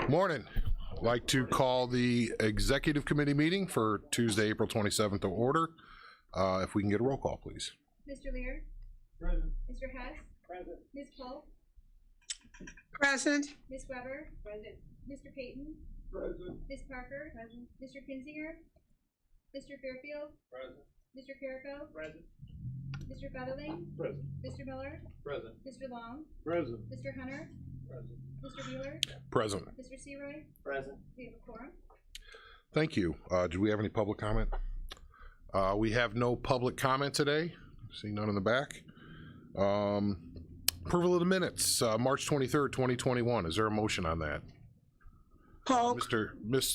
Morning. I'd like to call the Executive Committee meeting for Tuesday, April 27th to order. If we can get a roll call, please. Mr. Lear? Present. Mr. Hess? Present. Ms. Polk? Present. Ms. Weber? Present. Mr. Payton? Present. Ms. Parker? Present. Mr. Kinzinger? Mr. Fairfield? Present. Mr. Carrico? Present. Mr. Featherling? Present. Mr. Miller? Present. Mr. Long? Present. Mr. Hunter? Present. Mr. Wheeler? Present. Mr. Seroy? Present. We have a quorum. Thank you. Do we have any public comment? We have no public comment today. See none in the back. Approval of the minutes, March 23rd, 2021. Is there a motion on that? Polk.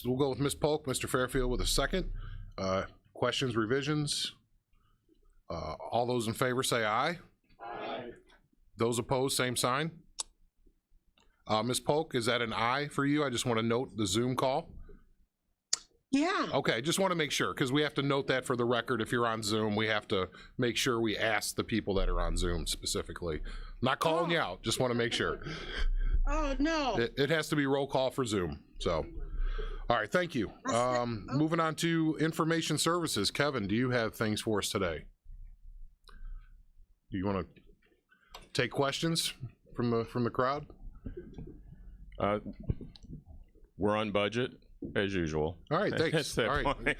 We'll go with Ms. Polk, Mr. Fairfield with a second. Questions, revisions? All those in favor say aye. Aye. Those opposed, same sign. Ms. Polk, is that an aye for you? I just want to note the Zoom call. Yeah. Okay, just want to make sure, because we have to note that for the record. If you're on Zoom, we have to make sure we ask the people that are on Zoom specifically. Not calling you out, just want to make sure. Oh, no. It has to be roll call for Zoom, so. All right, thank you. Moving on to information services. Kevin, do you have things for us today? Do you want to take questions from the crowd? We're on budget as usual. All right, thanks. All right.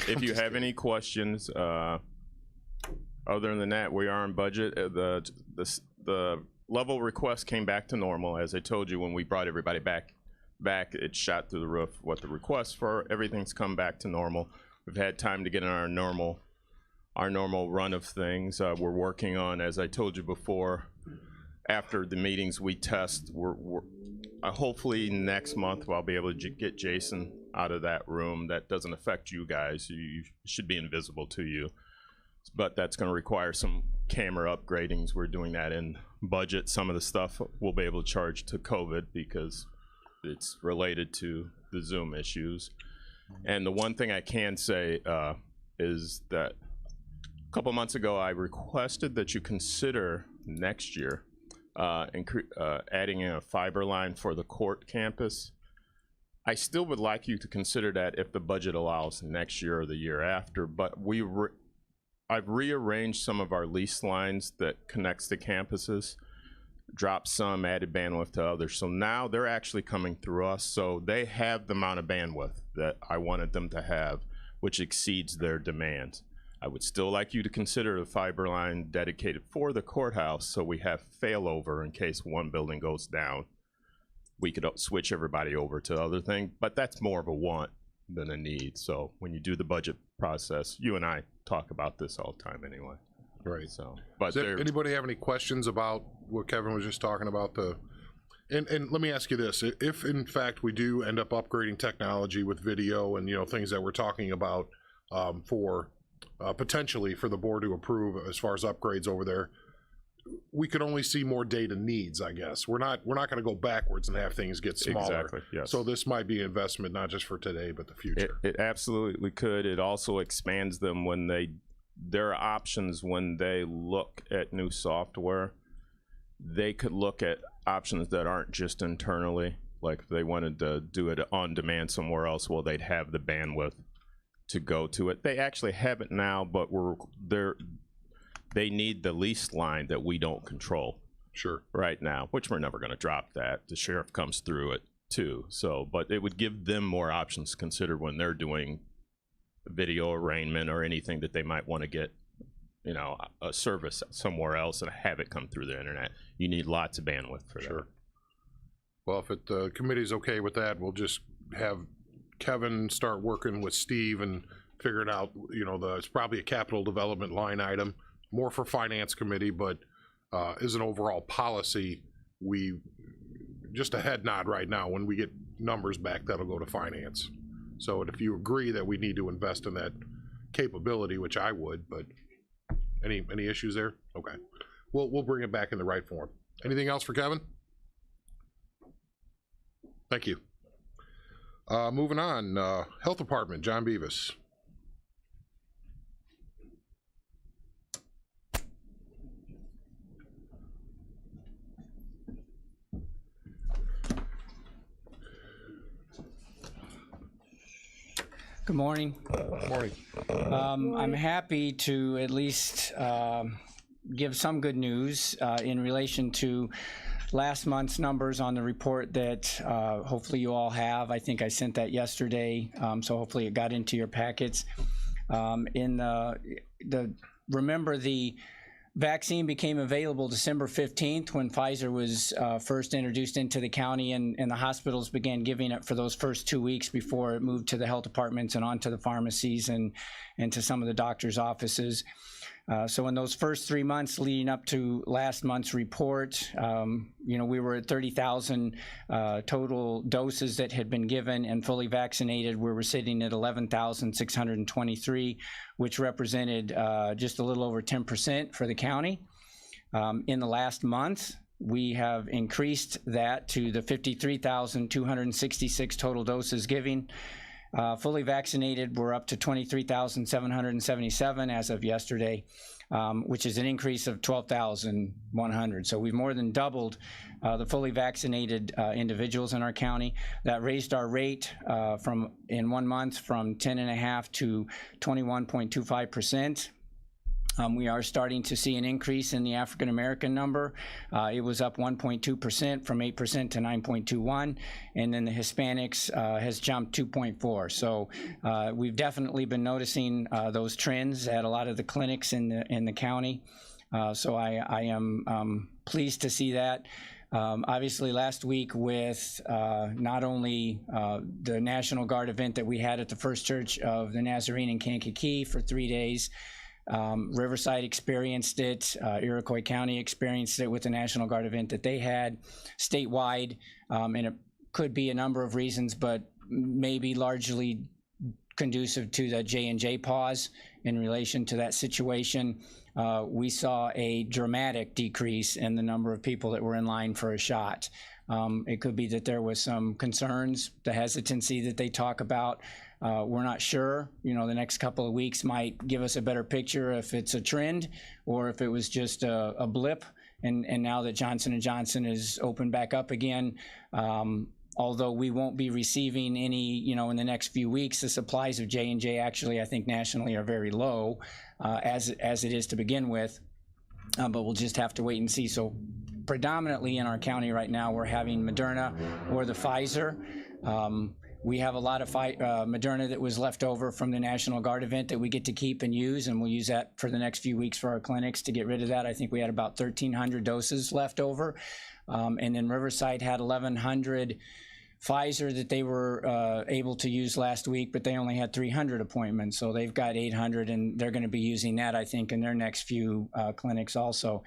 If you have any questions, other than that, we are on budget. The level request came back to normal. As I told you when we brought everybody back, it shot through the roof. What the request for, everything's come back to normal. We've had time to get in our normal run of things. We're working on, as I told you before, after the meetings we test, hopefully next month I'll be able to get Jason out of that room. That doesn't affect you guys. You should be invisible to you. But that's going to require some camera upgradings. We're doing that in budget. Some of the stuff we'll be able to charge to COVID because it's related to the Zoom issues. And the one thing I can say is that a couple months ago I requested that you consider next year adding in a fiber line for the court campus. I still would like you to consider that if the budget allows next year or the year after, but I've rearranged some of our lease lines that connects the campuses, dropped some, added bandwidth to others. So now they're actually coming through us, so they have the amount of bandwidth that I wanted them to have, which exceeds their demands. I would still like you to consider the fiber line dedicated for the courthouse so we have failover in case one building goes down. We could switch everybody over to the other thing, but that's more of a want than a need. So when you do the budget process, you and I talk about this all the time anyway. Right. So, but does anybody have any questions about what Kevin was just talking about? And let me ask you this: if in fact we do end up upgrading technology with video and things that we're talking about for potentially for the board to approve as far as upgrades over there, we could only see more data needs, I guess. We're not going to go backwards and have things get smaller. Exactly, yes. So this might be an investment not just for today but the future. It absolutely could. It also expands them when there are options when they look at new software. They could look at options that aren't just internally, like if they wanted to do it on demand somewhere else, well, they'd have the bandwidth to go to it. They actually have it now, but they need the lease line that we don't control. Sure. Right now, which we're never going to drop that. The sheriff comes through it too. So, but it would give them more options to consider when they're doing video arraignment or anything that they might want to get, a service somewhere else and have it come through the internet. You need lots of bandwidth for that. Well, if the committee's okay with that, we'll just have Kevin start working with Steve and figure it out. It's probably a capital development line item, more for finance committee, but as an overall policy, we just a head nod right now. When we get numbers back, that'll go to finance. So if you agree that we need to invest in that capability, which I would, but any issues there? Okay, we'll bring it back in the right form. Anything else for Kevin? Thank you. Moving on, Health Department, John Beavis. Good morning. Morning. I'm happy to at least give some good news in relation to last month's numbers on the report that hopefully you all have. I think I sent that yesterday, so hopefully it got into your packets. Remember, the vaccine became available December 15th when Pfizer was first introduced into the county, and the hospitals began giving it for those first 2 weeks before it moved to the health departments and onto the pharmacies and to some of the doctors' offices. So in those first 3 months leading up to last month's report, we were at 30,000 total doses that had been given, and fully vaccinated, we were sitting at 11,623, which represented just a little over 10% for the county. In the last month, we have increased that to the 53,266 total doses given. Fully vaccinated, we're up to 23,777 as of yesterday, which is an increase of 12,100. So we've more than doubled the fully vaccinated individuals in our county. That raised our rate in 1 month from 10.5 to 21.25%. We are starting to see an increase in the African American number. It was up 1.2% from 8% to 9.21, and then the Hispanics has jumped 2.4. So we've definitely been noticing those trends at a lot of the clinics in the county. So I am pleased to see that. Obviously, last week with not only the National Guard event that we had at the First Church of the Nazarene in Kankakee for 3 days, Riverside experienced it, Iroquois County experienced it with the National Guard event that they had statewide, and it could be a number of reasons, but maybe largely conducive to the J&J pause in relation to that situation. We saw a dramatic decrease in the number of people that were in line for a shot. It could be that there was some concerns, the hesitancy that they talk about. We're not sure. The next couple of weeks might give us a better picture if it's a trend or if it was just a blip. And now that Johnson & Johnson is open back up again, although we won't be receiving any, in the next few weeks, the supplies of J&J actually, I think, nationally are very low as it is to begin with. But we'll just have to wait and see. So predominantly in our county right now, we're having Moderna or the Pfizer. We have a lot of Moderna that was left over from the National Guard event that we get to keep and use, and we'll use that for the next few weeks for our clinics to get rid of that. I think we had about 1,300 doses left over. And then Riverside had 1,100 Pfizer that they were able to use last week, but they only had 300 appointments. So they've got 800, and they're going to be using that, I think, in their next few clinics also.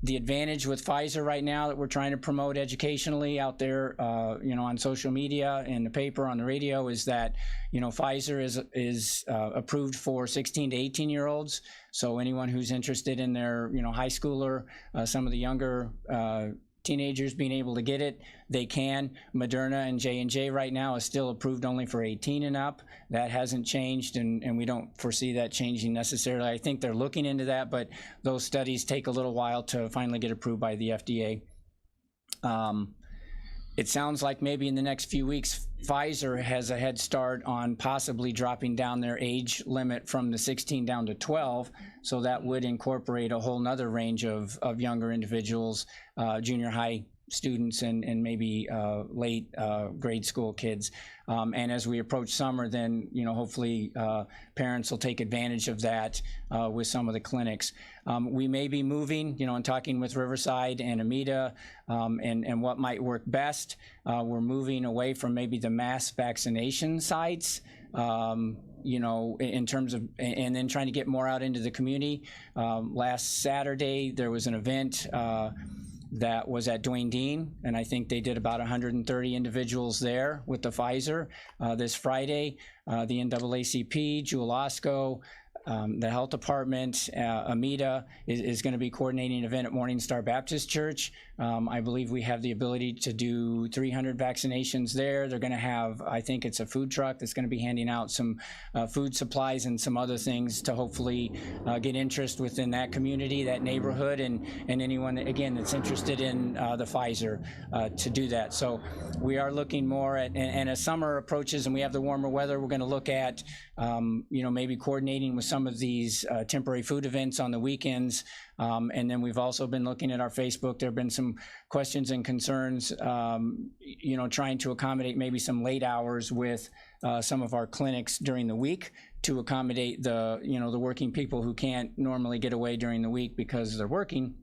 The advantage with Pfizer right now that we're trying to promote educationally out there, on social media, in the paper, on the radio, is that, Pfizer is approved for 16 to 18-year-olds. So anyone who's interested in their, high schooler, some of the younger teenagers being able to get it, they can. Moderna and J&J right now is still approved only for 18 and up. That hasn't changed, and we don't foresee that changing necessarily. I think they're looking into that, but those studies take a little while to finally get approved by the FDA. It sounds like maybe in the next few weeks, Pfizer has a head start on possibly dropping down their age limit from the 16 down to 12. So that would incorporate a whole nother range of younger individuals, junior high students and maybe late grade school kids. And as we approach summer, then, hopefully parents will take advantage of that with some of the clinics. We may be moving, and talking with Riverside and Amita and what might work best. We're moving away from maybe the mass vaccination sites, in terms of, and then trying to get more out into the community. Last Saturday, there was an event that was at Duane Dean, and I think they did about 130 individuals there with the Pfizer. This Friday, the NAACP, Jewel Osco, The health department, AMITA, is going to be coordinating an event at Morning Star Baptist Church. I believe we have the ability to do 300 vaccinations there. They're going to have, I think it's a food truck that's going to be handing out some food supplies and some other things to hopefully get interest within that community, that neighborhood, and anyone, again, that's interested in the Pfizer to do that. So we are looking more at, and as summer approaches and we have the warmer weather, we're going to look at, maybe coordinating with some of these temporary food events on the weekends. And then we've also been looking at our Facebook. There have been some questions and concerns, trying to accommodate maybe some late hours with some of our clinics during the week to accommodate the working people who can't normally get away during the week because they're working.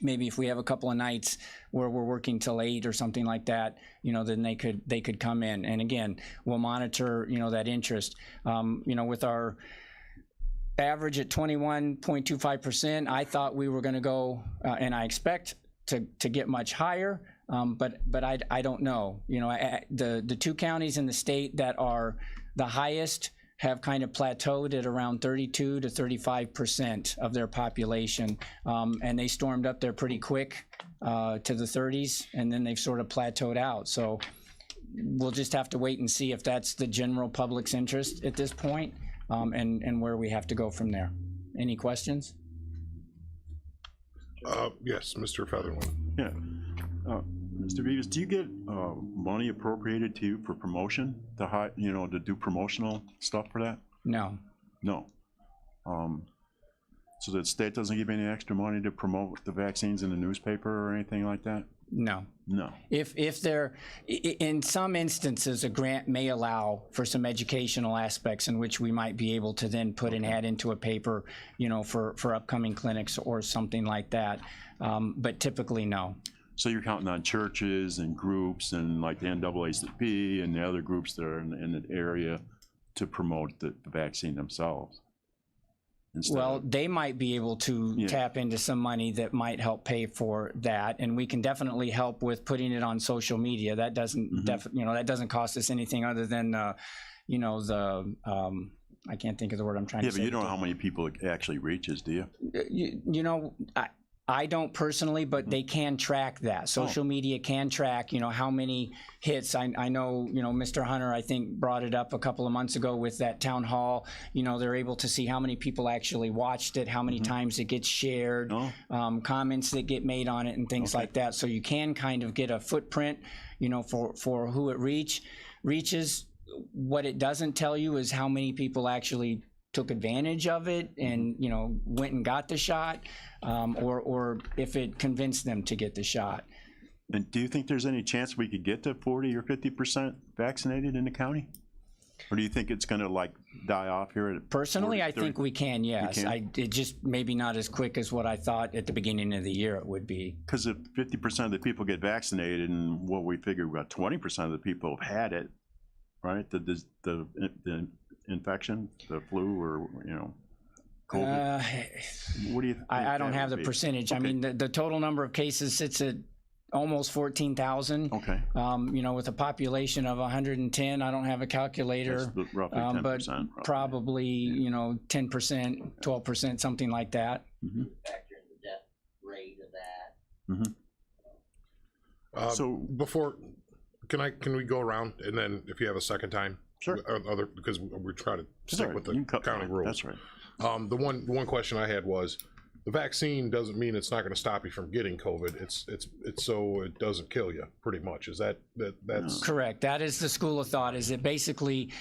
Maybe if we have a couple of nights where we're working till 8 or something like that, then they could come in. And again, we'll monitor, that interest. With our average at 21.25%, I thought we were going to go, and I expect to get much higher, but I don't know. The two counties in the state that are the highest have kind of plateaued at around 32 to 35% of their population, and they stormed up there pretty quick to the 30s, and then they've sort of plateaued out. So we'll just have to wait and see if that's the general public's interest at this point, and where we have to go from there. Any questions? Yes, Mr. Featherland. Yeah. Mr. Beavis, do you get money appropriated to you for promotion, to do promotional stuff for that? No. No. So the state doesn't give any extra money to promote the vaccines in the newspaper or anything like that? No. No. If there, in some instances, a grant may allow for some educational aspects in which we might be able to then put an ad into a paper, for upcoming clinics or something like that. But typically, no. So you're counting on churches and groups and like the NAACP and the other groups that are in the area to promote the vaccine themselves? Well, they might be able to tap into some money that might help pay for that, and we can definitely help with putting it on social media. That doesn't, that doesn't cost us anything other than, I can't think of the word I'm trying to say. Yeah, but you don't know how many people it actually reaches, do you? I don't personally, but they can track that. Social media can track, how many hits. I know, Mr. Hunter, I think, brought it up a couple of months ago with that town hall. They're able to see how many people actually watched it, how many times it gets shared, comments that get made on it and things like that. So you can kind of get a footprint, for who it reaches. What it doesn't tell you is how many people actually took advantage of it and went and got the shot, or if it convinced them to get the shot. And do you think there's any chance we could get to 40 or 50% vaccinated in the county? Or do you think it's going to die off here at Personally, 40, I think we can, yes. We can? It just maybe not as quick as what I thought at the beginning of the year it would be. Because if 50% of the people get vaccinated, and what we figure about 20% of the people have had it, right? The infection, the flu, or COVID. What do you think? I don't have the percentage. Okay. I mean, the total number of cases sits at almost 14,000. Okay. With a population of 110, I don't have a calculator. That's roughly 10%. But probably 10%, 12%, something like that. Mm-hmm. Factor in the death rate of that. Mm-hmm. So before, can we go around and then if you have a second time? Sure. Because we're trying to stick Sorry, with the you can cut county mine. rules. That's right. The one question I had was, the vaccine doesn't mean it's not going to stop you from getting COVID. It's so it doesn't kill you, pretty much. Is that's correct? That is the school of thought. Is it basically,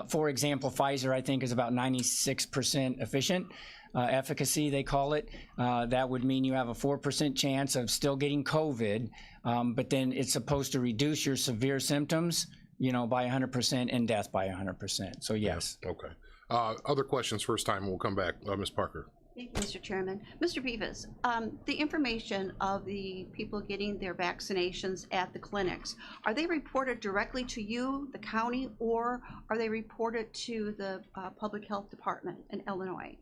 for example, Pfizer, I think, is about 96% efficient. Efficacy, they call it. That would mean you have a 4% chance of still getting COVID, but then it's supposed to reduce your severe symptoms, by 100% and death by 100%. So yes. Yeah, okay. Other questions first time, we'll come back. Ms. Parker. Thank you, Mr. Chairman. Mr. Beavis, the information of the people getting their vaccinations at the clinics, are they reported directly to you, the county, or are they reported to the Public Health Department in Illinois?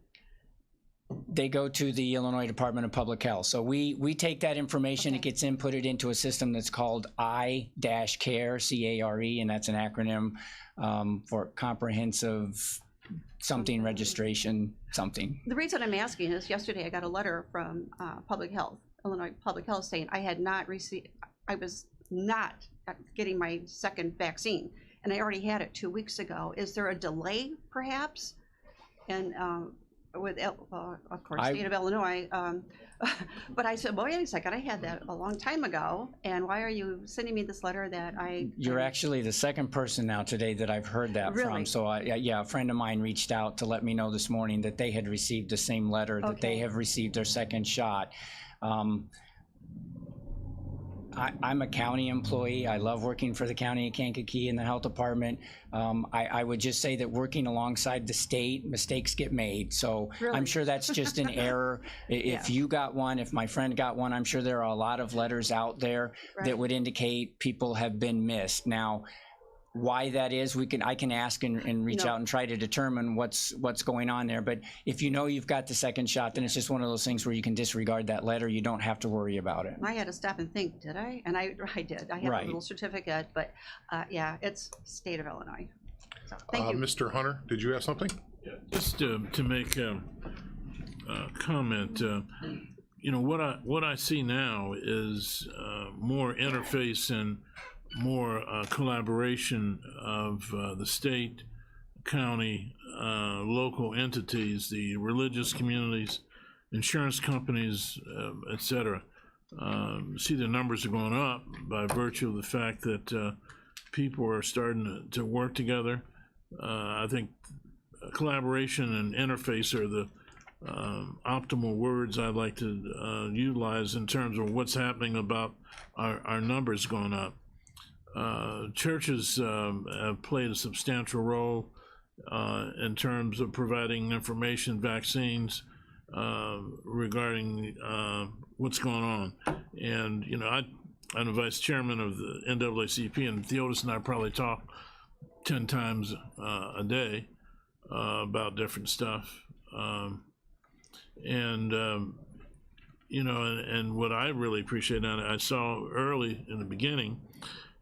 They go to the Illinois Department of Public Health. So we take that information, it gets inputted into a system that's called I-CARE, C-A-R-E, and that's an acronym for Comprehensive something registration, something. The reason I'm asking is yesterday I got a letter from Public Health, Illinois Public Health, saying I was not getting my second vaccine, and I already had it 2 weeks ago. Is there a delay, perhaps? And with, of course, state of Illinois. But I said, well, wait a second, I had that a long time ago, and why are you sending me this letter that I... You're actually the second person now today that I've heard that Really? from. So yeah, a friend of mine reached out to let me know this morning that they had received the same letter, that they Okay. have received their second shot. I'm a county employee. I love working for the county of Kankakee in the health department. I would just say that working alongside the state, mistakes get made. So Really? I'm sure that's just an error. If you got one, if my friend got one, I'm sure there are a lot of letters out there Right. that would indicate people have been missed. Now, why that is, I can ask and reach No. out and try to determine what's going on there. But if you know you've got the second shot, then it's just one of those things where you can disregard that letter. You don't have to worry about it. I had to stop and think, did I? And I did. I have Right. a little certificate, but yeah, it's state of Illinois. So, thank you. Mr. Hunter, did you have something? Just to make a comment, you know, what I see now is more interface and more collaboration of the state, county, local entities, the religious communities, insurance companies, et cetera. See the numbers are going up by virtue of the fact that people are starting to work together. I think collaboration and interface are the optimal words I'd like to utilize in terms of what's happening about our numbers going up. Churches have played a substantial role in terms of providing information, vaccines regarding what's going on. And, you know, I'm the vice chairman of the NAACP, and Theodis and I probably talk 10 times a day about different stuff. You know, and what I really appreciate, and I saw early in the beginning,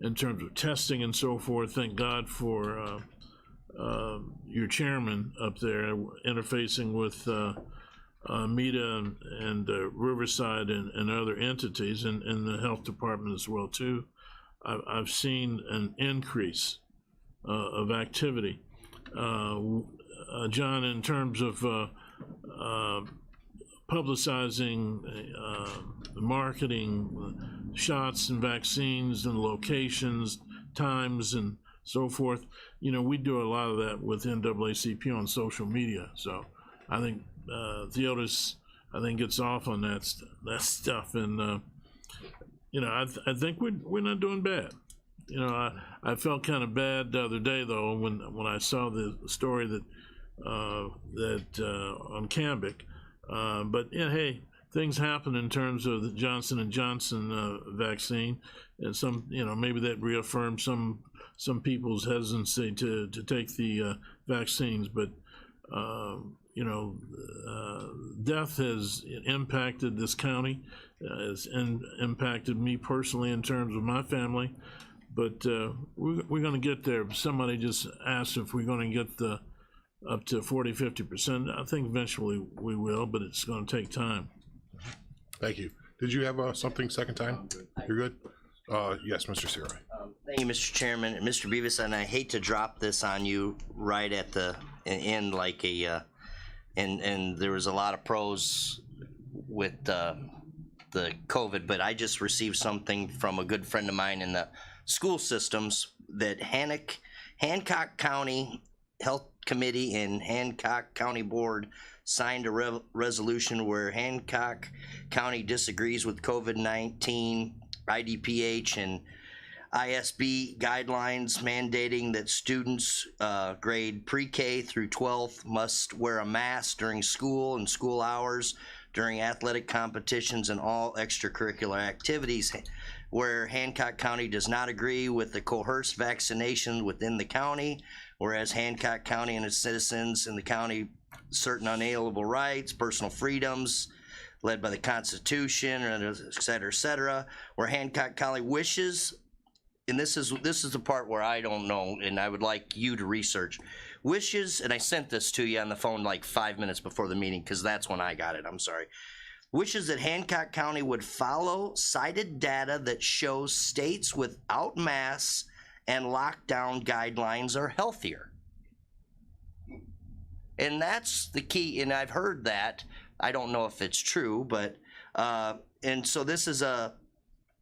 in terms of testing and so forth, thank God for your chairman up there interfacing with META and Riverside and other entities, and the health department as well too. I've seen an increase of activity. John, in terms of publicizing the marketing, shots and vaccines and locations, times and so forth, you know, we do a lot of that with NAACP on social media. So I think Theodis, I think, gets off on that stuff, and you know, I think we're not doing bad. You know, I felt kind of bad the other day though when I saw the story that on Cambic. But yeah, hey, things happen in terms of the Johnson & Johnson vaccine, and some, you know, maybe that reaffirms some people's hesitancy to take the vaccines. But you know, death has impacted this county, has impacted me personally in terms of my family. But we're going to get there. Somebody just asked if we're going to get the up to 40-50%. I think eventually we will, but it's going to take time. Thank you. Did you have something second time? You're good? Yes, Mr. Seroy. Thank you, Mr. Chairman. And Mr. Beavis, and I hate to drop this on you right at the end, like a, and there was a lot of pros with the COVID, but I just received something from a good friend of mine in the school systems that Hancock County Health Committee and Hancock County Board signed a resolution where Hancock County disagrees with COVID-19, IDPH, and ISB guidelines mandating that students grade pre-K through 12th must wear a mask during school and school hours, during athletic competitions and all extracurricular activities, where Hancock County does not agree with the coerced vaccination within the county, whereas Hancock County and its citizens in the county certain unalienable rights, personal freedoms led by the Constitution, et cetera, where Hancock County wishes, and this is the part where I don't know, and I would like you to research, wishes, and I sent this to you on the phone like 5 minutes before the meeting because that's when I got it. I'm sorry. Wishes that Hancock County would follow cited data that shows states without masks and lockdown guidelines are healthier. And that's the key, and I've heard that. I don't know if it's true, but, and so this is a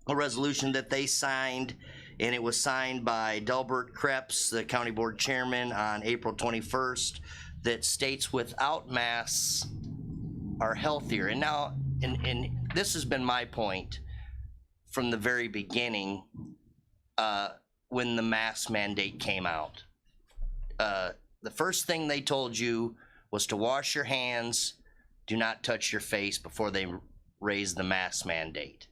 resolution that they signed, and it was signed by Delbert Krebs, the county board chairman, on April 21st, that states without masks are healthier. And now, and this has been my point from the very beginning, when the mask mandate came out. The first thing they told you was to wash your hands, do not touch your face before they raised the mask mandate.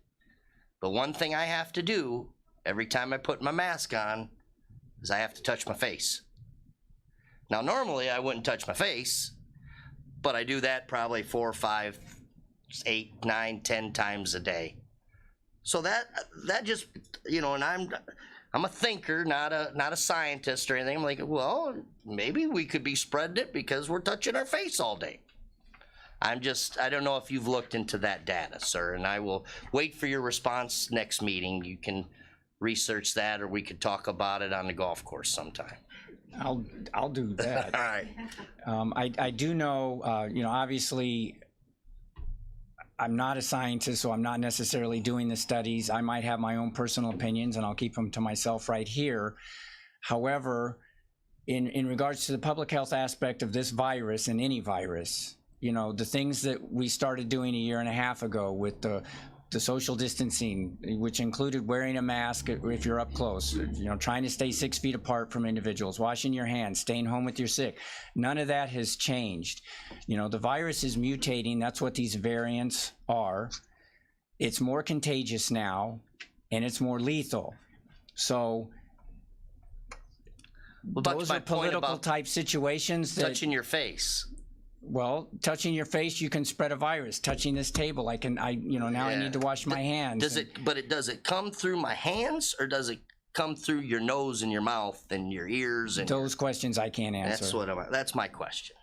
But one thing I have to do every time I put my mask on is I have to touch my face. Now, normally I wouldn't touch my face, but I do that probably 4, 5, 8, 9, 10 times a day. So that just, you know, and I'm a thinker, not a scientist or anything. I'm like, well, maybe we could be spreading it because we're touching our face all day. I don't know if you've looked into that data, sir, and I will wait for your response next meeting. You can research that, or we could talk about it on the golf course sometime. I'll do that. All right. I do know, you know, obviously, I'm not a scientist, so I'm not necessarily doing the studies. I might have my own personal opinions, and I'll keep them to myself right here. However, in regards to the public health aspect of this virus and any virus, you know, the things that we started doing a year and a half ago with the social distancing, which included wearing a mask if you're up close, you know, trying to stay 6 feet apart from individuals, washing your hands, staying home with your sick. None of that has changed. You know, the virus is mutating. That's what these variants are. It's more contagious now, and it's more lethal. So those are political type situations that, touching your face. well, touching your face, you can spread a virus. Touching this table, you know, now I need to wash my hands. Does it come through my hands, or does it come through your nose and your mouth and your ears? And those questions I can't answer. That's my question.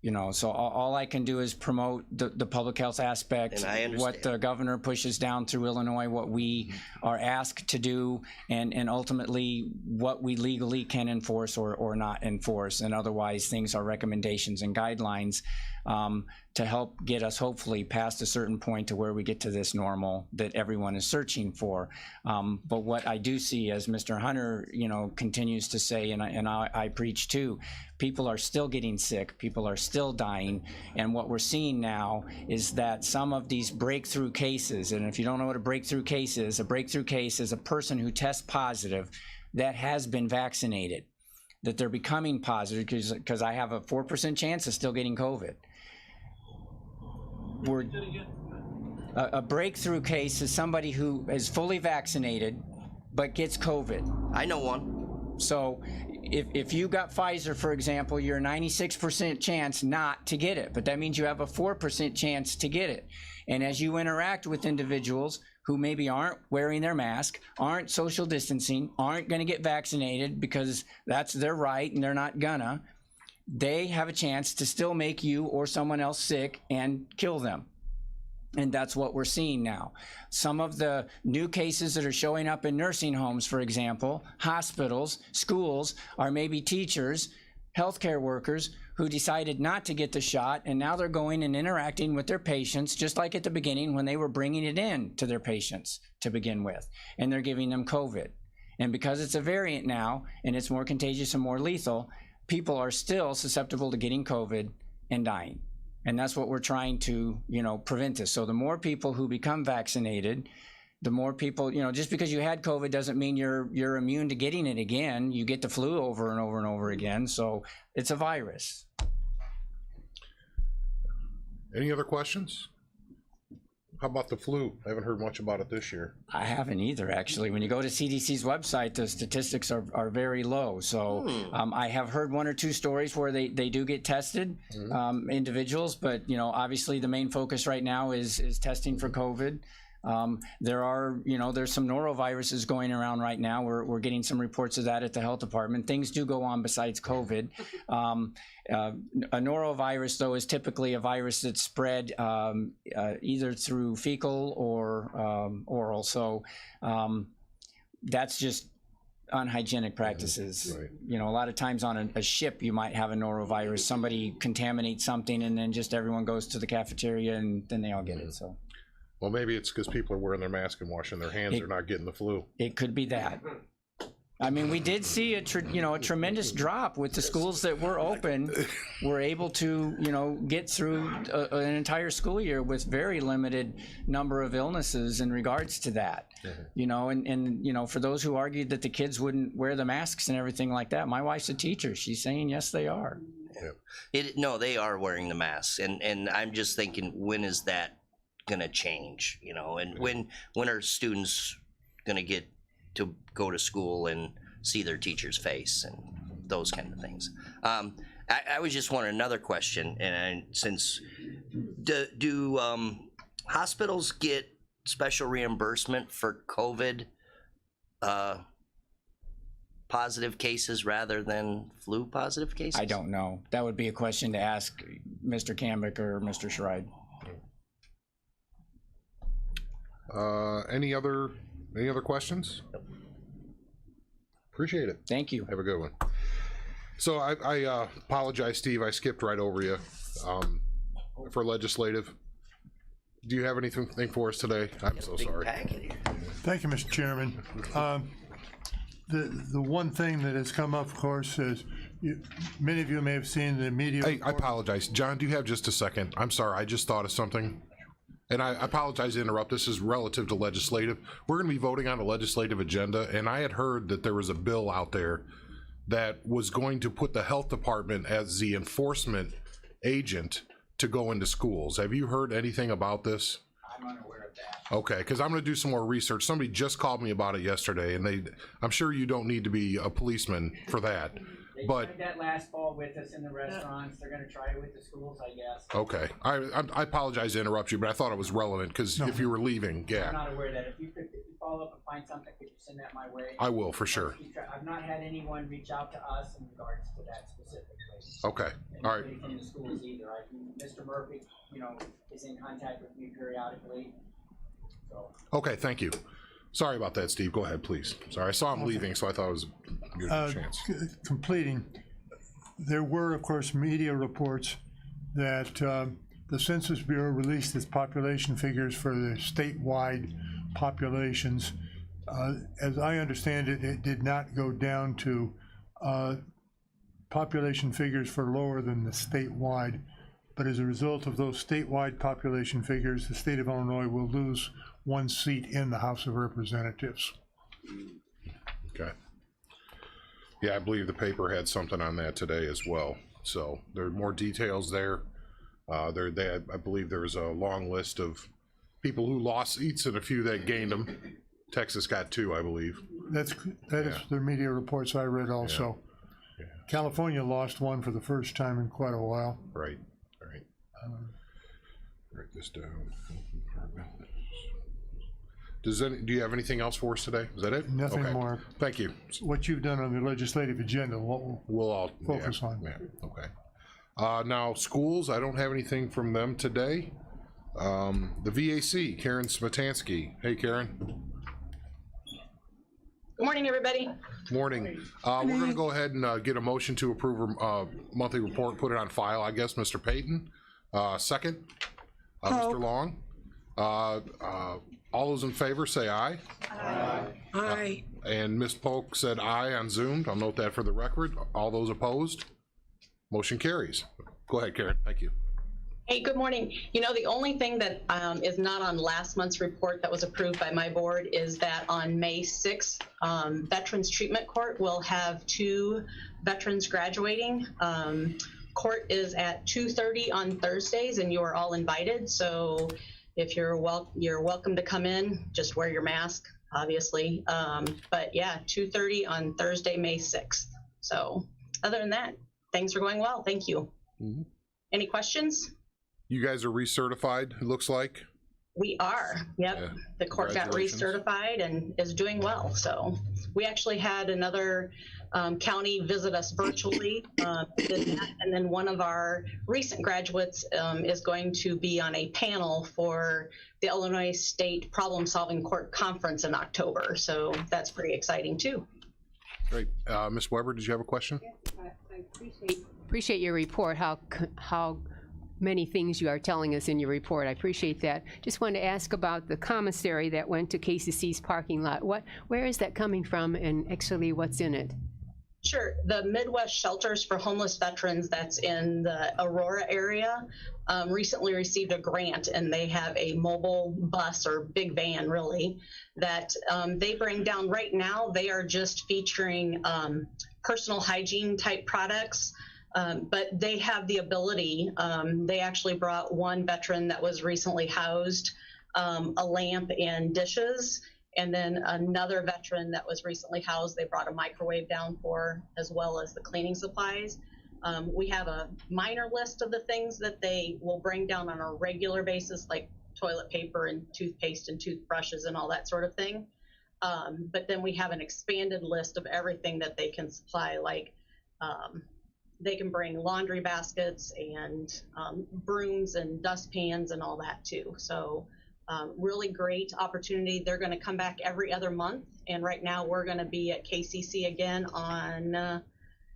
You know, so all I can do is promote the public health aspect, And I understand. what the governor pushes down through Illinois, what we are asked to do, and ultimately what we legally can enforce or not enforce. And otherwise, things are recommendations and guidelines to help get us hopefully past a certain point to where we get to this normal that everyone is searching for. But what I do see, as Mr. Hunter, you know, continues to say, and I preach too, people are still getting sick, people are still dying, and what we're seeing now is that some of these breakthrough cases, and if you don't know what a breakthrough case is a person who tests positive that has been vaccinated, that they're becoming positive, because I have a 4% chance of still getting COVID. A breakthrough case is somebody who is fully vaccinated but gets COVID. I know one. So if you got Pfizer, for example, you're a 96% chance not to get it, but that means you have a 4% chance to get it. And as you interact with individuals who maybe aren't wearing their mask, aren't social distancing, aren't going to get vaccinated because that's their right and they're not gonna, they have a chance to still make you or someone else sick and kill them. And that's what we're seeing now. Some of the new cases that are showing up in nursing homes, for example, hospitals, schools, are maybe teachers, healthcare workers who decided not to get the shot, and now they're going and interacting with their patients, just like at the beginning when they were bringing it in to their patients to begin with, and they're giving them COVID. And because it's a variant now, and it's more contagious and more lethal, people are still susceptible to getting COVID and dying. And that's what we're trying to, you know, prevent this. So the more people who become vaccinated, the more people, you know, just because you had COVID doesn't mean you're immune to getting it again. You get the flu over and over and over again. So it's a virus. Any other questions? How about the flu? I haven't heard much about it this year. I haven't either, actually. When you go to CDC's website, the statistics are very low. So I have heard 1 or 2 stories where they do get tested, individuals, but, you know, obviously the main focus right now is testing for COVID. There are, there's some noroviruses going around right now. We're getting some reports of that at the health department. Things do go on besides COVID. A norovirus, though, is typically a virus that's spread either through fecal or oral. So that's just unhygienic practices. Right. A lot of times on a ship, you might have a norovirus. Somebody contaminates something, and then just everyone goes to the cafeteria, and then they all get it. So, Well, maybe it's because people are wearing their mask and washing their hands. They're not getting the flu. it could be that. I mean, we did see a tremendous drop with the schools that were open. Were able to, get through an entire school year with very limited number of illnesses in regards to that. And for those who argued that the kids wouldn't wear the masks and everything like that, my wife's a teacher. She's saying yes, they are. No, they are wearing the masks, and I'm just thinking, when is that gonna change? And when are students gonna get to go to school and see their teacher's face and those kind of things? I was just wondering, another question, and since do hospitals get special reimbursement for COVID positive cases rather than flu positive cases? I don't know. That would be a question to ask Mr. Cambick or Mr. Schride. Any other questions? Appreciate it. Thank you. Have a good one. So I apologize, Steve. I skipped right over you for legislative. Do you have anything for us today? I'm so Big sorry. packet here. Thank you, Mr. Chairman. The one thing that has come up, of course, is many of you may have seen the media. Hey, I apologize. John, do you have just a second? I'm sorry. I just thought of something. And I apologize to interrupt. This is relative to legislative. We're going to be voting on a legislative agenda, and I had heard that there was a bill out there that was going to put the health department as the enforcement agent to go into schools. Have you heard anything about this? I'm unaware of that. Okay, because I'm going to do some more research. Somebody just called me about it yesterday, and I'm sure you don't need to be a policeman for that. They But tried that last fall with us in the restaurants. They're going to try it with the schools, I guess. okay, I apologize to interrupt you, but I thought it was relevant because if you were leaving, I'm yeah, not aware of that. If you follow up and find something, could you send that my way? I will for sure. I've not had anyone reach out to us in regards to that specifically. Okay, all right. Anybody from the schools either. Mr. Murphy, is in contact with me periodically. So. Okay, thank you. Sorry about that, Steve. Go ahead, please. Sorry, I saw him leaving, so I thought it was a good chance. Completing, there were, of course, media reports that the Census Bureau released its population figures for the statewide populations. As I understand it, it did not go down to population figures for lower than the statewide. But as a result of those statewide population figures, the state of Illinois will lose one seat in the House of Representatives. Okay. Yeah, I believe the paper had something on that today as well. So there are more details there. I believe there's a long list of people who lost seats and a few that gained them. Texas got 2, I believe. That is the media reports I read also. Yeah. California lost one for the first time in quite a while. Right. Write this down. Do you have anything else for us today? Is that it? Nothing Okay. more. Thank you. What you've done on the legislative agenda, what We'll all focus on. Yeah. Okay. Now schools, I don't have anything from them today. The VAC, Karen Smatansky. Hey, Karen. Good morning, everybody. Morning. We're going to go ahead and get a motion to approve a monthly report, put it on file. I guess Mr. Payton. Second, Mr. Long. All those in favor say aye. Aye. And Ms. Polk said aye on Zoom. I'll note that for the record. All those opposed? Motion carries. Go ahead, Karen. Thank you. Hey, good morning. The only thing that is not on last month's report that was approved by my board is that on May 6th, Veterans Treatment Court will have 2 veterans graduating. Court is at 2:30 on Thursdays, and you are all invited. So if you're welcome to come in. Just wear your mask, obviously. But yeah, 2:30 on Thursday, May 6th. So other than that, things are going well. Thank you. Mm-hmm. Any questions? You guys are recertified, it looks like. We are, yep. Yeah. The court got Congratulations. recertified and is doing well. So we actually had another county visit us virtually, and then one of our recent graduates is going to be on a panel for the Illinois State Problem Solving Court Conference in October. So that's pretty exciting too. Great. Ms. Weber, did you have a question? I appreciate your report, how many things you are telling us in your report. I appreciate that. Just wanted to ask about the commissary that went to KCC's parking lot. Where is that coming from, and actually what's in it? Sure. The Midwest Shelters for Homeless Veterans that's in the Aurora area recently received a grant, and they have a mobile bus, or big van really, that they bring down. Right now they are just featuring personal hygiene type products, but they have the ability, they actually brought one veteran that was recently housed a lamp and dishes. And then another veteran that was recently housed, they brought a microwave down for, as well as the cleaning supplies. We have a minor list of the things that they will bring down on a regular basis, like toilet paper and toothpaste and toothbrushes and all that sort of thing. But then we have an expanded list of everything that they can supply, like they can bring laundry baskets and brooms and dustpans and all that too. So really great opportunity. They're going to come back every other month, and right now we're going to be at KCC again on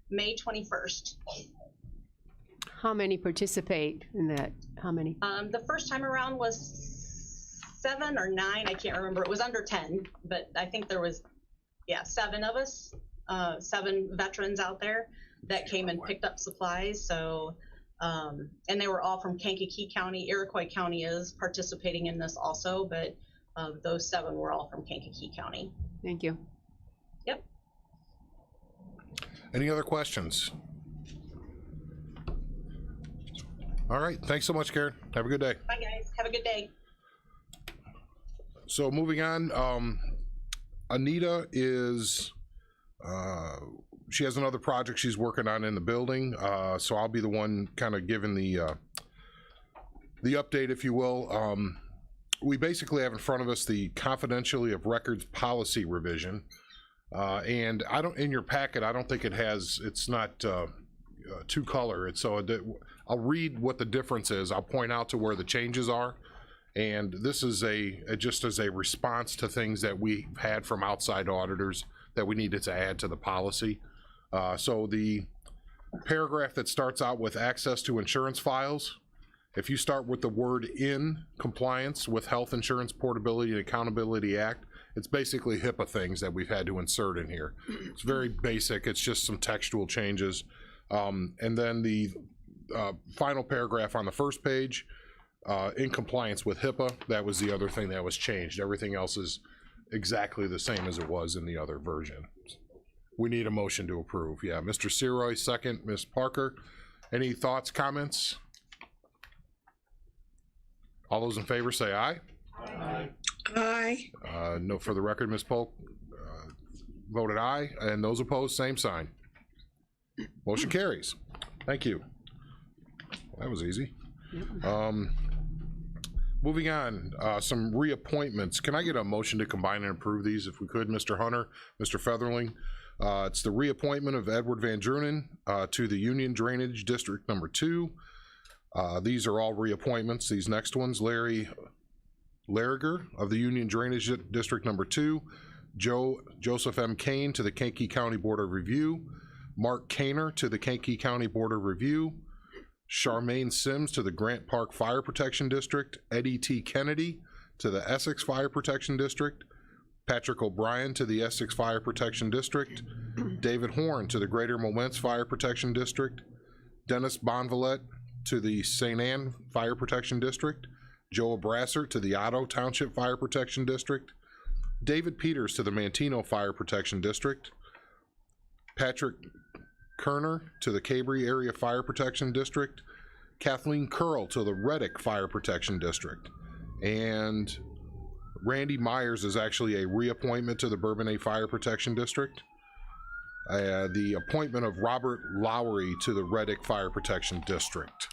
May 21st. How many participate in that? How many? The first time around was 7 or 9. I can't remember. It was under 10, but I think there was, 7 of us, 7 veterans out there that came and picked up supplies. So, and they were all from Kankakee County. Iroquois County is participating in this also, but those 7 were all from Kankakee County. Thank you. Yep. Any other questions? All right. Thanks so much, Karen. Have a good day. Bye, guys. Have a good day. So moving on, Anita is, she has another project she's working on in the building. So I'll be the one kind of giving the update, if you will. We basically have in front of us the confidentiality of records policy revision. And I don't, in your packet, I don't think it has, it's not two color. It's so I'll read what the difference is. I'll point out to where the changes are. And this is just as a response to things that we had from outside auditors that we needed to add to the policy. So the paragraph that starts out with access to insurance files, if you start with the word in compliance with Health Insurance Portability and Accountability Act, it's basically HIPAA things that we've had to insert in here. It's very basic. It's just some textual changes. And then the final paragraph on the first page, in compliance with HIPAA, that was the other thing that was changed. Everything else is exactly the same as it was in the other version. We need a motion to approve. Yeah, Mr. Seroy, second. Ms. Parker, any thoughts, comments? All those in favor say aye. Aye. Aye. No, for the record, Ms. Polk voted aye, and those opposed, same sign. Motion carries. Thank you. That was easy. Moving on, some reappointments. Can I get a motion to combine and approve these if we could, Mr. Hunter, Mr. Featherling? It's the reappointment of Edward Van Gernen to the Union Drainage District number 2. These are all reappointments. These next ones, Larry Larriger of the Union Drainage District number 2, Joseph M. Kane to the Kankakee County Board of Review, Mark Kaner to the Kankakee County Board of Review, Charmaine Sims to the Grant Park Fire Protection District, Eddie T. Kennedy to the Essex Fire Protection District, Patrick O'Brien to the Essex Fire Protection District, David Horn to the Greater Momence Fire Protection District, Dennis Bonvalet to the St. Anne Fire Protection District, Joe Brasser to the Otto Township Fire Protection District, David Peters to the Mantino Fire Protection District, Patrick Kerner to the Cabry Area Fire Protection District, Kathleen Curl to the Redick Fire Protection District, and Randy Myers is actually a reappointment to the Bourbonnais Fire Protection District. The appointment of Robert Lowry to the Redick Fire Protection District.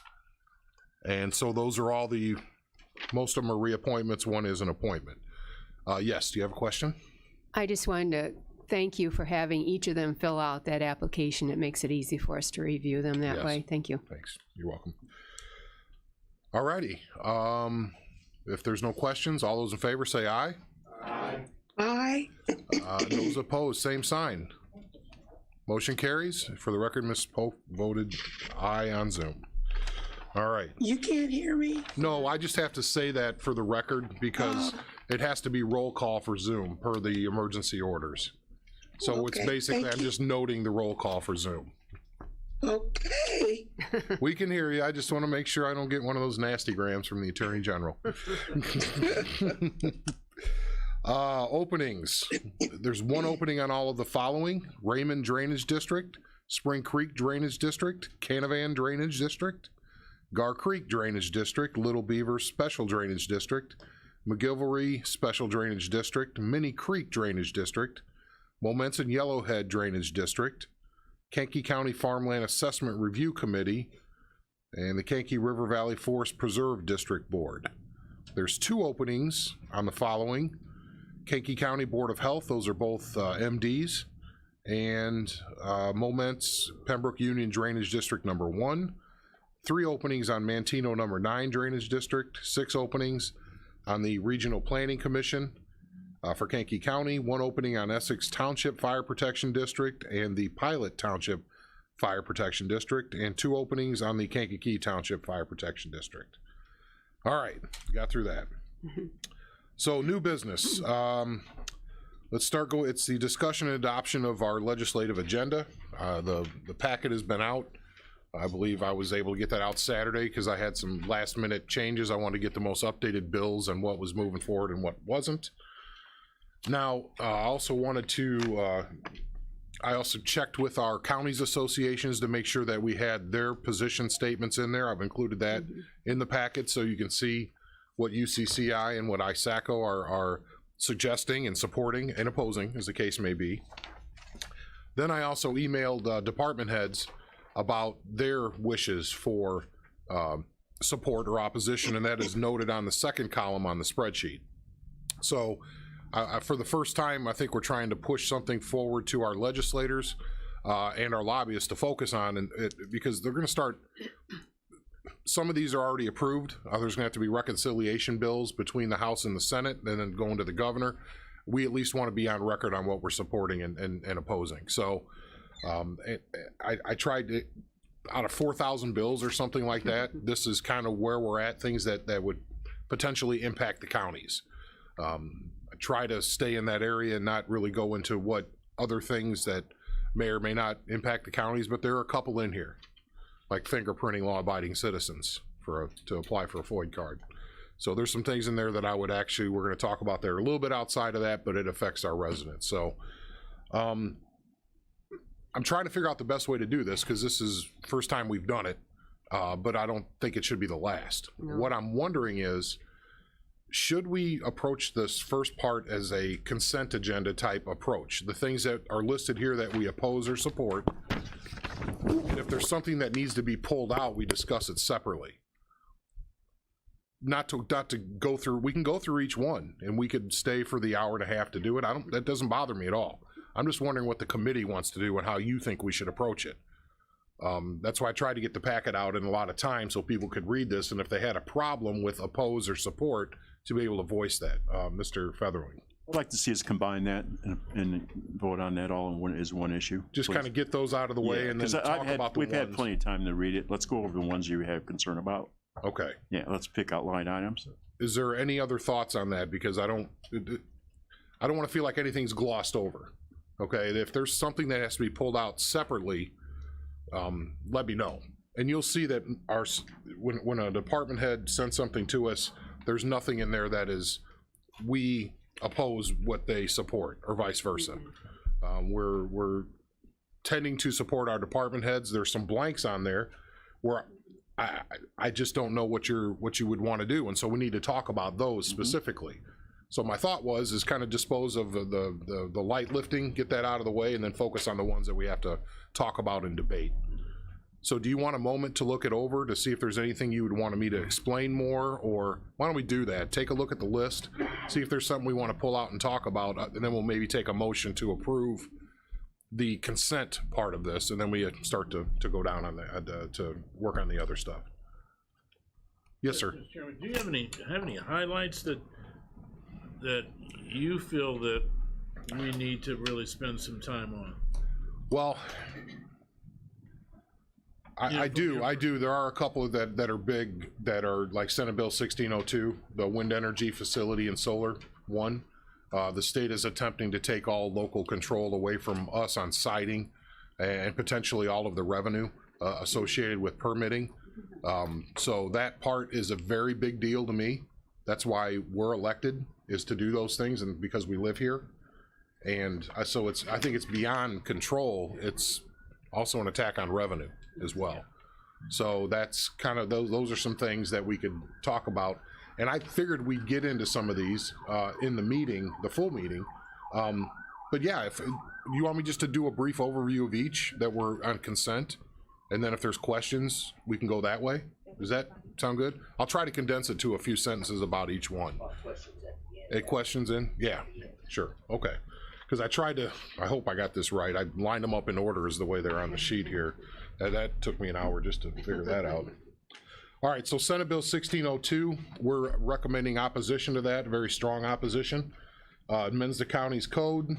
And so those are all the Most of them are reappointments, one is an appointment. Yes, do you have a question? I just wanted to thank you for having each of them fill out that application. It makes it easy for us to review them that Yes. way. Thank you. Thanks, you're welcome. All righty, if there's no questions, all those in favor say aye. Aye. Those opposed, same sign. Motion carries. For the record, Ms. Pope voted aye on Zoom. All right. You can't hear me? No, I just have to say that for the record because it has to be roll call for Zoom per the emergency orders. So it's Okay, basically, thank I'm you. just noting the roll call for Zoom. Okay. We can hear you. I just want to make sure I don't get one of those nasty grams from the Attorney General. Openings. There's one opening on all of the following: Raymond Drainage District, Spring Creek Drainage District, Canavan Drainage District, Gar Creek Drainage District, Little Beaver Special Drainage District, McGilvery Special Drainage District, Minnie Creek Drainage District, Momenson Yellowhead Drainage District, Kankakee County Farmland Assessment Review Committee, and the Kankakee River Valley Forest Preserve District Board. There's two openings on the following: Kankakee County Board of Health, those are both MDs, and Moments Pembroke Union Drainage District number 1. 3 openings on Mantino number 9 Drainage District, 6 openings on the Regional Planning Commission for Kankakee County, 1 opening on Essex Township Fire Protection District and the Pilot Township Fire Protection District, and 2 openings on the Kankakee Township Fire Protection District. All right, got through that. So new business. Let's start it's the discussion and adoption of our legislative agenda. The packet has been out. I believe I was able to get that out Saturday because I had some last minute changes. I wanted to get the most updated bills and what was moving forward and what wasn't. Now, I also wanted to, I also checked with our counties associations to make sure that we had their position statements in there. I've included that in the packet so you can see what UCCI and what ISACO are suggesting and supporting and opposing, as the case may be. Then I also emailed department heads about their wishes for support or opposition, and that is noted on the second column on the spreadsheet. So for the first time, I think we're trying to push something forward to our legislators and our lobbyists to focus on, because they're going to start. Some of these are already approved. There's going to have to be reconciliation bills between the House and the Senate, and then going to the governor. We at least want to be on record on what we're supporting and opposing. So I tried to, out of 4,000 bills or something like that, this is kind of where we're at, things that would potentially impact the counties. I try to stay in that area and not really go into what other things that may or may not impact the counties, but there are a couple in here, like fingerprinting law-abiding citizens to apply for a FOID card. So there's some things in there that I would actually, we're going to talk about there a little bit outside of that, but it affects our residents. So I'm trying to figure out the best way to do this, because this is the first time we've done it, but I don't think it should be the last. No. What I'm wondering is, should we approach this first part as a consent agenda type approach? The things that are listed here that we oppose or support, if there's something that needs to be pulled out, we discuss it separately. Not to go through, we can go through each one and we could stay for the hour and a half to do it. That doesn't bother me at all. I'm just wondering what the committee wants to do and how you think we should approach it. That's why I tried to get the packet out in a lot of time so people could read this, and if they had a problem with oppose or support, to be able to voice that. Mr. Featherling. I'd like to see us combine that and vote on that all in one issue. Just kind of get those out of the way, and then talk about the we've ones. had plenty of time to read it. Let's go over the ones you have concern about. Okay. Yeah, let's pick out line items. Is there any other thoughts on that? Because I don't want to feel like anything's glossed over. Okay, if there's something that has to be pulled out separately, let me know. And you'll see that when a department head sends something to us, there's nothing in there that is we oppose what they support or vice versa. We're tending to support our department heads. There's some blanks on there where I just don't know what you would want to do, and so we need to talk about those specifically. So my thought is kind of dispose of the light lifting, get that out of the way, and then focus on the ones that we have to talk about and debate. So do you want a moment to look it over to see if there's anything you would want me to explain more, or why don't we do that? Take a look at the list, see if there's something we want to pull out and talk about, and then we'll maybe take a motion to approve the consent part of this, and then we start to go down on the, to work on the other stuff. Yes, sir. Mr. Chairman, do you have any highlights that you feel that we need to really spend some time on? Well, I do. There are a couple that are big, that are like Senate Bill 1602, the wind energy facility and solar one. The state is attempting to take all local control away from us on siting and potentially all of the revenue associated with permitting. So that part is a very big deal to me. That's why we're elected, is to do those things, and because we live here. And I think it's beyond control. It's also an attack on revenue as well. So that's kind of, those are some things that we could talk about. And I figured we'd get into some of these in the meeting, the full meeting. But yeah, if you want me just to do a brief overview of each that were on consent, and then if there's questions, we can go that way. Does that sound good? I'll try to condense it to a few sentences about each one. Any questions in? Yeah, sure, okay. Because I tried to, I hope I got this right. I lined them up in order as the way they're on the sheet here. That took me an hour just to figure that out. All right, so Senate Bill 1602, we're recommending opposition to that, very strong opposition. It amends the county's code.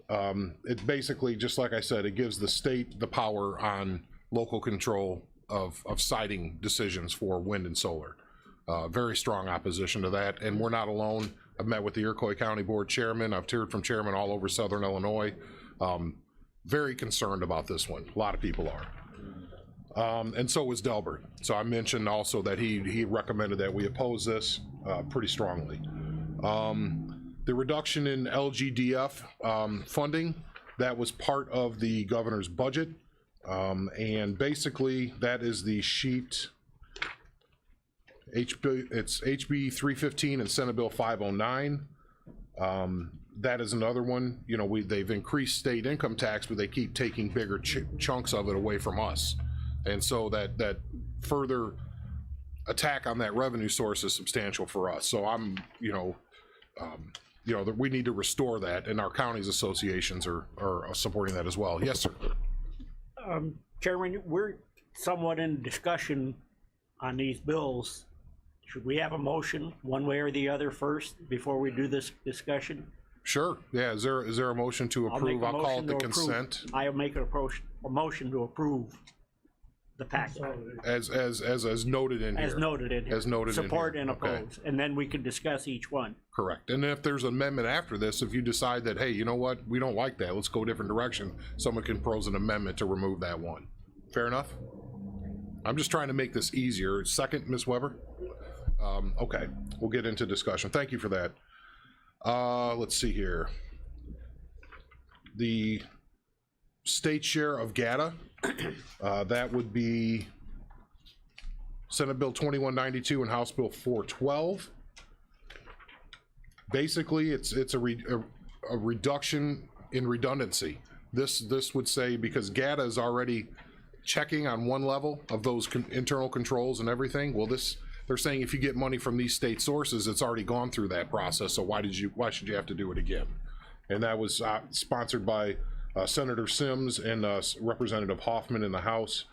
It basically, just like I said, it gives the state the power on local control of siting decisions for wind and solar. Very strong opposition to that, and we're not alone. I've met with the Iroquois County Board Chairman. I've heard from chairmen all over Southern Illinois. Very concerned about this one. A lot of people are. And so was Delbert. So I mentioned also that he recommended that we oppose this pretty strongly. The reduction in LGDF funding, that was part of the governor's budget. And basically that is the sheet, it's HB 315 and Senate Bill 509. That is another one. You know, they've increased state income tax, but they keep taking bigger chunks of it away from us. And so that further attack on that revenue source is substantial for us. So I'm, that we need to restore that, and our counties associations are supporting that as well. Yes, sir. Chairman, we're somewhat in discussion on these bills. Should we have a motion one way or the other first before we do this discussion? Sure. Yeah. Is there a motion to approve? I'll call it the consent. I'll make a motion to approve the packet. As noted in here. As noted in here. As noted in here. Support and oppose, Okay. and then we can discuss each one. Correct. And if there's an amendment after this, if you decide that, hey, you know what, we don't like that, let's go a different direction, someone can propose an amendment to remove that one. Fair enough? I'm just trying to make this easier. Second, Ms. Weber? Okay, we'll get into discussion. Thank you for that. Let's see here. The state share of GATA, that would be Senate Bill 2192 and House Bill 412. Basically, it's a reduction in redundancy. This would say, because GATA is already checking on one level of those internal controls and everything. Well, they're saying if you get money from these state sources, it's already gone through that process. So why should you have to do it again? And that was sponsored by Senator Sims and Representative Hoffman in the House.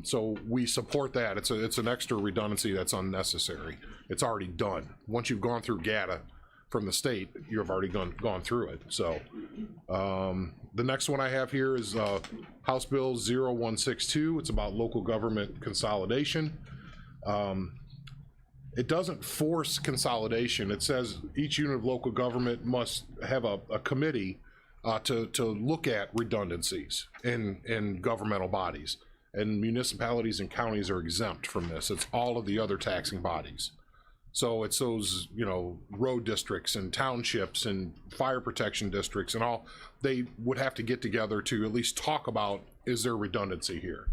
So we support that. It's an extra redundancy that's unnecessary. It's already done. Once you've gone through GATA from the state, you've already gone through it. So the next one I have here is House Bill 0162. It's about local government consolidation. It doesn't force consolidation. It says each unit of local government must have a committee to look at redundancies in governmental bodies. And municipalities and counties are exempt from this. It's all of the other taxing bodies. So it's those, road districts and townships and fire protection districts and all, they would have to get together to at least talk about, is there redundancy here?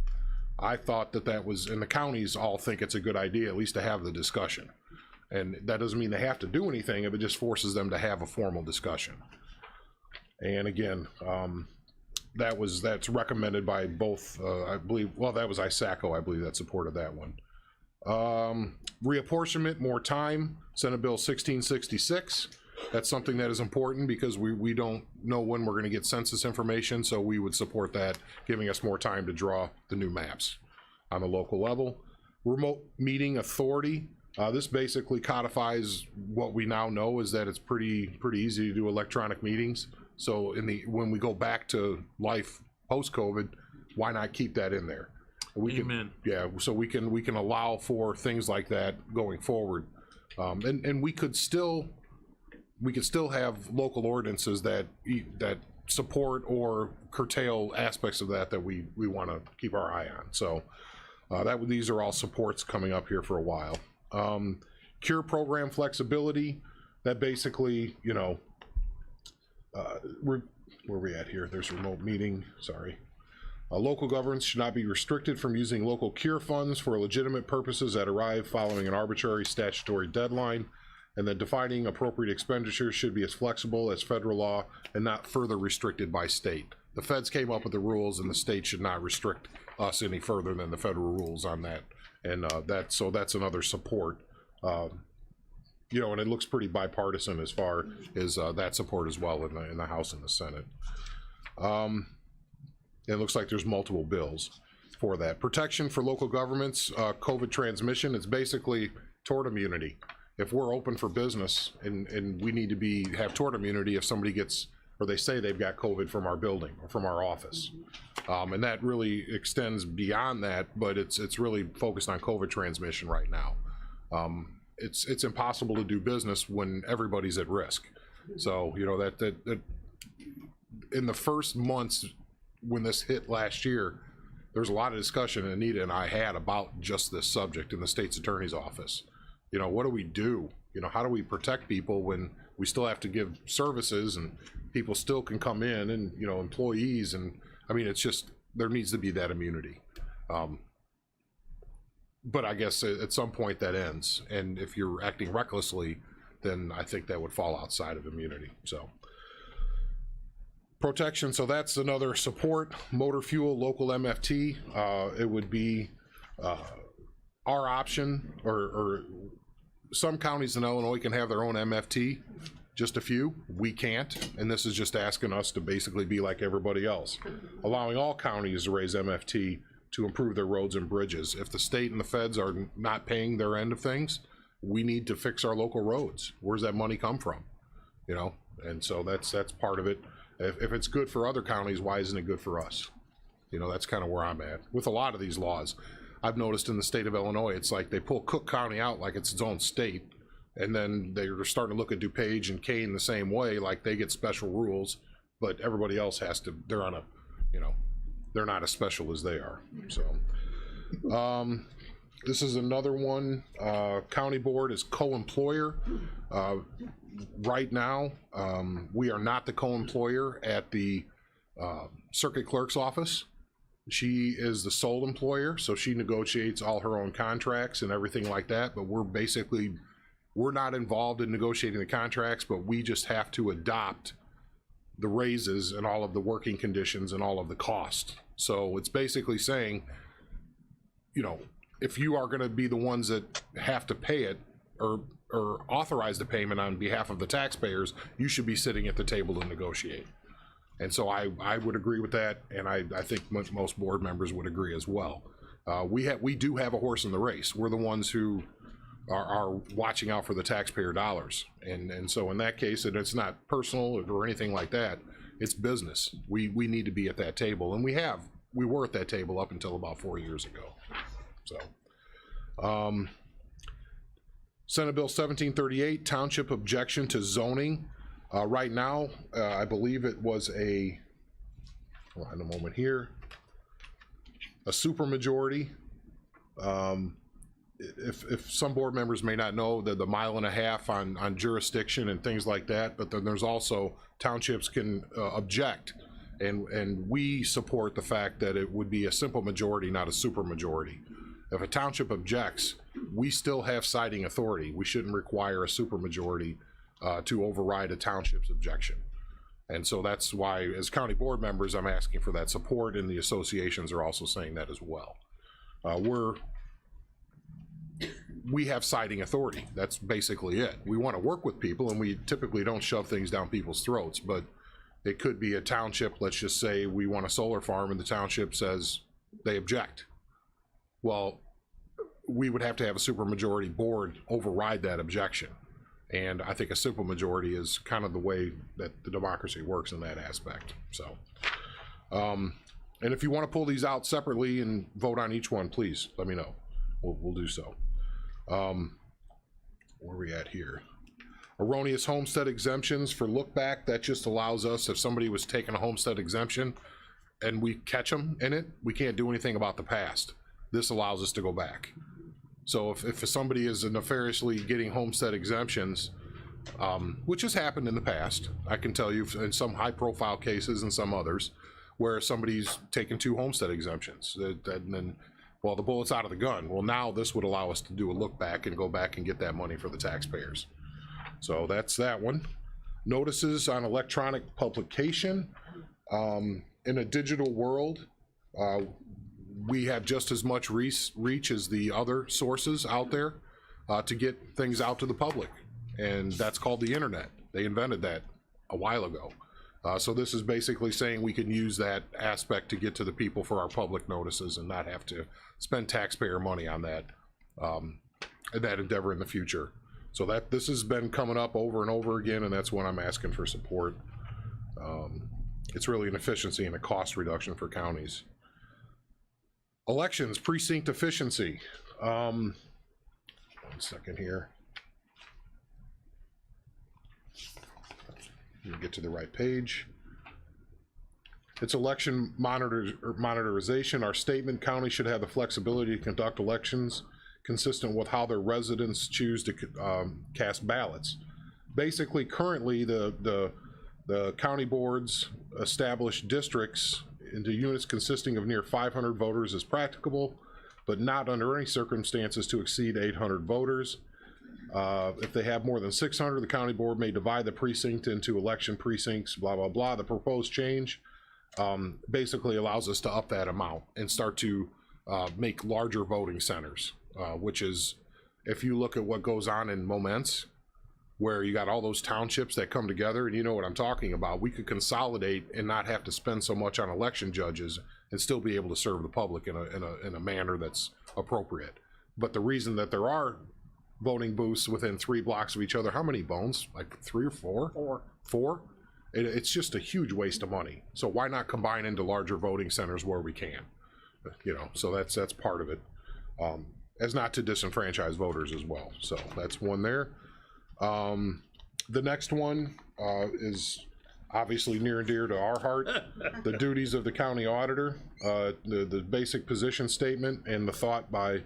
I thought that was, and the counties all think it's a good idea at least to have the discussion. And that doesn't mean they have to do anything, it just forces them to have a formal discussion. And again, that's recommended by both, I believe, well, that was ISACO, I believe, that supported that one. Reapportionment, more time, Senate Bill 1666. That's something that is important because we don't know when we're gonna get census information, so we would support that, giving us more time to draw the new maps on the local level. Remote meeting authority. This basically codifies what we now know, is that it's pretty easy to do electronic meetings. So when we go back to life post-COVID, why not keep that in there? Amen. Yeah, so we can allow for things like that going forward, and we could still have local ordinances that support or curtail aspects of that we want to keep our eye on. So these are all supports coming up here for a while. Cure program flexibility. That basically, you know, where are we at here? There's remote meeting. Sorry. Local governments should not be restricted from using local cure funds for legitimate purposes that arrive following an arbitrary statutory deadline, and then defining appropriate expenditures should be as flexible as federal law and not further restricted by state. The feds came up with the rules, and the state should not restrict us any further than the federal rules on that. And that's another support. You know, and it looks pretty bipartisan as far as that support as well in the House and the Senate. It looks like there's multiple bills for that. Protection for local governments, COVID transmission. It's basically tort immunity. If we're open for business and we need to have tort immunity if somebody gets, or they say they've got COVID from our building or from our office. And that really extends beyond that, but it's really focused on COVID transmission right now. It's impossible to do business when everybody's at risk. So, you know, that in the first months when this hit last year, there's a lot of discussion Anita and I had about just this subject in the state's attorney's office. You know, what do we do? You know, how do we protect people when we still have to give services and people still can come in, and, you know, employees, and I mean, it's just, there needs to be that immunity. But I guess at some point that ends, and if you're acting recklessly, then I think that would fall outside of immunity. So protection, so that's another support. Motor fuel, local MFT, it would be our option, or some counties in Illinois can have their own MFT, just a few. We can't, and this is just asking us to basically be like everybody else, allowing all counties to raise MFT to improve their roads and bridges. If the state and the feds are not paying their end of things, we need to fix our local roads. Where's that money come from? You know, and so that's part of it. If it's good for other counties, why isn't it good for us? You know, that's kind of where I'm at with a lot of these laws. I've noticed in the state of Illinois, it's like they pull Cook County out like it's its own state, and then they're starting to look at DuPage and Kane the same way, like they get special rules, but everybody else has to, they're on a, you know, they're not as special as they are. So this is another one. County board is co-employer. Right now, we are not the co-employer at the circuit clerk's office. She is the sole employer, so she negotiates all her own contracts and everything like that, but we're not involved in negotiating the contracts, but we just have to adopt the raises and all of the working conditions and all of the cost. So it's basically saying, you know, if you are going to be the ones that have to pay it or authorize the payment on behalf of the taxpayers, you should be sitting at the table to negotiate. And so I would agree with that, and I think most board members would agree as well. We do have a horse in the race. We're the ones who are watching out for the taxpayer dollars, and so in that case, and it's not personal or anything like that, it's business. We need to be at that table, and we were at that table up until about 4 years ago. So Senate Bill 1738, Township Objection to Zoning. Right now, I believe it was a moment here, a supermajority. If some board members may not know, that the 1.5 miles on jurisdiction and things like that, but then there's also townships can object, and we support the fact that it would be a simple majority, not a supermajority. If a township objects, we still have citing authority. We shouldn't require a supermajority to override a township's objection. And so that's why, as county board members, I'm asking for that support, and the associations are also saying that as well. We have citing authority. That's basically it. We want to work with people, and we typically don't shove things down people's throats, but it could be a township. Let's just say we want a solar farm, and the township says they object. Well, we would have to have a supermajority board override that objection. And I think a simple majority is kind of the way that the democracy works in that aspect. So, and if you want to pull these out separately and vote on each one, please let me know. We'll do so. Where are we at here? Erroneous homestead exemptions for look back. That just allows us, if somebody was taking a homestead exemption and we catch them in it, we can't do anything about the past. This allows us to go back. So if somebody is nefariously getting homestead exemptions, which has happened in the past, I can tell you in some high profile cases and some others, where somebody's taken 2 homestead exemptions, and then, well, the bullet's out of the gun. Well, now this would allow us to do a look back and go back and get that money for the taxpayers. So that's that one. Notices on electronic publication. In a digital world, we have just as much reach as the other sources out there to get things out to the public, and that's called the internet. They invented that a while ago. So this is basically saying we can use that aspect to get to the people for our public notices and not have to spend taxpayer money on that endeavor in the future. So that this has been coming up over and over again, and that's when I'm asking for support. It's really an efficiency and a cost reduction for counties. Elections, precinct efficiency. 1 second here. Let me get to the right page. It's election monitorization. Our statement: county should have the flexibility to conduct elections consistent with how their residents choose to cast ballots. Basically, currently the county boards establish districts into units consisting of near 500 voters as practicable, but not under any circumstances to exceed 800 voters. If they have more than 600, the county board may divide the precinct into election precincts, blah, blah, blah. The proposed change basically allows us to up that amount and start to make larger voting centers, which is, if you look at what goes on in Moments, where you got all those townships that come together, and you know what I'm talking about, we could consolidate and not have to spend so much on election judges and still be able to serve the public in a manner that's appropriate. But the reason that there are voting booths within 3 blocks of each other, how many, Bones? Like 3 or 4? 4? It's just a huge waste of money. So why not combine into larger voting centers where we can? You know, so that's part of it, as not to disenfranchise voters as well. So that's one there. The next one is obviously near and dear to our heart. The duties of the county auditor, the basic position statement, and the thought by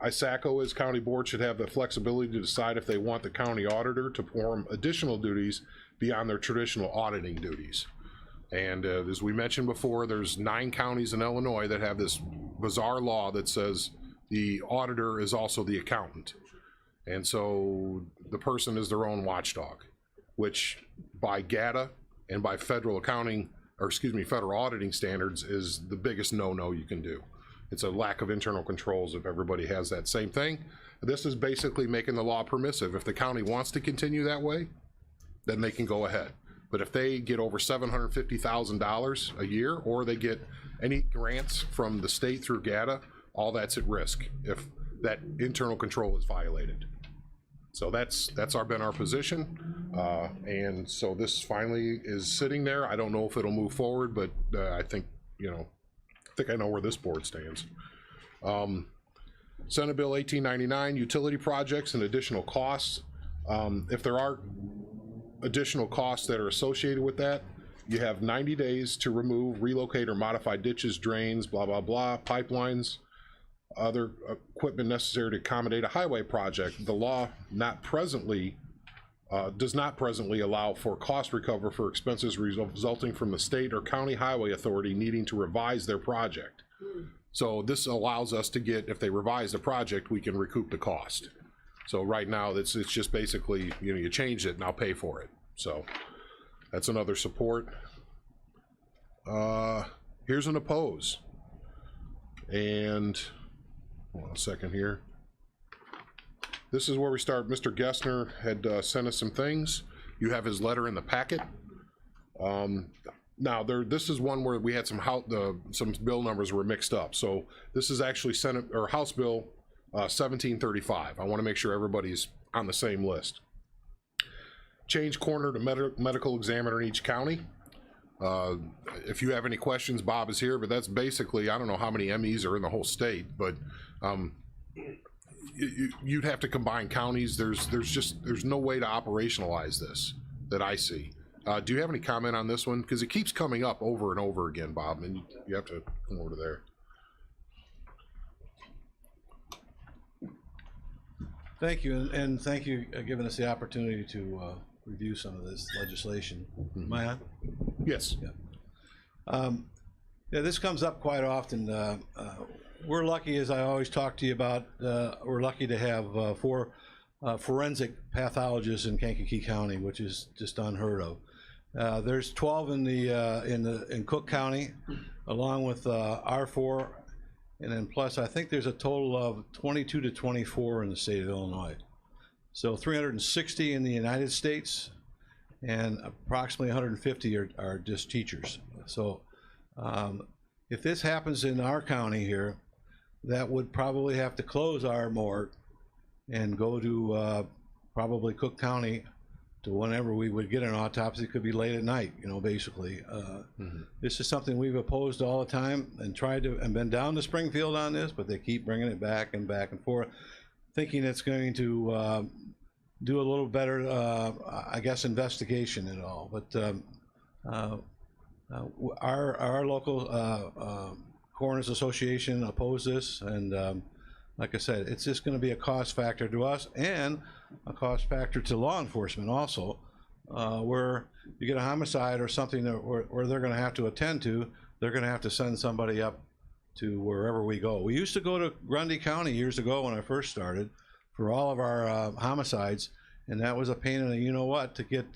ISACO is county board should have the flexibility to decide if they want the county auditor to perform additional duties beyond their traditional auditing duties. And as we mentioned before, there's 9 counties in Illinois that have this bizarre law that says the auditor is also the accountant. And so the person is their own watchdog, which by GATA and by federal accounting, or excuse me, federal auditing standards, is the biggest no-no you can do. It's a lack of internal controls if everybody has that same thing. This is basically making the law permissive. If the county wants to continue that way, then they can go ahead. But if they get over $750,000 a year, or they get any grants from the state through GATA, all that's at risk if that internal control is violated. So that's been our position, and so this finally is sitting there. I don't know if it'll move forward, but I think, you know, I know where this board stands. Senate Bill 1899, utility projects and additional costs. If there are additional costs that are associated with that, you have 90 days to remove, relocate, or modify ditches, drains, blah, blah, blah, pipelines, other equipment necessary to accommodate a highway project. The law does not presently allow for cost recovery for expenses resulting from the state or county highway authority needing to revise their project. So this allows us to get, if they revise the project, we can recoup the cost. So right now it's just basically, you know, you change it and I'll pay for it. So That's another support. Here's an oppose. And hold on a second here. This is where we start. Mr. Gessner had sent us some things. You have his letter in the packet. Now this is one where we had some bill numbers were mixed up. So this is actually Senate or House Bill 1735. I want to make sure everybody's on the same list. Change coroner to medical examiner in each county. If you have any questions, Bob is here, but that's basically, I don't know how many MEs are in the whole state, but you'd have to combine counties. There's no way to operationalize this that I see. Do you have any comment on this one? Because it keeps coming up over and over again, Bob, and you have to come over to there. Thank you, and thank you for giving us the opportunity to review some of this legislation. Am I on? Yes. Yeah. Yeah, this comes up quite often. We're lucky, as I always talk to you about, we're lucky to have 4 forensic pathologists in Kankakee County, which is just unheard of. There's 12 in Cook County, along with our 4, and then plus I think there's a total of 22 to 24 in the state of Illinois. So 360 in the United States, and approximately 150 are just teachers. So if this happens in our county here, that would probably have to close our morgue and go to probably Cook County to whenever we would get an autopsy. It could be late at night, you know, basically. This is something we've opposed all the time and tried to, and been down to Springfield on this, but they keep bringing it back and forth, thinking it's going to do a little better, I guess, investigation and all. But our local Coroners Association opposed this, and like I said, it's just going to be a cost factor to us and a cost factor to law enforcement also, where you get a homicide or something where they're going to have to attend to, they're going to have to send somebody up to wherever we go. We used to go to Grundy County years ago when I first started for all of our homicides, and that was a pain in the you-know-what to get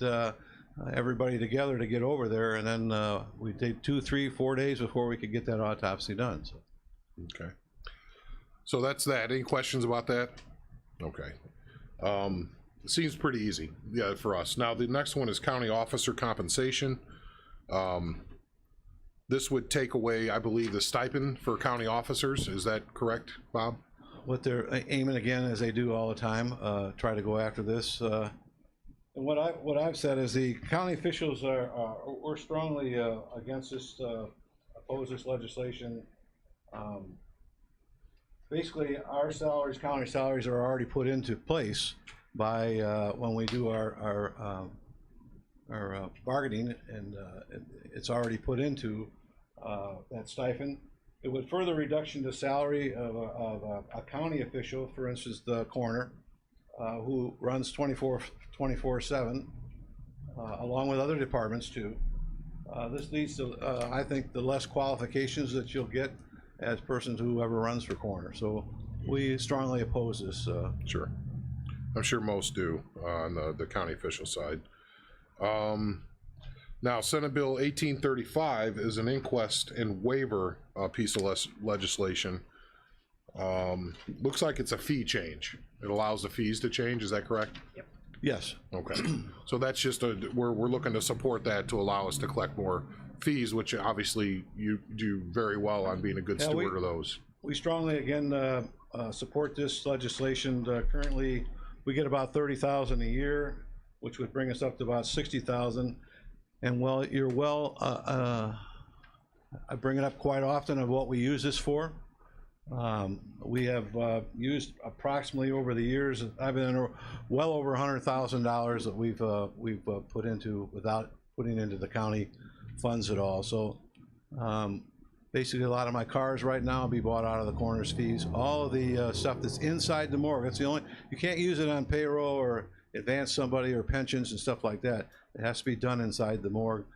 everybody together to get over there, and then we'd take 2, 3, 4 days before we could get that autopsy done. So. Okay. So that's that. Any questions about that? Okay. It seems pretty easy, yeah, for us. Now, the next one is county officer compensation. This would take away, I believe, the stipend for county officers. Is that correct, Bob? What they're aiming, again, as they do all the time, try to go after this. And what I've said is the county officials we're strongly against this, oppose this legislation. Basically, our salaries, county salaries, are already put into place by when we do our bargaining, and it's already put into that stipend. It would further reduction to salary of a county official, for instance, the coroner, who runs 24/7, along with other departments too. This leads to, I think, the less qualifications that you'll get as persons who ever runs for coroner. So we strongly oppose this. Sure. I'm sure most do on the county official side. Now, Senate Bill 1835 is an inquest and waiver piece of legislation. Looks like it's a fee change. It allows the fees to change. Is that correct? Yep. Yes. Okay. So that's just we're looking to support that to allow us to collect more fees, which obviously you do very well on being a good steward of those. We strongly, again, support this legislation. Currently, we get about $30,000 a year, which would bring us up to about $60,000. And well, I bring it up quite often of what we use this for. We have used approximately over the years, I've been well over $100,000 that we've put into without putting into the county funds at all. So basically, a lot of my cars right now will be bought out of the coroner's fees. All of the stuff that's inside the morgue, that's the only, you can't use it on payroll or advance somebody or pensions and stuff like that. It has to be done inside the morgue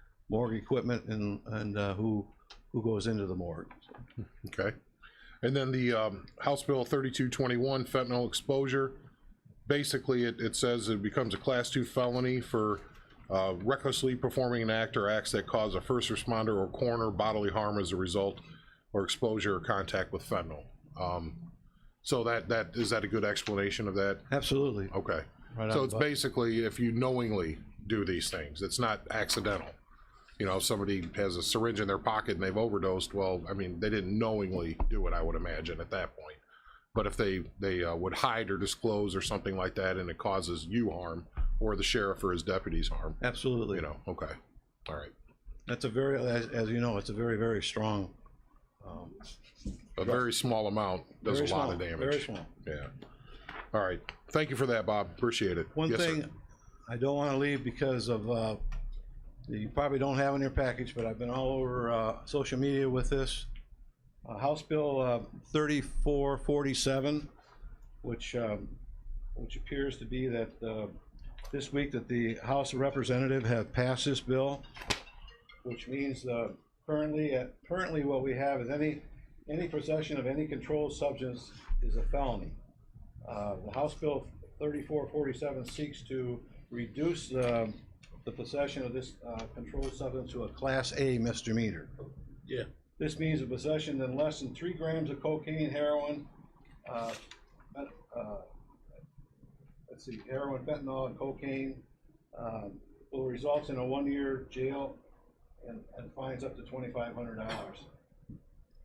equipment and who goes into the morgue. Okay. And then the House Bill 3221, fentanyl exposure. Basically, it says it becomes a Class 2 felony for recklessly performing an act or acts that cause a first responder or coroner bodily harm as a result or exposure or contact with fentanyl. So is that a good explanation of that? Absolutely. Okay. Right So on it's the button. basically if you knowingly do these things, it's not accidental. You know, if somebody has a syringe in their pocket and they've overdosed, well, I mean, they didn't knowingly do it, I would imagine, at that point. But if they would hide or disclose or something like that and it causes you harm or the sheriff or his deputies harm, Absolutely. you know, okay, all right. That's a very, as you know, it's a very, very strong. A very small amount does Very a lot small, of damage. very small. Yeah. All right. Thank you for that, Bob. Appreciate it. One Yes, sir. thing I don't want to leave because of, you probably don't have in your package, but I've been all over social media with this. House Bill 3447, which appears to be that this week that the House of Representatives have passed this bill, which means currently what we have is any possession of any controlled substance is a felony. The House Bill 3447 seeks to reduce the possession of this controlled substance to a Class A misdemeanor. Yeah. This means a possession in less than 3 grams of cocaine, heroin, heroin, fentanyl, and cocaine will result in a 1-year jail and fines up to $2,500.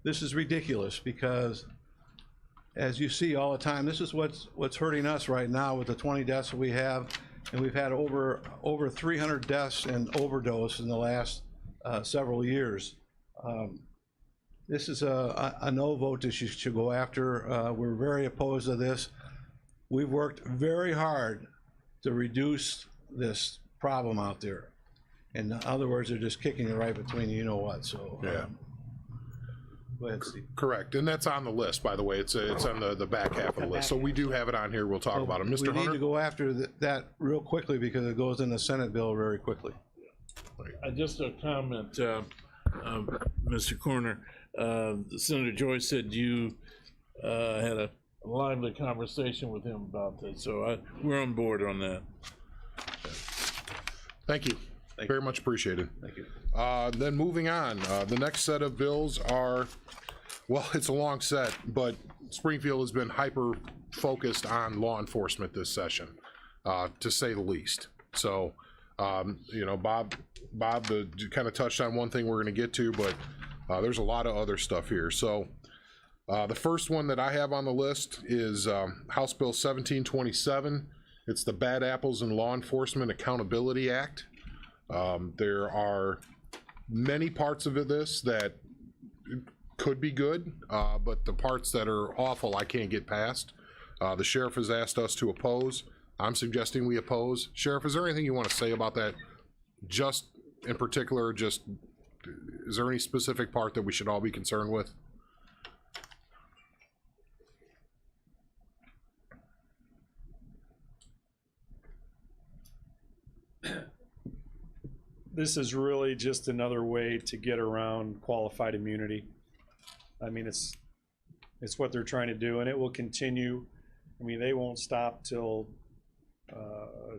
This is ridiculous because, as you see all the time, this is what's hurting us right now with the 20 deaths that we have, and we've had over 300 deaths and overdose in the last several years. This is a no vote that you should go after. We're very opposed to this. We've worked very hard to reduce this problem out there. In other words, they're just kicking it right between you know what. So Yeah. Go ahead, Steve. Correct. And that's on the list, by the way. It's on the back half of the list. So we do have it on here. We'll talk about it. Mr. We need to Hunter? go after that real quickly because it goes in the Senate bill very quickly. Just a comment, Mr. Corner. Senator Joyce said you had a lively conversation with him about this, so we're on board on that. Thank you. Very much appreciated. Thank you. Then moving on, the next set of bills are, well, it's a long set, but Springfield has been hyper-focused on law enforcement this session, to say the least. So, you know, Bob kind of touched on one thing we're going to get to, but there's a lot of other stuff here. So, the first one that I have on the list is House Bill 1727. It's the Bad Apples in Law Enforcement Accountability Act. There are many parts of this that could be good, but the parts that are awful I can't get past. The sheriff has asked us to oppose. I'm suggesting we oppose. Sheriff, is there anything you want to say about that? Just in particular, is there any specific part that we should all be concerned with? This is really just another way to get around qualified immunity. I mean, it's what they're trying to do, and it will continue. I mean, they won't stop till,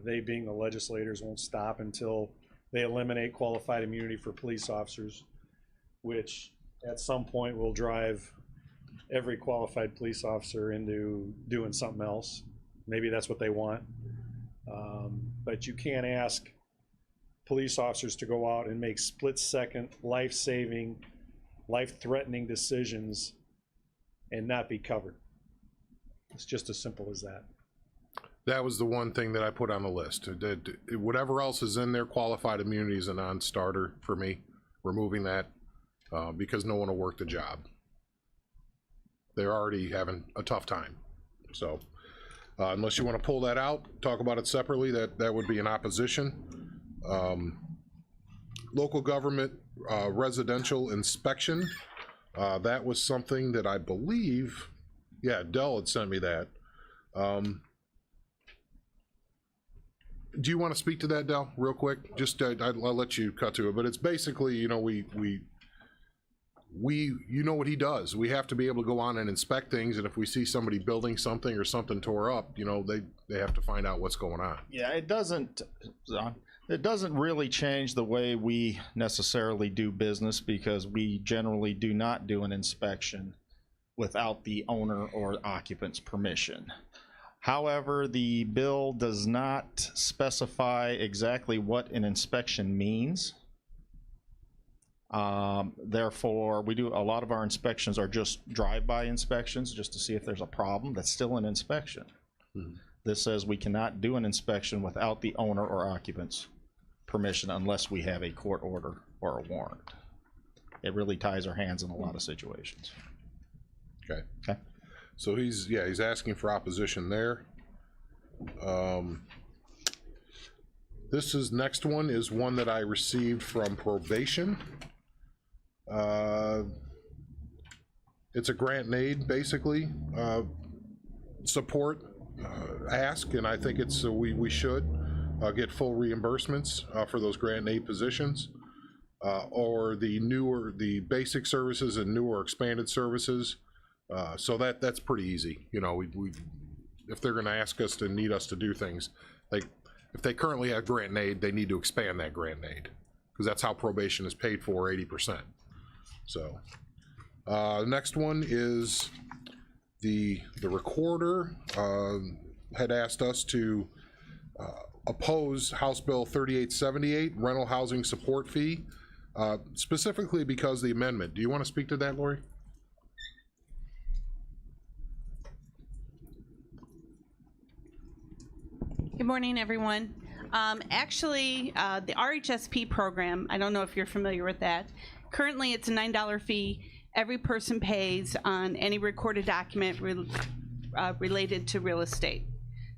they being the legislators won't stop until they eliminate qualified immunity for police officers, which at some point will drive every qualified police officer into doing something else. Maybe that's what they want. But you can't ask police officers to go out and make split-second, life-saving, life-threatening decisions and not be covered. It's just as simple as that. That was the one thing that I put on the list. Whatever else is in there, qualified immunity is a non-starter for me. Removing that because no one will work the job. They're already having a tough time. So unless you want to pull that out, talk about it separately, that would be in opposition. Local government residential inspection. That was something that I believe, yeah, Dell had sent me that. Do you want to speak to that, Dell, real quick? Just I'll let you cut to it, but it's basically, you know, we you know what he does. We have to be able to go on and inspect things, and if we see somebody building something or something tore up, you know, they have to find out what's going on. Yeah, it doesn't It doesn't really change the way we necessarily do business because we generally do not do an inspection without the owner or occupant's permission. However, the bill does not specify exactly what an inspection means. Therefore, we do a lot of our inspections are just drive-by inspections just to see if there's a problem. That's still an inspection. This says we cannot do an inspection without the owner or occupant's permission unless we have a court order or a warrant. It really ties our hands in a lot of situations. Okay. Okay. So he's asking for opposition there. Next one is one that I received from Probation. It's a grant and aid, basically, support ask, and I think it's we should get full reimbursements for those grant and aid positions, or the basic services and newer expanded services. So that's pretty easy. You know, we if they're going to ask us to need us to do things, like if they currently have grant and aid, they need to expand that grant and aid because that's how probation is paid for 80%. So the next one is the recorder had asked us to oppose House Bill 3878 rental housing support fee, specifically because the amendment. Do you want to speak to that, Lowry? Good morning, everyone. Actually, the RHSP program, I don't know if you're familiar with that. Currently, it's a $9 fee every person pays on any recorded document related to real estate.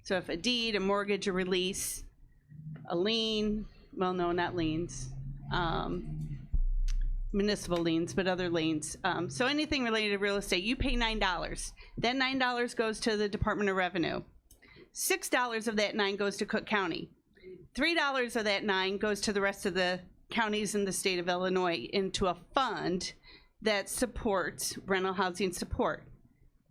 So if a deed, a mortgage, a release, a lien, well, no, not liens, municipal liens, but other liens. So anything related to real estate, you pay $9. That $9 goes to the Department of Revenue. $6 of that $9 goes to Cook County. $3 of that $9 goes to the rest of the counties in the state of Illinois into a fund that supports rental housing support.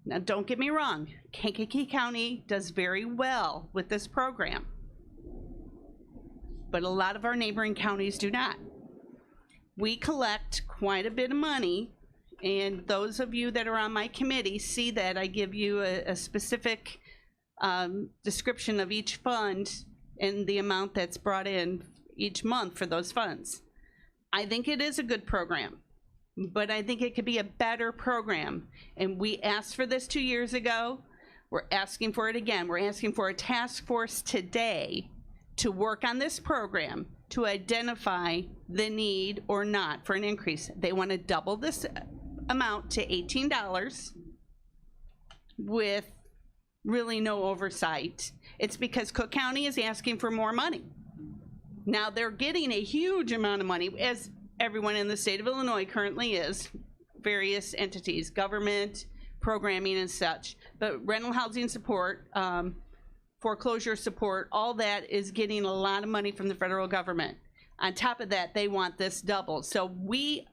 Now, don't get me wrong, Kankakee County does very well with this program, but a lot of our neighboring counties do not. We collect quite a bit of money, and those of you that are on my committee see that I give you a specific description of each fund and the amount that's brought in each month for those funds. I think it is a good program, but I think it could be a better program. And we asked for this 2 years ago. We're asking for it again. We're asking for a task force today to work on this program to identify the need or not for an increase. They want to double this amount to $18 with really no oversight. It's because Cook County is asking for more money. Now they're getting a huge amount of money, as everyone in the state of Illinois currently is, various entities, government, programming and such. But rental housing support, foreclosure support, all that is getting a lot of money from the federal government. On top of that, they want this doubled. So we've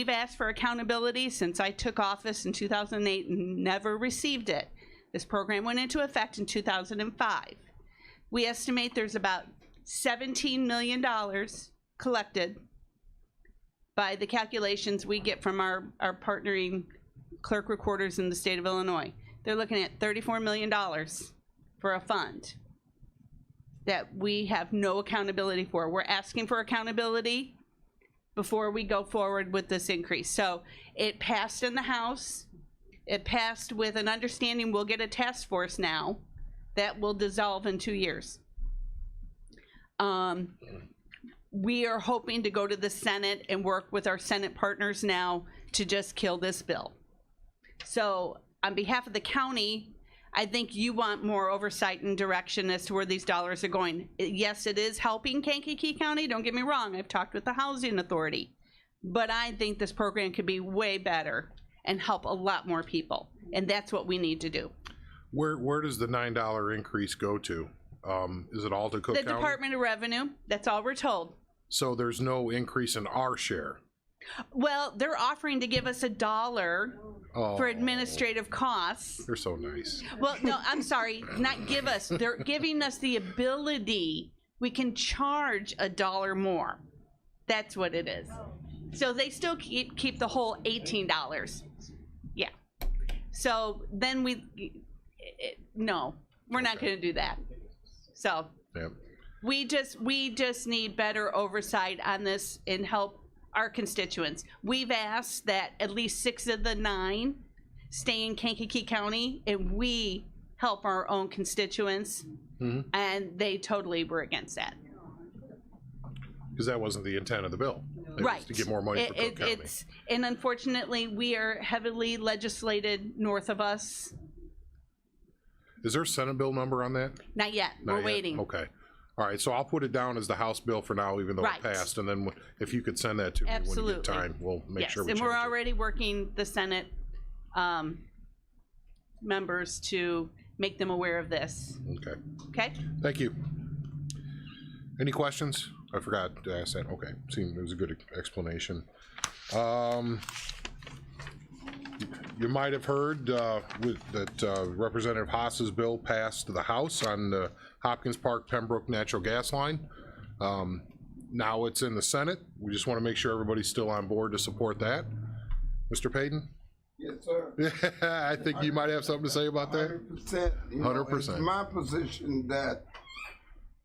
asked for accountability since I took office in 2008 and never received it. This program went into effect in 2005. We estimate there's about $17 million collected by the calculations we get from our partnering clerk recorders in the state of Illinois. They're looking at $34 million for a fund that we have no accountability for. We're asking for accountability before we go forward with this increase. So it passed in the House. It passed with an understanding we'll get a task force now that will dissolve in 2 years. We are hoping to go to the Senate and work with our Senate partners now to just kill this bill. So on behalf of the county, I think you want more oversight and direction as to where these dollars are going. Yes, it is helping Kankakee County, don't get me wrong. I've talked with the Housing Authority, but I think this program could be way better and help a lot more people, and that's what we need to do. Where does the $9 increase go to? Is it all to Cook County? The Department of Revenue, that's all we're told. So there's no increase in our share? Well, they're offering to give us $1 for administrative costs. They're so nice. Well, no, I'm sorry, not give us. They're giving us the ability we can charge $1 more. That's what it is. So they still keep the whole $18. Yeah. So then no, we're not going to do that. So Yep. we just need better oversight on this and help our constituents. We've asked that at least 6 of the 9 stay in Kankakee County, and we help our own constituents, and they totally were against that. Because that wasn't the intent of the bill. It Right. was to get more money for Cook County. And unfortunately, we are heavily legislated north of us. Is there a Senate bill number on that? Not yet. Not We're yet? waiting. Okay. All right, so I'll put it down as the House bill for now, even though Right. it passed, and then if you could send that to me when you Absolutely. get time, we'll make Yes, sure we and change we're it. already working the Senate members to make them aware of this. Okay. Okay? Thank you. Any questions? I forgot to ask that. Okay, seemed it was a good explanation. You might have heard that Representative Haas's bill passed the House on the Hopkins Park Pembroke natural gas line. Now it's in the Senate. We just want to make sure everybody's still on board to support that. Mr. Payton? Yes, sir. I think you might have something to say about that. 100%. 100%. It's my position that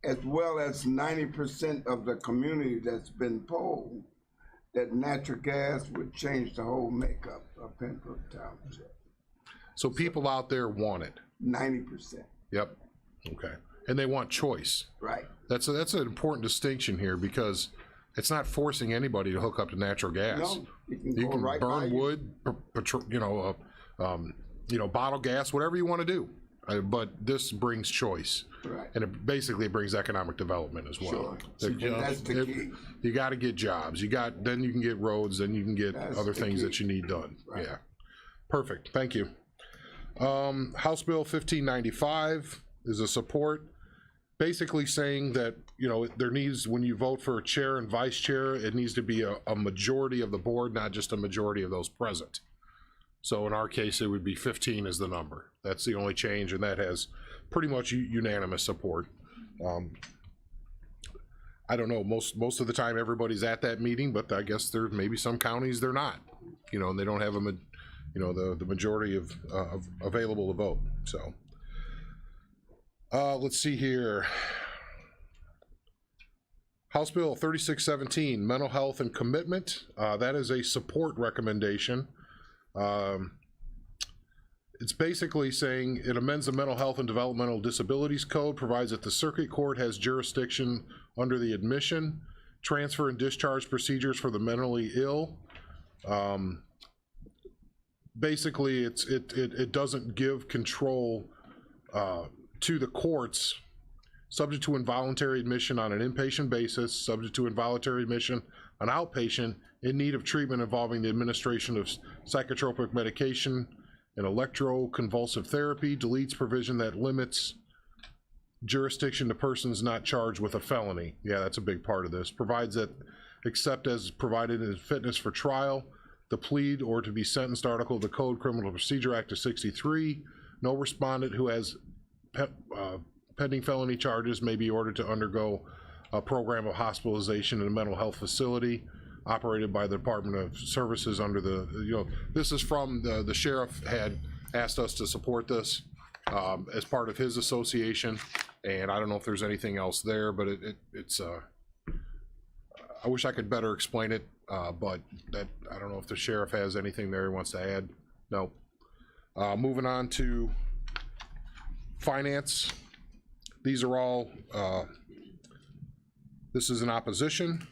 as well as 90% of the community that's been polled, that natural gas would change the whole makeup of Pembroke Township. So people out there want it. 90%. Yep. Okay. And they want choice. Right. That's an important distinction here, because it's not forcing anybody to hook up to natural gas. No, you You go can right by burn you. wood, bottle gas, whatever you want to do. But this brings choice. Right. And it basically brings economic development as well. Sure. That, you know, That's the key. You got to get jobs. Then you can get roads. Then you can get That's other the things key. that you need done. Right. Yeah. Perfect. Thank you. House Bill 1595 is a support, basically saying that, you know, there needs, when you vote for a chair and vice chair, it needs to be a majority of the board, not just a majority of those present. So in our case, it would be 15 is the number. That's the only change, and that has pretty much unanimous support. I don't know, most of the time everybody's at that meeting, but I guess there's maybe some counties they're not, you know, and they don't have the majority of available to vote. So let's see here. House Bill 3617, mental health and commitment. That is a support recommendation. It's basically saying it amends the Mental Health and Developmental Disabilities Code, provides that the circuit court has jurisdiction under the admission, transfer, and discharge procedures for the mentally ill. Basically, it doesn't give control to the courts, subject to involuntary admission on an inpatient basis, subject to involuntary admission on outpatient, in need of treatment involving the administration of psychotropic medication and electroconvulsive therapy, deletes provision that limits jurisdiction to persons not charged with a felony. Yeah, that's a big part of this. Provides that, except as provided in fitness for trial, the plead or to be sentenced article of the Code Criminal Procedure Act of 63, no respondent who has pending felony charges may be ordered to undergo a program of hospitalization in a mental health facility operated by the Department of Services under the, you know, this is from the sheriff had asked us to support this as part of his association, and I don't know if there's anything else there, but it's I wish I could better explain it, but that, I don't know if the sheriff has anything there he wants to add. No. Moving on to finance. These are all, this is an opposition.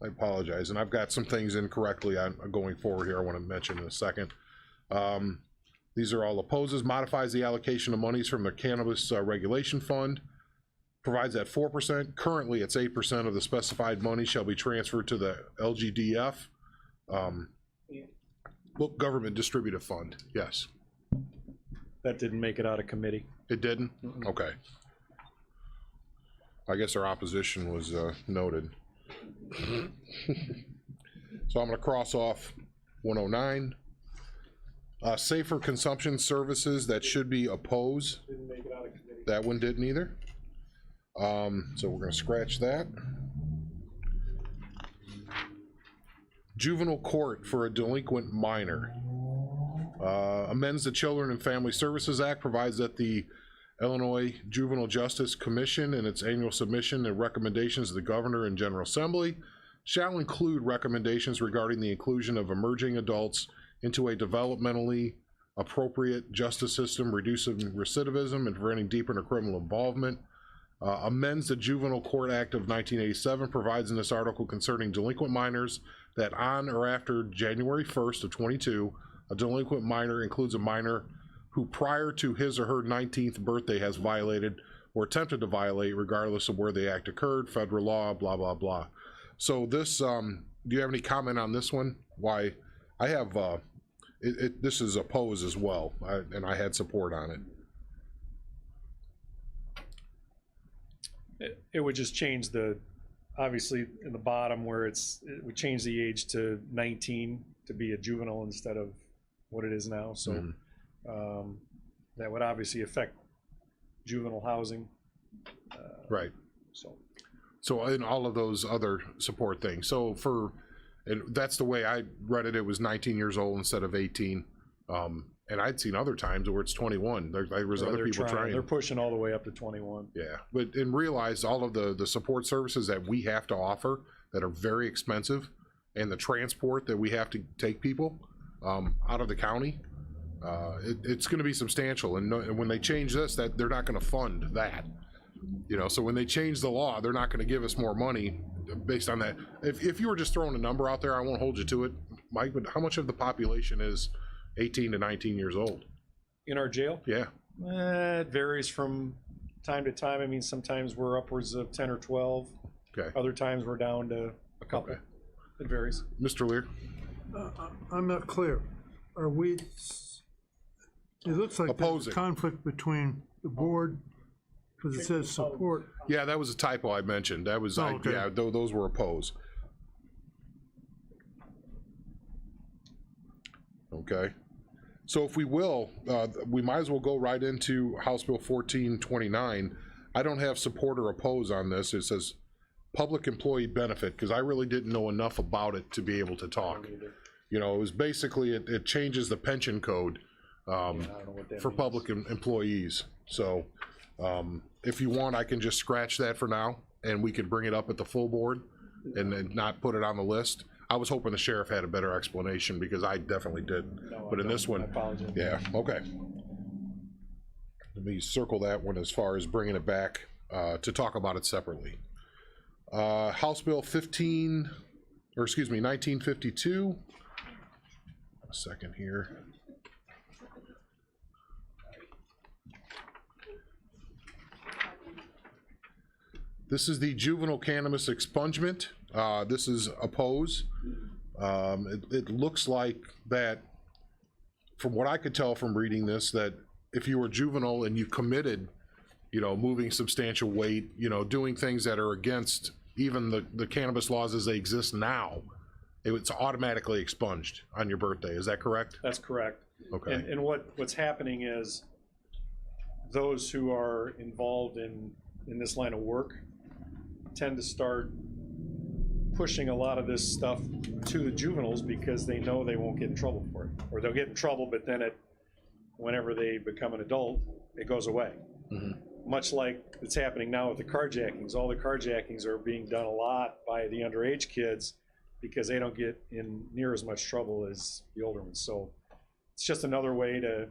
I apologize, and I've got some things incorrectly on going forward here I want to mention in a second. These are all opposes, modifies the allocation of monies from the Cannabis Regulation Fund, provides that 4%, currently it's 8% of the specified money shall be transferred to the LGDF, Local Government Distributive Fund, yes. That didn't make it out of committee. It didn't? Okay. I guess our opposition was noted. So I'm going to cross off 109. Safer consumption services, that should be opposed. Didn't make it out of committee. That one didn't either. So we're gonna scratch that. Juvenile court for a delinquent minor. Amends the Children and Family Services Act, provides that the Illinois Juvenile Justice Commission in its annual submission and recommendations to the Governor and General Assembly shall include recommendations regarding the inclusion of emerging adults into a developmentally appropriate justice system, reducing recidivism and preventing deeper criminal involvement. Amends the Juvenile Court Act of 1987, provides in this article concerning delinquent minors that on or after January 1st of 22, a delinquent minor includes a minor who prior to his or her 19th birthday has violated or attempted to violate, regardless of where the act occurred, federal law, blah, blah, blah. So this, do you have any comment on this one? Why, I have, this is opposed as well, and I had support on it. It would just change the, obviously in the bottom where it would change the age to 19 to be a juvenile instead of what it is now. So that would obviously affect juvenile housing. Right. So in all of those other support things. So for, and that's the way I read it, it was 19 years old instead of 18. And I'd seen other times where it's 21. There was other people trying. They're pushing all the way up to 21. Yeah, but and realize all of the support services that we have to offer that are very expensive, and the transport that we have to take people out of the county, it's going to be substantial. And when they change this, that they're not going to fund that. You know, so when they change the law, they're not going to give us more money based on that. If you were just throwing a number out there, I won't hold you to it, Mike. But how much of the population is 18 to 19 years old in our jail? Yeah, it varies from time to time. I mean, sometimes we're upwards of 10 or 12. Okay. Other times we're down to a couple. Okay. It varies. Mr. Lear? I'm not clear. Are we, it looks like there's Opposing. a conflict between the board, because it says support. Yeah, that was a typo I mentioned. That was, okay. yeah, those were opposed. Okay. So if we will, we might as well go right into House Bill 1429. I don't have support or oppose on this. It says public employee benefit, because I really didn't know enough about it to be able to talk. You know, it was basically, it changes the pension code for public employees. So if you want, I can just scratch that for now, and we could bring it up at the full board and then not put it on the list. I was hoping the sheriff had a better explanation, because I definitely did. No, but in this one, I apologize. yeah, okay. Let me circle that one as far as bringing it back to talk about it separately. House Bill 1952. A second here. This is the juvenile cannabis expungement. This is oppose. It looks like that, from what I could tell from reading this, that if you were juvenile and you committed, you know, moving substantial weight, you know, doing things that are against even the cannabis laws as they exist now, it's automatically expunged on your birthday. Is that correct? That's correct. Okay. And what's happening is those who are involved in this line of work tend to start pushing a lot of this stuff to the juveniles, because they know they won't get in trouble for it, or they'll get in trouble, but then whenever they become an adult, it goes away. Much like it's happening now with the carjackings. All the carjackings are being done a lot by the underage kids, because they don't get in near as much trouble as the older ones. So it's just another way to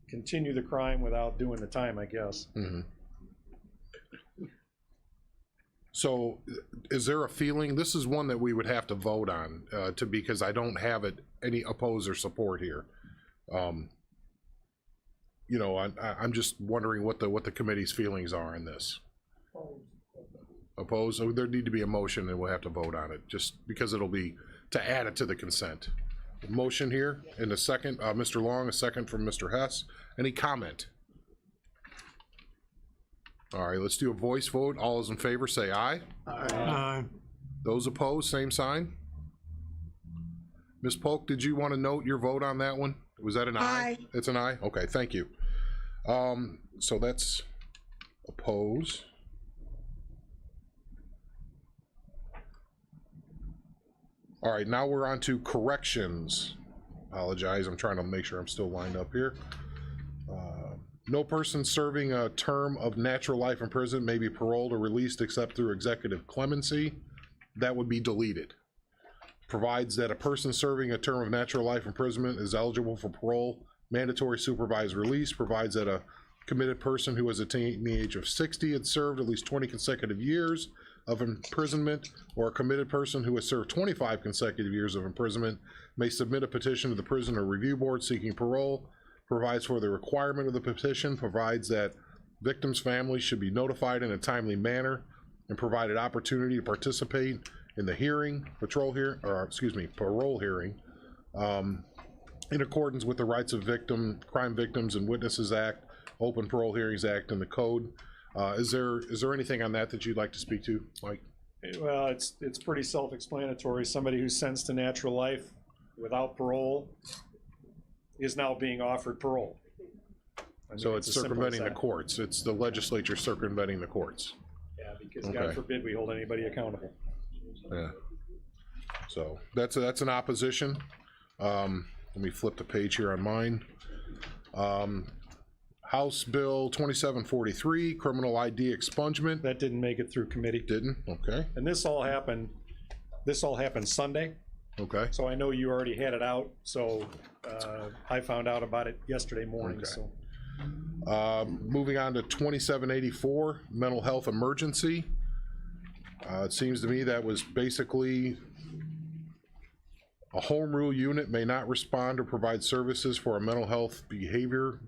continue the crime without doing the time, I guess. So is there a feeling, this is one that we would have to vote on, because I don't have it any oppose or support here. You know, I'm just wondering what the committee's feelings are in this. Oppose? So there need to be a motion, and we'll have to vote on it, just because it'll be to add it to the consent. Motion here in a second, Mr. Long, a second from Mr. Hess. Any comment? All right, let's do a voice vote. All those in favor say aye. Aye. Those opposed, same sign. Ms. Polk, did you want to note your vote on that one? Was that an aye? Aye. It's an aye? Okay, thank you. So that's oppose. All right, now we're on to corrections. Apologize, I'm trying to make sure I'm still lined up here. No person serving a term of natural life in prison may be paroled or released except through executive clemency. That would be deleted. Provides that a person serving a term of natural life imprisonment is eligible for parole, mandatory supervised release. Provides that a committed person who has attained the age of 60 and served at least 20 consecutive years of imprisonment, or a committed person who has served 25 consecutive years of imprisonment may submit a petition to the Prisoner Review Board seeking parole. Provides for the requirement of the petition, provides that victims' families should be notified in a timely manner and provided opportunity to participate in the hearing, parole hearing, in accordance with the Rights of Crime Victims and Witnesses Act, Open Parole Hearings Act, and the Code. Is there anything on that you'd like to speak to, Mike? Well, it's pretty self-explanatory. Somebody who's sentenced to natural life without parole is now being offered parole. So it's circumventing the courts. It's the legislature circumventing the courts. Yeah, because God forbid we hold anybody accountable. Yeah. So that's an opposition. Let me flip the page here on mine. House Bill 2743, criminal ID expungement. That didn't make it through committee. Didn't? Okay. And this all happened Sunday. Okay. So I know you already had it out, so I found out about it yesterday morning. Okay. So moving on to 2784, mental health emergency. It seems to me that was basically a home rule unit may not respond or provide services for a mental health behavior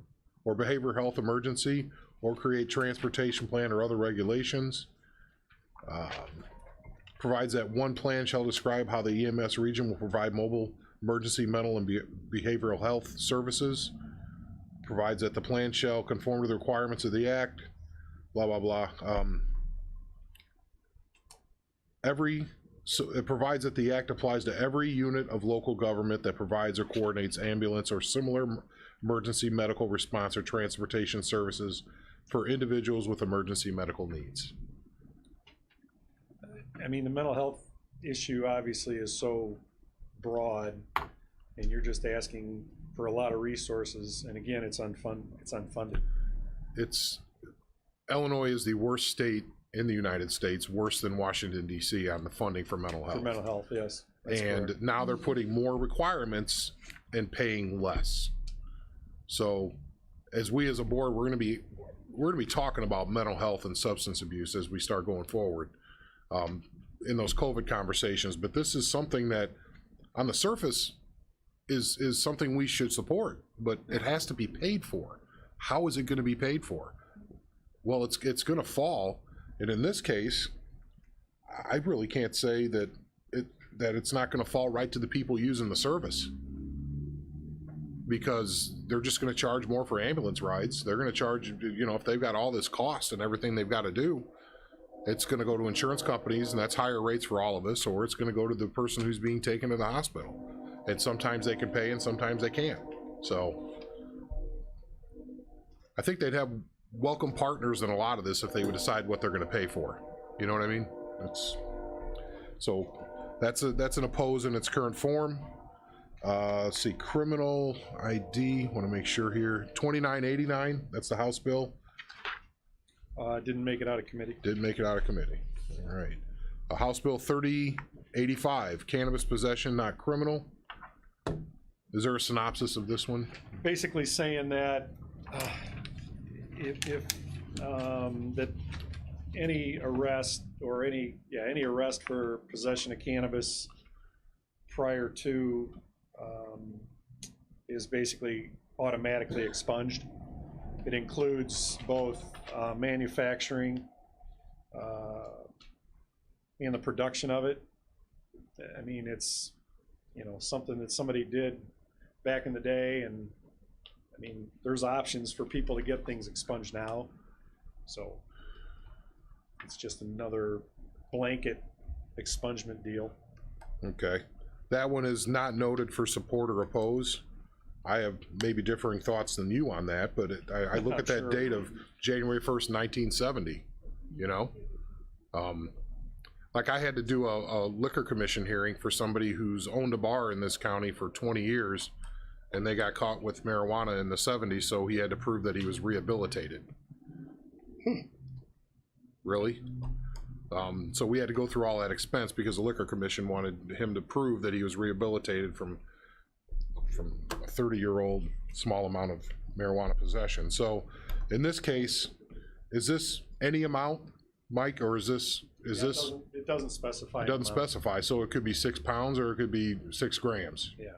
or behavioral health emergency or create transportation plan or other regulations. Provides that one plan shall describe how the EMS region will provide mobile emergency mental and behavioral health services. Provides that the plan shall conform to the requirements of the act, blah, blah, blah. So it provides that the act applies to every unit of local government that provides or coordinates ambulance or similar emergency medical response or transportation services for individuals with emergency medical needs. I mean, the mental health issue obviously is so broad, and you're just asking for a lot of resources, and again, it's unfunded. Illinois is the worst state in the United States, worse than Washington, D.C. on the funding for mental health. For mental health, yes. And correct. Now they're putting more requirements and paying less. So as we as a board, we're going to be talking about mental health and substance abuse as we start going forward in those COVID conversations. But this is something that on the surface is something we should support, but it has to be paid for. How is it going to be paid for? Well, it's going to fall. And in this case, I really can't say that it's not going to fall right to the people using the service, because they're just going to charge more for ambulance rides. They're going to charge, if they've got all this cost and everything they've got to do, it's going to go to insurance companies, and that's higher rates for all of us, or it's going to go to the person who's being taken to the hospital. And sometimes they can pay and sometimes they can't. So I think they'd have welcome partners in a lot of this if they would decide what they're going to pay for. You know what I mean? That's an oppose in its current form. Let's see, criminal ID, want to make sure here, 2989, that's the House bill. Didn't make it out of committee. Didn't make it out of committee. All right. House Bill 3085, cannabis possession, not criminal. Is there a synopsis of this one? Basically saying that if that any arrest or any arrest for possession of cannabis prior to is basically automatically expunged. It includes both manufacturing and the production of it. I mean, it's something that somebody did back in the day, and I mean, there's options for people to get things expunged now. So it's just another blanket expungement deal. Okay. That one is not noted for support or oppose. I have maybe differing thoughts than you on that, but I look at that Sure. date of January 1st, 1970, you know? Like I had to do a liquor commission hearing for somebody who's owned a bar in this county for 20 years, and they got caught with marijuana in the 70s, so he had to prove that he was rehabilitated. Really? So we had to go through all that expense because the liquor commission wanted him to prove that he was rehabilitated from a 30-year-old small amount of marijuana possession. So in this case, is this any amount, Mike, or is this It doesn't specify. it doesn't amount. specify, so it could be 6 pounds or it could be 6 grams. Yeah.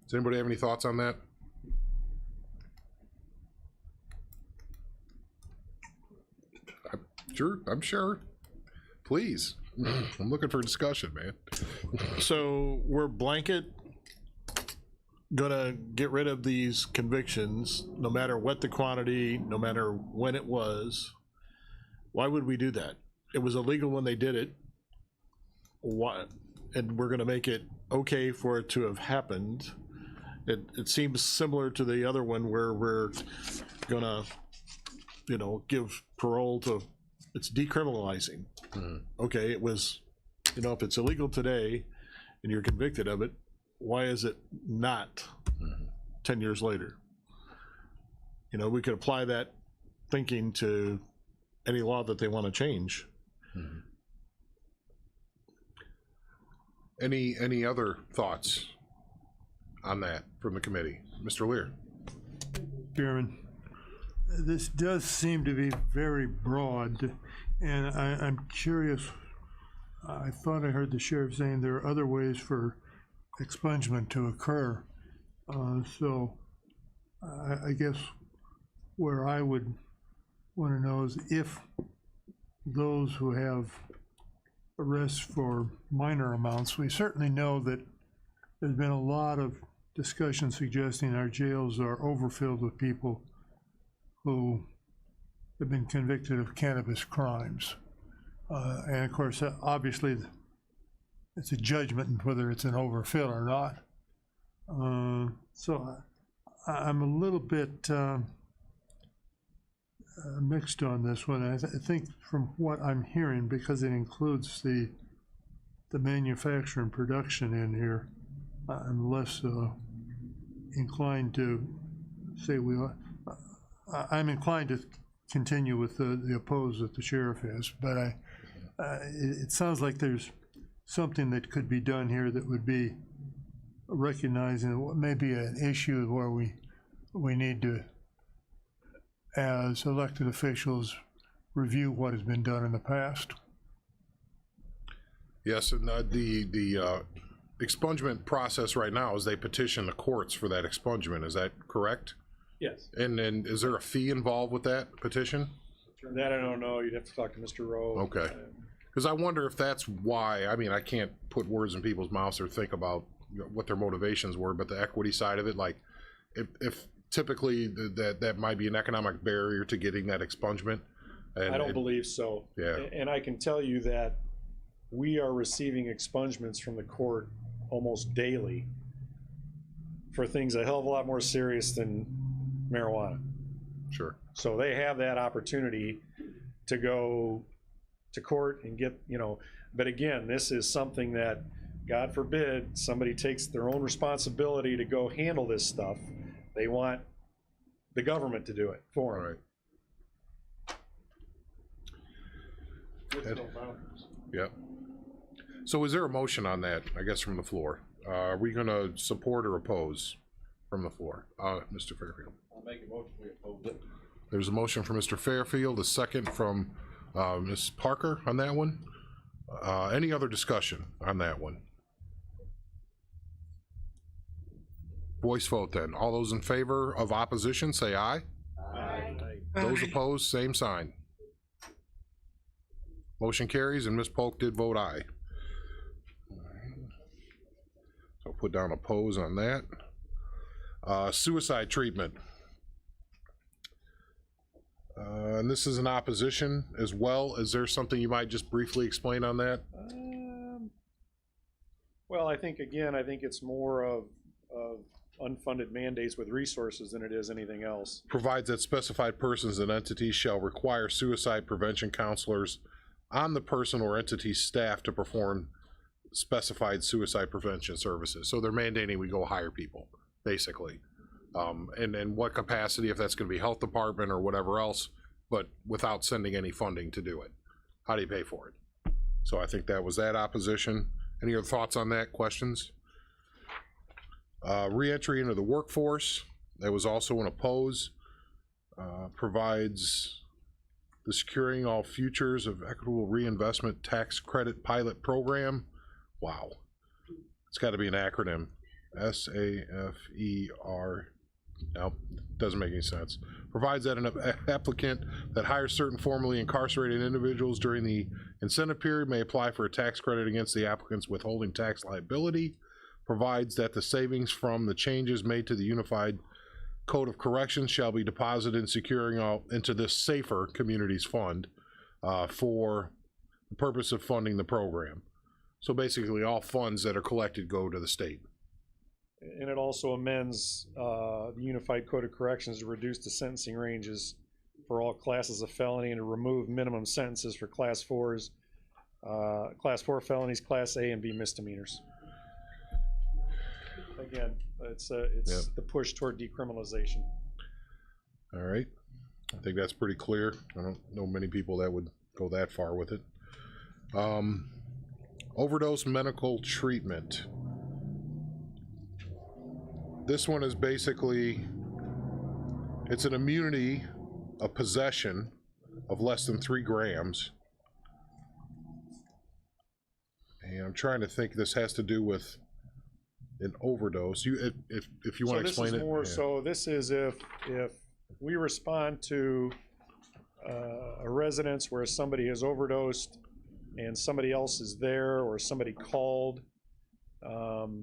Does anybody have any thoughts on that? I'm sure. Please. I'm looking for discussion, man. So we're blanket gonna get rid of these convictions, no matter what the quantity, no matter when it was. Why would we do that? It was illegal when they did it. Why? And we're gonna make it okay for it to have happened. It seems similar to the other one where we're gonna, you know, give parole to, it's decriminalizing. Okay, it was, you know, if it's illegal today and you're convicted of it, why is it not 10 years later? You know, we could apply that thinking to any law that they want to change. Any other thoughts on that from the committee? Mr. Lear. Chairman, this does seem to be very broad, and I'm curious. I thought I heard the sheriff saying there are other ways for expungement to occur. So I guess where I would want to know is if those who have arrests for minor amounts, we certainly know that there's been a lot of discussion suggesting our jails are overfilled with people who have been convicted of cannabis crimes. And of course, obviously, it's a judgment whether it's an overfill or not. So I'm a little bit mixed on this one. I think from what I'm hearing, because it includes the manufacture and production in here, I'm less inclined to say I'm inclined to continue with the oppose that the sheriff has, but it sounds like there's something that could be done here that would be recognizing what may be an issue where we need to, as elected officials, review what has been done in the past. Yes, and the expungement process right now is they petition the courts for that expungement. Is that correct? Yes. And then is there a fee involved with that petition? That I don't know. You'd have to talk to Mr. Rowe. Okay. Because I wonder if that's why. I mean, I can't put words in people's mouths or think about what their motivations were, but the equity side of it, like if typically that might be an economic barrier to getting that expungement. And I don't believe so. Yeah. And I can tell you that we are receiving expungements from the court almost daily for things a hell of a lot more serious than marijuana. Sure. So they have that opportunity to go to court and get, you know, but again, this is something that, God forbid, somebody takes their own responsibility to go handle this stuff. They want the government to do it for them. Right. Yeah. So is there a motion on that, I guess, from the floor? Are we going to support or oppose from the floor? Mr. Fairfield. I'll make a motion we oppose it. There's a motion from Mr. Fairfield, a second from Ms. Parker on that one. Any other discussion on that one? Voice vote then. All those in favor of opposition, say aye. Aye. Those opposed, same sign. Motion carries, and Ms. Polk did vote aye. So I'll put down oppose on that. Suicide treatment. And this is an opposition as well. Is there something you might just briefly explain on that? Well, I think, again, I think it's more of unfunded mandates with resources than it is anything else. Provides that specified persons and entities shall require suicide prevention counselors on the person or entity's staff to perform specified suicide prevention services. So they're mandating we go hire people, basically. And in what capacity, if that's gonna be health department or whatever else, but without sending any funding to do it. How do you pay for it? So I think that was that opposition. Any other thoughts on that, questions? Re-entry into the workforce, that was also an oppose. Provides the securing all futures of equitable reinvestment tax credit pilot program. Wow, it's got to be an acronym. SAFER. Nope, doesn't make any sense. Provides that an applicant that hires certain formerly incarcerated individuals during the incentive period may apply for a tax credit against the applicant's withholding tax liability. Provides that the savings from the changes made to the Unified Code of Corrections shall be deposited in securing all into this Safer Communities Fund for the purpose of funding the program. So basically all funds that are collected go to the state. And it also amends the Unified Code of Corrections to reduce the sentencing ranges for all classes of felony and to remove minimum sentences for Class 4s, Class 4 felonies, Class A and B misdemeanors. Again, it's the push toward decriminalization. All right, I think that's pretty clear. I don't know many people that would go that far with it. Overdose medical treatment. This one is basically, it's an immunity of possession of less than 3 grams. And I'm trying to think, this has to do with an overdose. You, if you want to explain it. More, yeah. So this is if we respond to a residence where somebody has overdosed and somebody else is there or somebody called,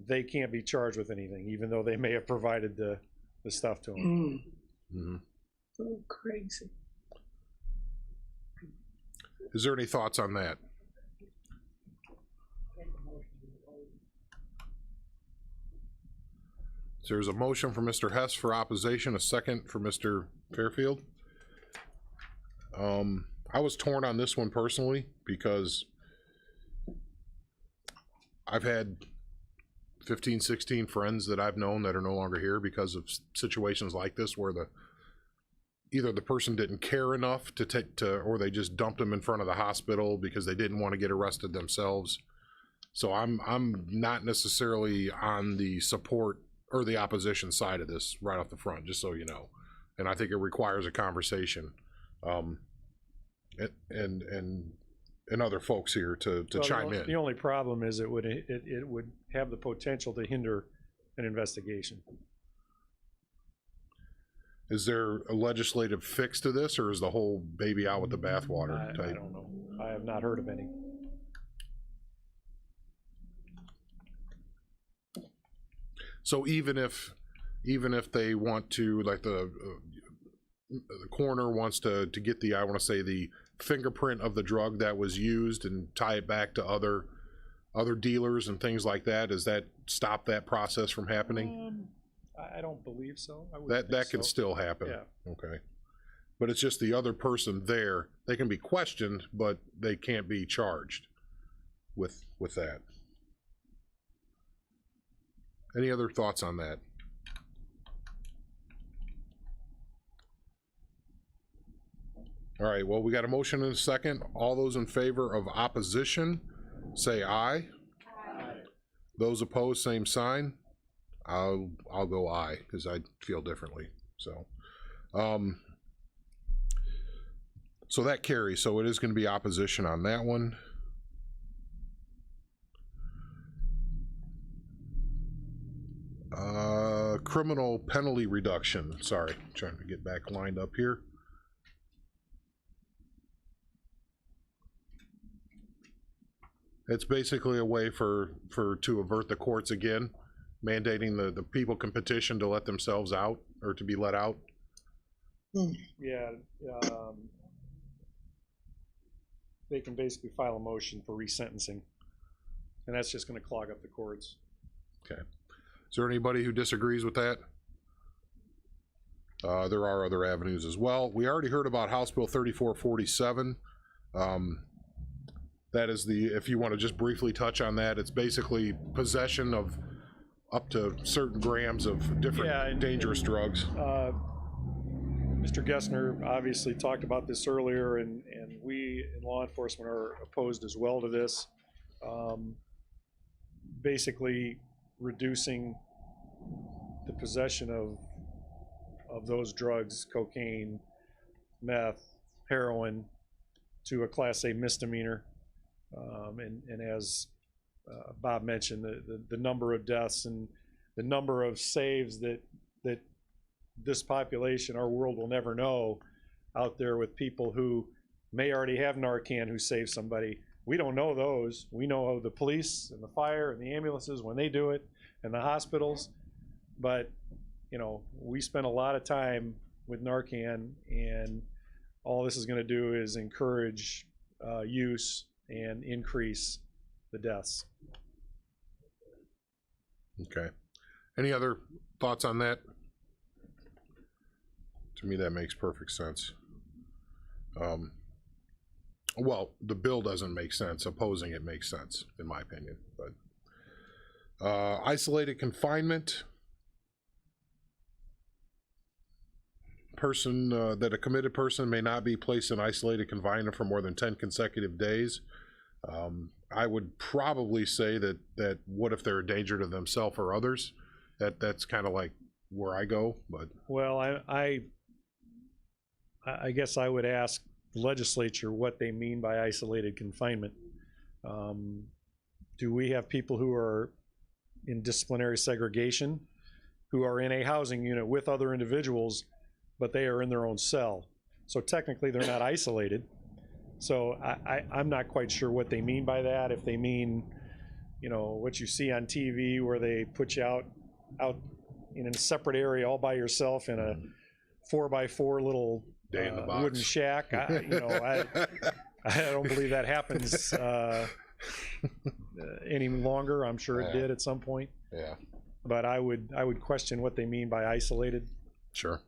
they can't be charged with anything, even though they may have provided the stuff to them. Mm-hmm. So crazy. Is there any thoughts on that? So there's a motion for Mr. Hess for opposition, a second for Mr. Fairfield. I was torn on this one personally because I've had 15, 16 friends that I've known that are no longer here because of situations like this where either the person didn't care enough or they just dumped them in front of the hospital because they didn't want to get arrested themselves. So I'm not necessarily on the support or the opposition side of this right off the front, just so you know. And I think it requires a conversation, and other folks here to chime in. The only problem is it would have the potential to hinder an investigation. Is there a legislative fix to this, or is the whole baby out with the bathwater type? I don't know. I have not heard of any. So even if they want to, like the coroner wants to get the, I want to say the fingerprint of the drug that was used and tie it back to other dealers and things like that, does that stop that process from happening? I don't believe so. That can still happen. Yeah. Okay. But it's just the other person there. They can be questioned, but they can't be charged with that. Any other thoughts on that? All right, well, we got a motion and a second. All those in favor of opposition, say aye. Aye. Those opposed, same sign. I'll go aye, because I feel differently. So, so that carries. So it is going to be opposition on that one. Criminal penalty reduction. Sorry, trying to get back lined up here. It's basically a way to avert the courts again, mandating the people can petition to let themselves out or to be let out. Yeah, they can basically file a motion for resentencing, and that's just going to clog up the courts. Okay. Is there anybody who disagrees with that? There are other avenues as well. We already heard about House Bill 3447. That is if you want to just briefly touch on that, it's basically possession of up to certain grams of different dangerous drugs. Mr. Gessner obviously talked about this earlier, and we in law enforcement are opposed as well to this. Basically reducing the possession of those drugs, cocaine, meth, heroin, to a Class A misdemeanor. And as Bob mentioned, the number of deaths and the number of saves that this population, our world, will never know out there with people who may already have Narcan who saved somebody. We don't know those. We know the police and the fire and the ambulances when they do it, and the hospitals. But, you know, we spend a lot of time with Narcan, and all this is going to do is encourage use and increase the deaths. Okay. Any other thoughts on that? To me, that makes perfect sense. Well, the bill doesn't make sense. Opposing it makes sense, in my opinion. But isolated confinement. That a committed person may not be placed in isolated confinement for more than 10 consecutive days. I would probably say that what if they're a danger to themselves or others? That's kind of like where I go. But well, I guess I would ask the legislature what they mean by isolated confinement. Do we have people who are in disciplinary segregation, who are in a housing unit with other individuals, but they are in their own cell? So technically they're not isolated. So I'm not quite sure what they mean by that. If they mean, you know, what you see on TV where they put you out in a separate area all by yourself in a 4x4 little wooden shack. I don't believe that happens any longer. I'm sure it did at some point. Yeah. But I would question what they mean by isolated. Sure.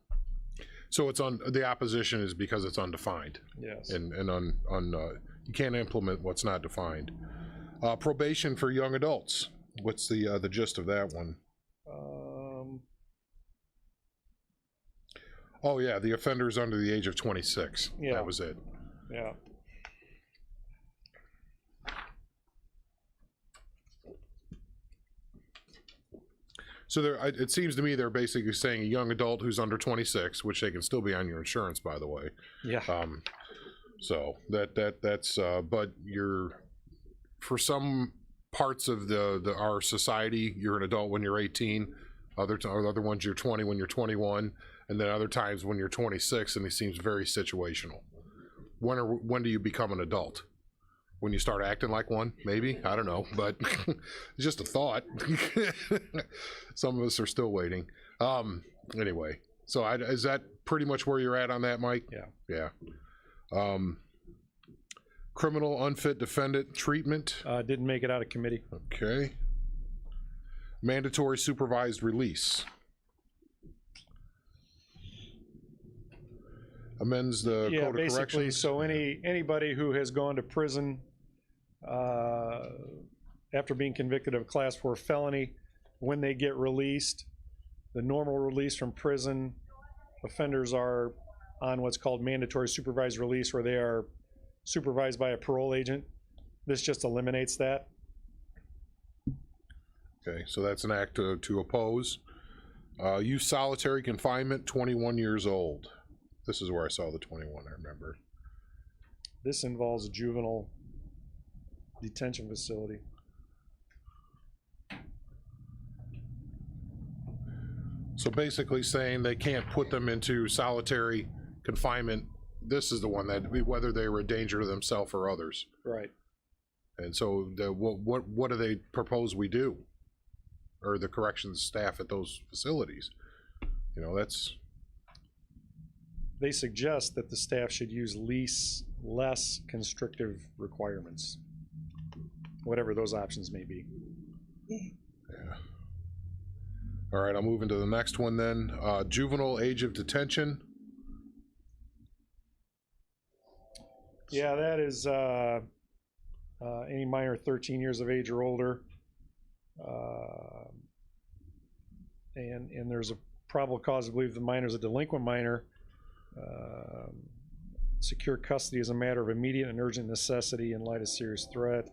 So it's the opposition is because it's undefined. Yes. And you can't implement what's not defined. Probation for young adults. What's the gist of that one? Oh yeah, the offenders under the age of 26. Yeah. That was it. Yeah. So it seems to me they're basically saying a young adult who's under 26, which they can still be on your insurance, by the way. Yeah. So that's but for some parts of our society, you're an adult when you're 18. Other ones you're 20 when you're 21, and then other times when you're 26, and it seems very situational. When do you become an adult? When you start acting like one, maybe? I don't know, but it's just a thought. Some of us are still waiting. Anyway, so is that pretty much where you're at on that, Mike? Yeah. Yeah. Criminal unfit defendant treatment. Didn't make it out of committee. Okay. Mandatory supervised release. Amends the code of basically, corrections. so anybody who has gone to prison after being convicted of a Class 4 felony, when they get released, the normal release from prison, offenders are on what's called mandatory supervised release, where they are supervised by a parole agent. This just eliminates that. Okay, so that's an act to oppose. Youth solitary confinement, 21 years old. This is where I saw the 21, I remember. This involves a juvenile detention facility. So basically saying they can't put them into solitary confinement. This is the one that, whether they were a danger to themselves or others. Right. And so what do they propose we do? Or the corrections staff at those facilities? You know, they suggest that the staff should use less constrictive requirements, whatever those options may be. Yeah. All right, I'll move into the next one then. Juvenile age of detention. Yeah, that is any minor 13 years of age or older. And there's a probable cause to believe the minor is a delinquent minor. Secure custody is a matter of immediate and urgent necessity in light of serious threat.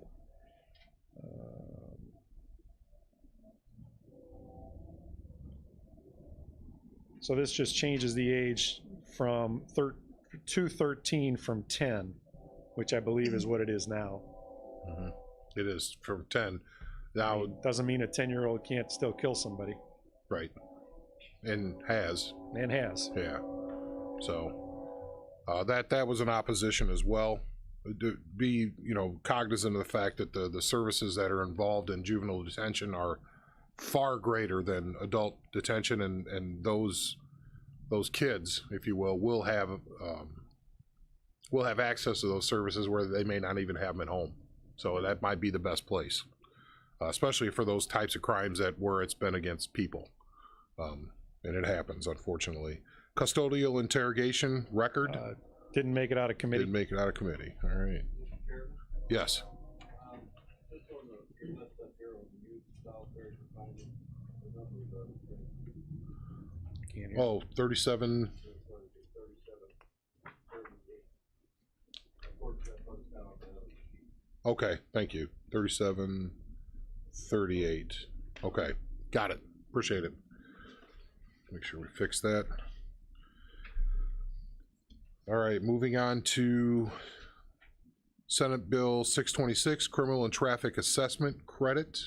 So this just changes the age from 13 from 10, which I believe is what it is now. Mm-hmm. It is from 10. Now, I mean, doesn't mean a 10-year-old can't still kill somebody. Right. And has. And has. Yeah. So that was an opposition as well. Be cognizant of the fact that the services that are involved in juvenile detention are far greater than adult detention, and those kids, if you will have access to those services where they may not even have them at home. So that might be the best place, especially for those types of crimes where it's been against people, and it happens, unfortunately. Custodial interrogation record. Didn't make it out of committee. Didn't make it out of committee. All right. Yes. Oh, 37. Okay, thank you. 3738. Okay, got it. Appreciate it. Make sure we fix that. All right, moving on to Senate Bill 626, Criminal and Traffic Assessment Credit.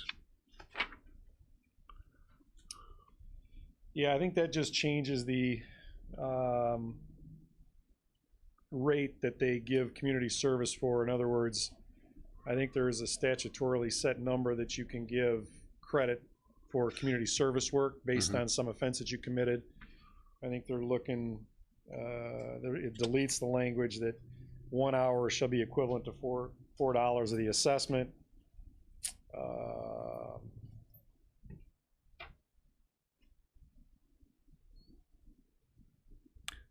Yeah, I think that just changes the rate that they give community service for. In other words, I think there is a statutorily set number that you can give credit for community service work based on some offense that you committed. I think they're looking, it deletes the language that 1 hour shall be equivalent to $4 of the assessment.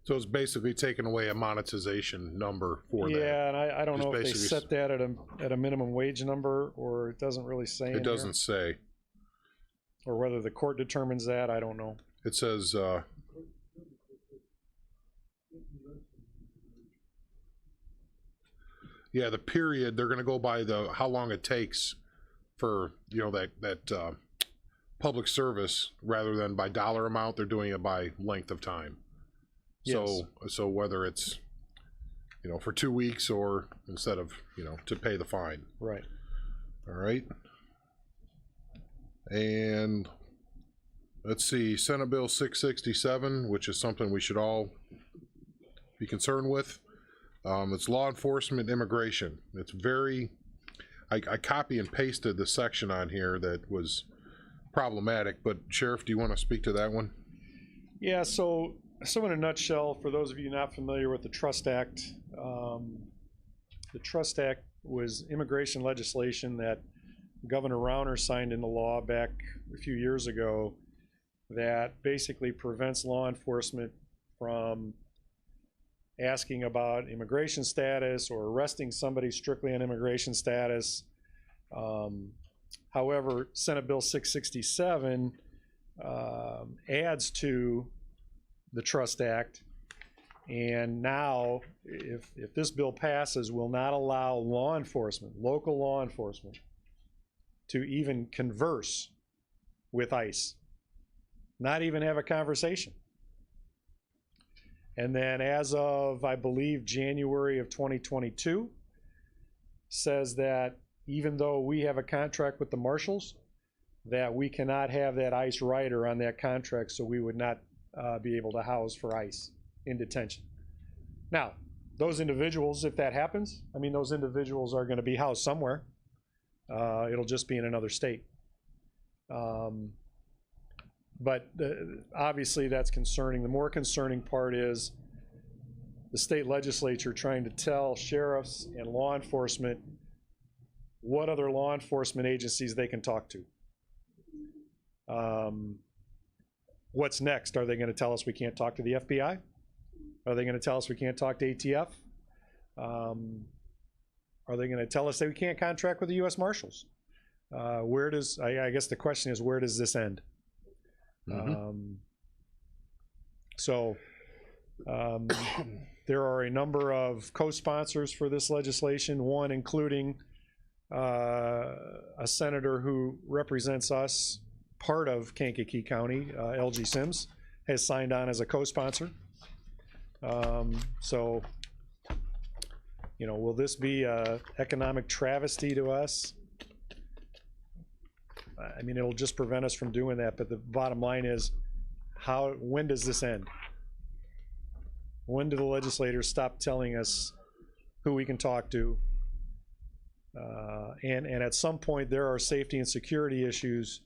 So it's basically taking away a monetization number for that. Yeah, and I don't Just know if they basically set that at a minimum wage number, or it doesn't really say in It doesn't here. say. Or whether the court determines that, I don't know. It says, yeah, the period, they're gonna go by how long it takes for, that public service rather than by dollar amount. They're doing it by length of time. Yes. So whether it's, for 2 weeks or instead of, to pay the fine. Right. All right. And let's see, Senate Bill 667, which is something we should all be concerned with. It's law enforcement immigration. It's I copy and pasted the section on here that was problematic, but Sheriff, do you want to speak to that one? Yeah, so in a nutshell, for those of you not familiar with the Trust Act, the Trust Act was immigration legislation that Governor Rauner signed into law back a few years ago that basically prevents law enforcement from asking about immigration status or arresting somebody strictly on immigration status. However, Senate Bill 667 adds to the Trust Act, and now if this bill passes, will not allow law enforcement, local law enforcement, to even converse with ICE, not even have a conversation. And then as of, I believe, January of 2022, says that even though we have a contract with the marshals, that we cannot have that ICE rider on that contract, so we would not be able to house for ICE in detention. Now, those individuals, if that happens, I mean, those individuals are going to be housed somewhere. It'll just be in another state. But obviously that's concerning. The more concerning part is the state legislature trying to tell sheriffs and law enforcement what other law enforcement agencies they can talk to. what's next? Are they gonna tell us we can't talk to the FBI? Are they gonna tell us we can't talk to ATF? Are they gonna tell us that we can't contract with the US Marshals? Where does, I guess the question is, where does this end? There are a number of co-sponsors for this legislation, one including a senator who represents us, part of Kankakee County, LG Sims, has signed on as a co-sponsor. You know, will this be a economic travesty to us? I mean, it'll just prevent us from doing that, but the bottom line is, when does this end? When do the legislators stop telling us who we can talk to? And at some point, there are safety and security issues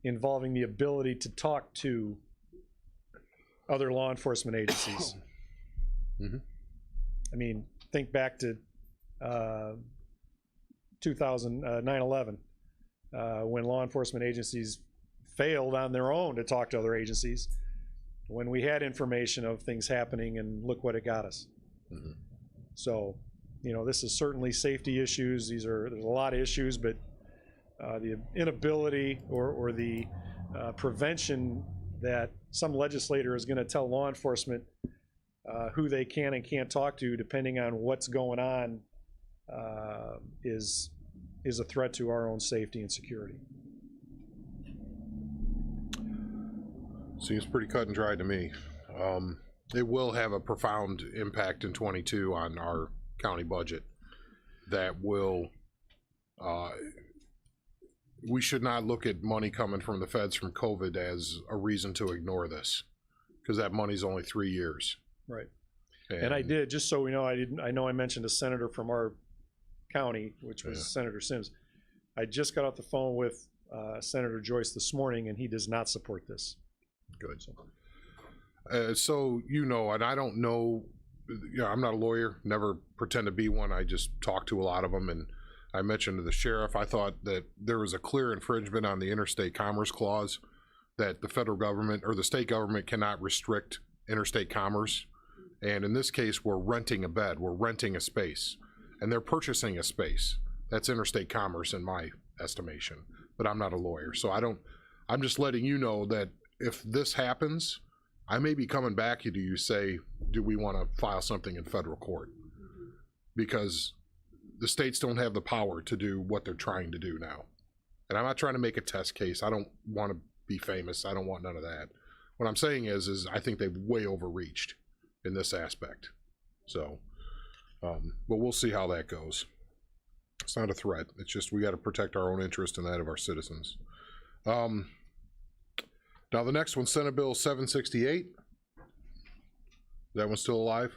involving the ability to talk to other law enforcement agencies. I mean, think back to 9/11, when law enforcement agencies failed on their own to talk to other agencies, when we had information of things happening, and look what it got us. So, you know, this is certainly safety issues. There's a lot of issues, but the inability or the prevention that some legislator is going to tell law enforcement who they can and can't talk to, depending on what's going on, is a threat to our own safety and security. Seems pretty cut and dry to me. It will have a profound impact in '22 on our county budget. That will, we should not look at money coming from the feds from COVID as a reason to ignore this, because that money's only 3 years. Right. And I did, just so we know, I know I mentioned a senator from our county, which was Senator Sims. I just got off the phone with Senator Joyce this morning, and he does not support this. Good. So, you know, and I don't know, you know, I'm not a lawyer, never pretend to be one. I just talk to a lot of them, and I mentioned to the sheriff, I thought that there was a clear infringement on the interstate commerce clause, that the federal government or the state government cannot restrict interstate commerce. And in this case, we're renting a bed, we're renting a space, and they're purchasing a space. That's interstate commerce in my estimation, but I'm not a lawyer. So I'm just letting you know that if this happens, I may be coming back to you, say, do we want to file something in federal court? Because the states don't have the power to do what they're trying to do now. And I'm not trying to make a test case. I don't want to be famous. I don't want none of that. What I'm saying is I think they've way overreached in this aspect. So, but we'll see how that goes. It's not a threat. It's just we got to protect our own interest and that of our citizens. Now the next one, Senate Bill 768. That one's still alive?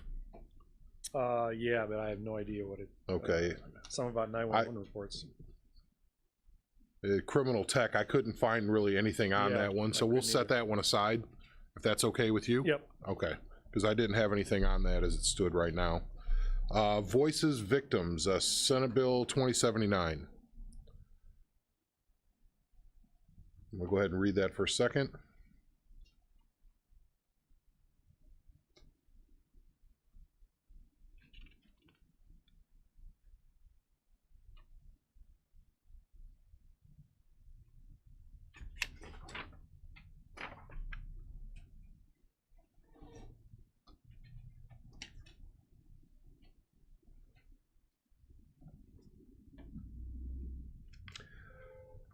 Yeah, but I have no idea what it. Okay. Something about 911 reports. Criminal tech, I couldn't find really anything on that one, so we'll set that one aside, if that's okay with you? Yep. Okay, because I didn't have anything on that as it stood right now. Voices Victims, Senate Bill 2079. We'll go ahead and read that for a second.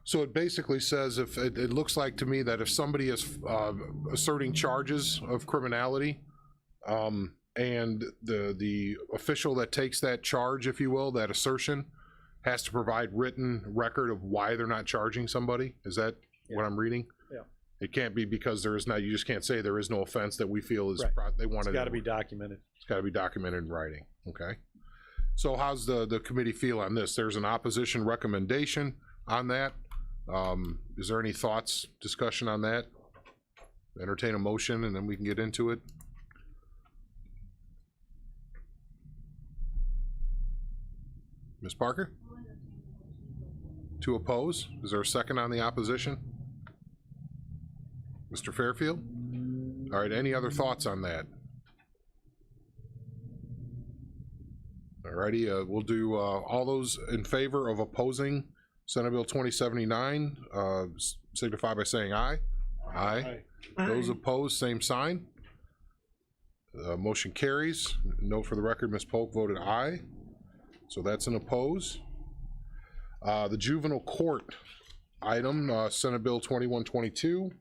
So it basically says, if it looks like to me that if somebody is asserting charges of criminality, and the official that takes that charge, if you will, that assertion, has to provide written record of why they're not charging somebody. Is that what I'm reading? Yeah. It can't be because there is not. You just can't say there is no offense that we feel is. Right. They want It's got to be documented. It's got to be documented in writing. Okay. So how's the committee feel on this? There's an opposition recommendation on that. Is there any thoughts, discussion on that? Entertain a motion and then we can get into it. Ms. Parker? To oppose? Is there a second on the opposition? Mr. Fairfield? All right, any other thoughts on that? All righty, we'll do all those in favor of opposing Senate Bill 2079, signify by saying aye. Aye. Those opposed, same sign. Motion carries. Note for the record, Ms. Polk voted aye. So that's an oppose. The Juvenile Court item, Senate Bill 2122.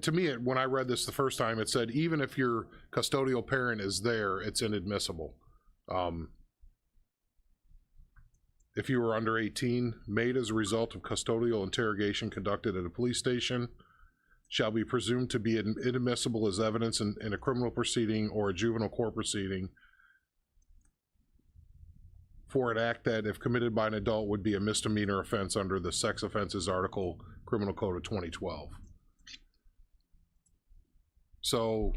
To me, when I read this the first time, it said even if your custodial parent is there, it's inadmissible. If you were under 18, made as a result of custodial interrogation conducted at a police station, shall be presumed to be inadmissible as evidence in a criminal proceeding or a juvenile court proceeding for an act that, if committed by an adult, would be a misdemeanor offense under the Sex Offenses Article Criminal Code of 2012. So,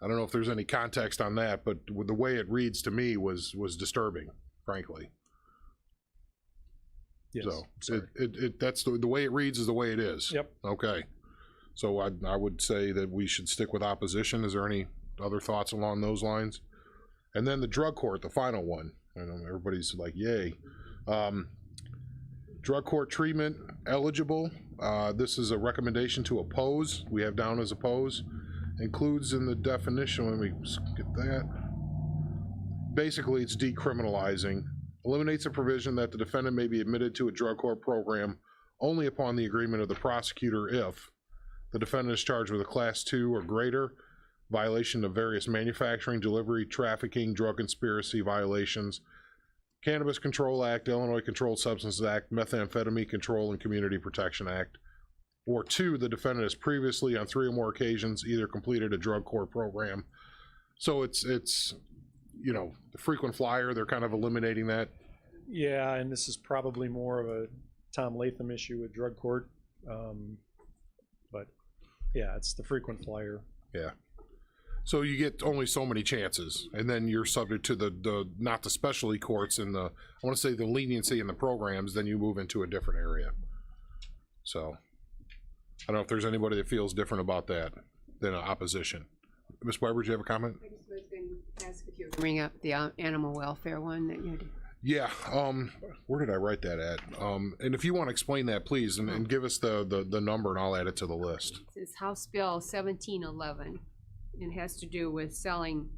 I don't know if there's any context on that, but the way it reads to me was disturbing, frankly. Yes, so that's the way it reads is the way it is. Yep. Okay. So I would say that we should stick with opposition. Is there any other thoughts along those lines? And then the drug court, the final one. I know everybody's like, yay. Drug court treatment eligible. This is a recommendation to oppose. We have down as oppose. Includes in the definition, let me get that. Basically, it's decriminalizing. Eliminates a provision that the defendant may be admitted to a drug court program only upon the agreement of the prosecutor if the defendant is charged with a Class 2 or greater violation of various manufacturing, delivery, trafficking, drug conspiracy violations, Cannabis Control Act, Illinois Controlled Substances Act, Methamphetamine Control and Community Protection Act, or 2, the defendant has previously on 3 or more occasions either completed a drug court program. So it's you know, the frequent flyer, they're kind of eliminating that. Yeah, and this is probably more of a Tom Latham issue with drug court. But yeah, it's the frequent flyer. Yeah. So you get only so many chances, and then you're subject to the not the specialty courts and I want to say the leniency in the programs, then you move into a different area. So I don't know if there's anybody that feels different about that than opposition. Ms. Weber, do you have a comment? I just was going to ask if you would bring up the animal welfare one that you did. Yeah, where did I write that at? And if you want to explain that, please, and give us the number, and I'll add it to the list. It's House Bill 1711. It has to do with selling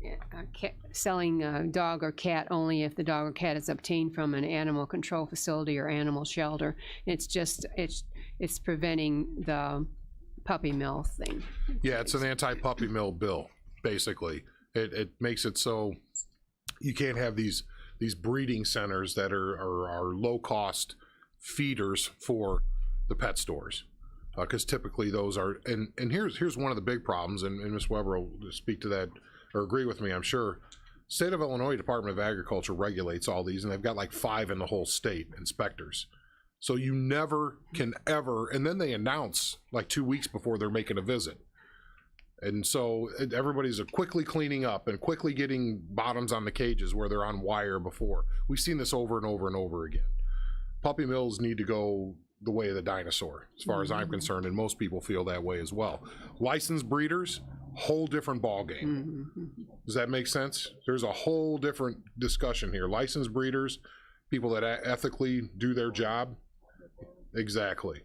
a dog or cat only if the dog or cat is obtained from an animal control facility or animal shelter. It's just it's preventing the puppy mill thing. Yeah, it's an anti-puppy mill bill. Basically, it makes it so you can't have these breeding centers that are low cost feeders for the pet stores. Because typically those are, and here's one of the big problems, and Ms. Weber will speak to that or agree with me, I'm sure. State of Illinois Department of Agriculture regulates all these, and they've got like 5 in the whole state, inspectors. So you never can ever, and then they announce like 2 weeks before they're making a visit. And so everybody's quickly cleaning up and quickly getting bottoms on the cages where they're on wire before. We've seen this over and over and over again. Puppy mills need to go the way of the dinosaur, as far as I'm concerned, and most people feel that way as well. Licensed breeders, whole different ballgame. Does that make sense? There's a whole different discussion here. Licensed breeders, people that ethically do their job. Exactly.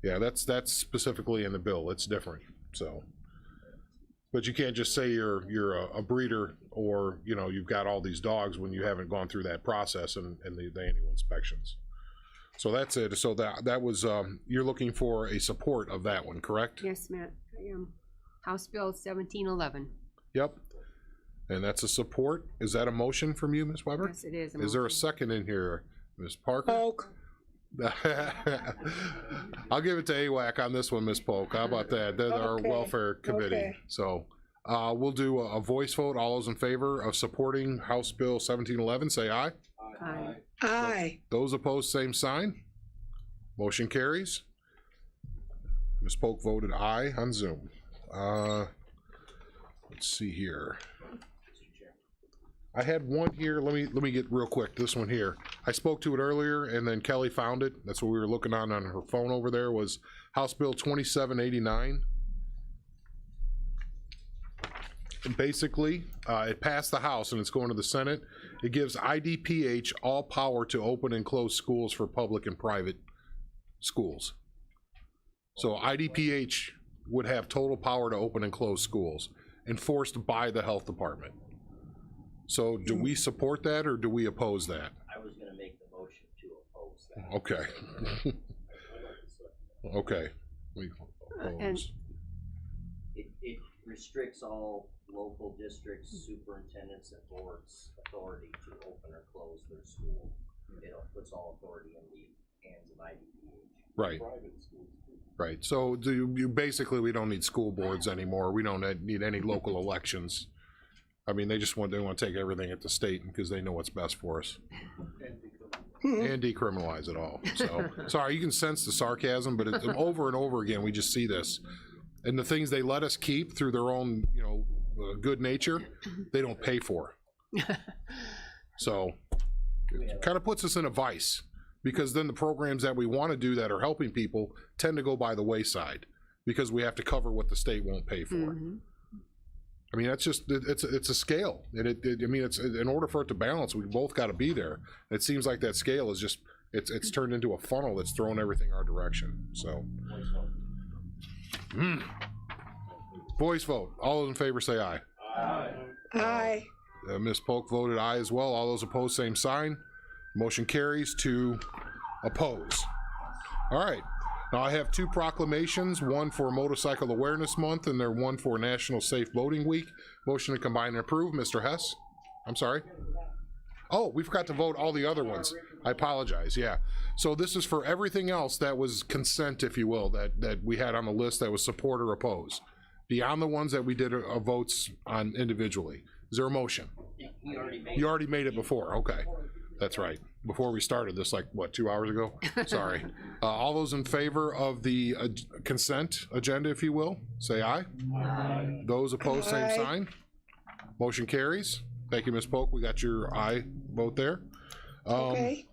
Yeah, that's specifically in the bill. It's different. So, but you can't just say you're a breeder, or you've got all these dogs when you haven't gone through that process and the annual inspections. So that's it. So that was you're looking for a support of that one, correct? Yes, Matt. I am. House Bill 1711. Yep. And that's a support. Is that a motion from you, Ms. Weber? Yes, it is. Is there a second in here, Ms. Parker? Polk. I'll give it to AWAC on this one, Ms. Polk. How about that? They're our welfare committee. Okay. So we'll do a voice vote. All those in favor of supporting House Bill 1711, say aye. Aye. Aye. Those opposed, same sign. Motion carries. Ms. Polk voted aye on Zoom. Let's see here. I had one here, let me get real quick, this one here. I spoke to it earlier, and then Kelly found it. That's what we were looking on her phone over there, was House Bill 2789. And basically, it passed the House and it's going to the Senate. It gives IDPH all power to open and close schools for public and private schools. So IDPH would have total power to open and close schools, enforced by the health department. So do we support that or do we oppose that? I was gonna make the motion to oppose that. Okay. Okay. We oppose. It restricts all local districts, superintendents, and boards' authority to open or close their school. It puts all authority in the hands of IDPH. Right. Right. So basically, we don't need school boards anymore. We don't need any local elections. I mean, they want to take everything at the state because they know what's best for us. And decriminalize it all. So, sorry, you can sense the sarcasm, but it's over and over again, we just see this. And the things they let us keep through their own, good nature, they don't pay for. So, it kind of puts us in a vice, because then the programs that we want to do that are helping people tend to go by the wayside because we have to cover what the state won't pay for. I mean, that's just, it's a scale. And I mean, it's, in order for it to balance, we both got to be there. It seems like that scale is just, it's turned into a funnel that's throwing everything our direction. So, voice vote. All those in favor say aye. Aye. Aye. Ms. Polk voted aye as well. All those opposed, same sign. Motion carries to oppose. All right. Now I have two proclamations, one for Motorcycle Awareness Month and then one for National Safe Boating Week. Motion to combine and approve. Mr. Hess? I'm sorry. Oh, we forgot to vote all the other ones. I apologize, yeah. So this is for everything else that was consent, if you will, that we had on the list that was support or oppose, beyond the ones that we did votes on individually. Is there a motion? You already made it before, okay. That's right. Before we started this, like, what, 2 hours ago? Sorry. All those in favor of the consent agenda, if you will, say aye. Aye. Those opposed, same sign. Motion carries. Thank you, Ms. Polk. We got your aye vote there. Okay.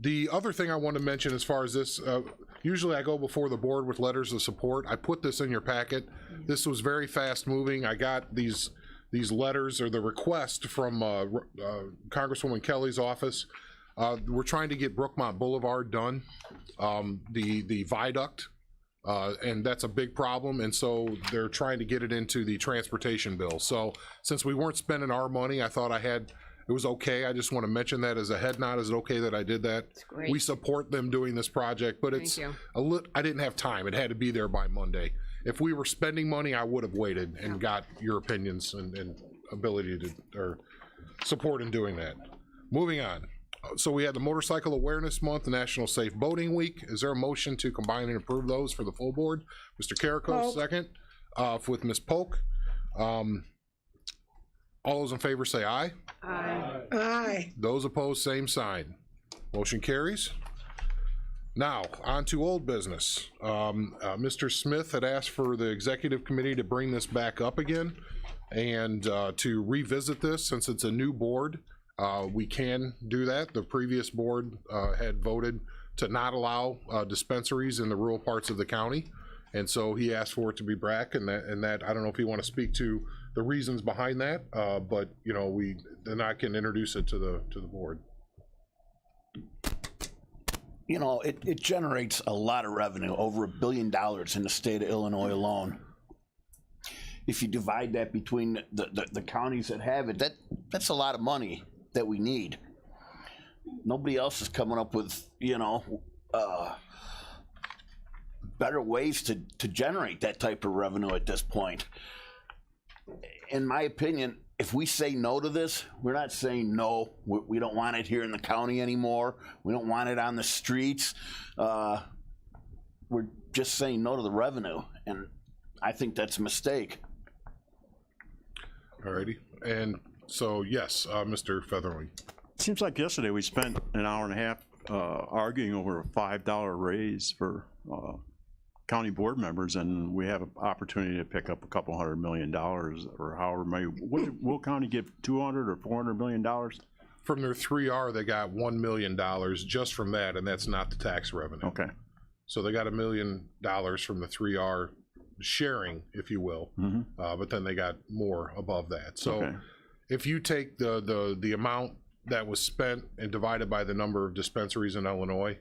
The other thing I want to mention as far as this, usually I go before the board with letters of support. I put this in your packet. This was very fast moving. I got these letters, or the request from Congresswoman Kelly's office. We're trying to get Brookmont Boulevard done, the viaduct, and that's a big problem, and so they're trying to get it into the transportation bill. So since we weren't spending our money, I thought it was okay. I just want to mention that as a head nod. Is it okay that I did that? That's great. We support them doing this project, but it's I didn't have time. It had to be there by Monday. If we were spending money, I would have waited and got your opinions and ability to, or support in doing that. Moving on. So we had the Motorcycle Awareness Month, the National Safe Boating Week. Is there a motion to combine and approve those for the full board? Mr. Carrico, second. With Ms. Polk. All those in favor say aye. Aye. Aye. Those opposed, same sign. Motion carries. Now, on to old business. Mr. Smith had asked for the executive committee to bring this back up again and to revisit this. Since it's a new board, we can do that. The previous board had voted to not allow dispensaries in the rural parts of the county, and so he asked for it to be back, and that I don't know if you want to speak to the reasons behind that, but then I can introduce it to the board. It generates a lot of revenue, over $1 billion in the state of Illinois alone. If you divide that between the counties that have it, that's a lot of money that we need. Nobody else is coming up with, better ways to generate that type of revenue at this point. In my opinion, if we say no to this, we're not saying no. We don't want it here in the county anymore. We don't want it on the streets. We're just saying no to the revenue, and I think that's a mistake. Alrighty, and so yes, Mr. Featherling. Seems like yesterday we spent an hour and a half arguing over a $5 raise for county board members, and we have an opportunity to pick up a couple $100 million or however many. What did Will County give, 200 or $400 million? From their 3R, they got $1 million just from that, and that's not the tax revenue. Okay. So they got $1 million from the 3R sharing, if you will, but then they got more above that. So Okay. if you take the amount that was spent and divided by the number of dispensaries in Illinois,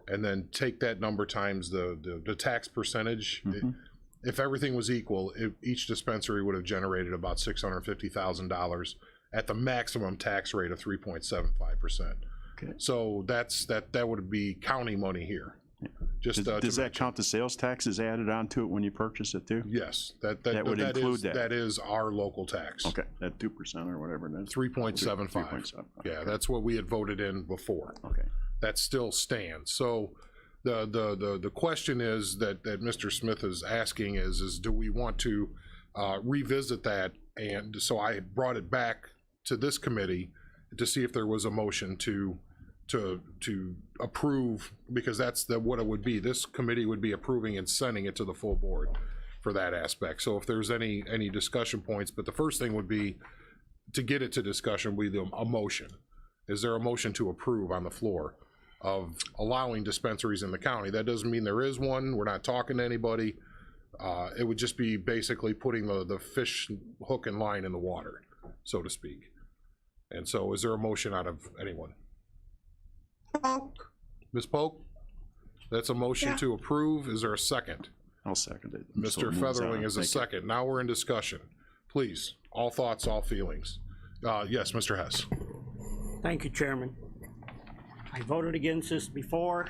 and then take that number times the tax percentage, if everything was equal, each dispensary would have generated about $650,000 at the maximum tax rate of 3.75%. Okay. So that would be county money here. Just does that count the sales taxes added onto it when you purchase it too? Yes, that would include that. That is our local tax. Okay, that 2% or whatever it is. 3.75. 3.7. Yeah, that's what we had voted in before. Okay. That still stands. So the question is that Mr. Smith is asking is do we want to revisit that? And so I brought it back to this committee to see if there was a motion to approve, because that's what it would be. This committee would be approving and sending it to the full board for that aspect. So if there's any discussion points, but the first thing would be to get it to discussion would be a motion. Is there a motion to approve on the floor of allowing dispensaries in the county? That doesn't mean there is one. We're not talking to anybody. It would just be basically putting the fish hook and line in the water, so to speak. And so is there a motion out of anyone? Ms. Polk? That's a motion to approve. Is there a second? I'll second it. Mr. Featherling is a second. Now we're in discussion. Please, all thoughts, all feelings. Yes, Mr. Hess. Thank you, Chairman. I voted against this before.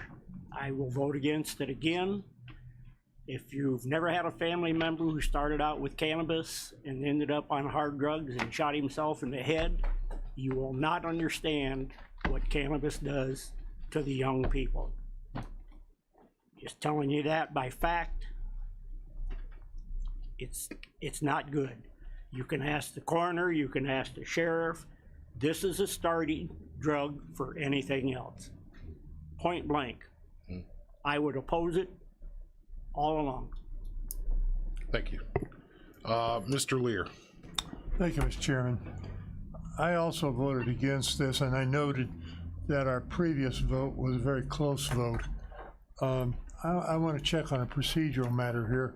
I will vote against it again. If you've never had a family member who started out with cannabis and ended up on hard drugs and shot himself in the head, you will not understand what cannabis does to the young people. Just telling you that by fact. It's not good. You can ask the coroner, you can ask the sheriff. This is a starting drug for anything else. Point blank. I would oppose it all along. Thank you. Mr. Lear. Thank you, Mr. Chairman. I also voted against this, and I noted that our previous vote was a very close vote. I want to check on a procedural matter here.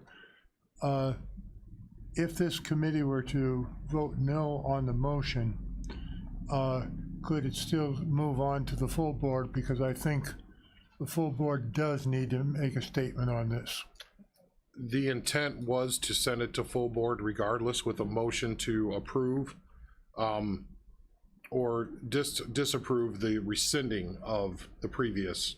If this committee were to vote no on the motion, could it still move on to the full board? Because I think the full board does need to make a statement on this. The intent was to send it to full board regardless, with a motion to approve or disapprove the rescinding of the previous.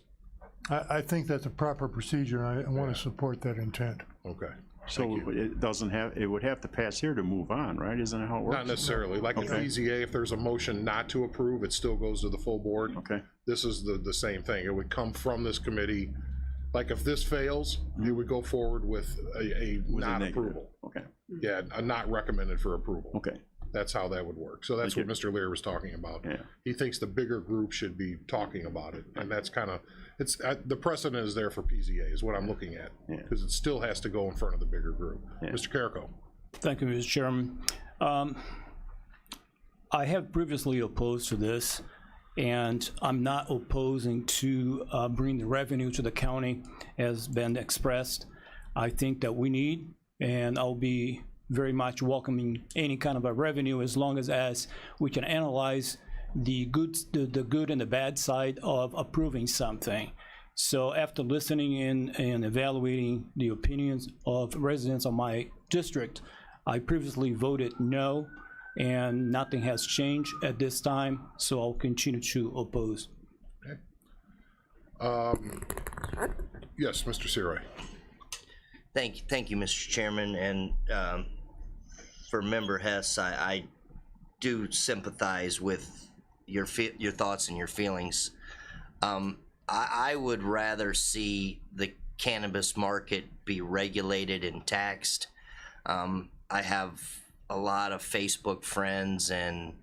I think that's a proper procedure, and I want to support that intent. Okay. So it doesn't have, it would have to pass here to move on, right? Isn't that how it works? Not necessarily. Like in PZA, if there's a motion not to approve, it still goes to the full board. Okay. This is the same thing. It would come from this committee. Like if this fails, it would go forward with a not approval. Okay. Yeah, a not recommended for approval. Okay. That's how that would work. So that's what Mr. Lear was talking about. Yeah. He thinks the bigger group should be talking about it, and that's kind of, it's the precedent is there for PZA is what I'm looking at, because it still has to go in front of the bigger group. Mr. Carrico. Thank you, Mr. Chairman. I have previously opposed to this, and I'm not opposing to bring the revenue to the county as been expressed. I think that we need, and I'll be very much welcoming any kind of a revenue as long as we can analyze the good and the bad side of approving something. So after listening in and evaluating the opinions of residents of my district, I previously voted no, and nothing has changed at this time, so I'll continue to oppose. Okay. Yes, Mr. Seroy. Thank you, Mr. Chairman, and for Member Hess, I do sympathize with your thoughts and your feelings. I would rather see the cannabis market be regulated and taxed. I have a lot of Facebook friends, and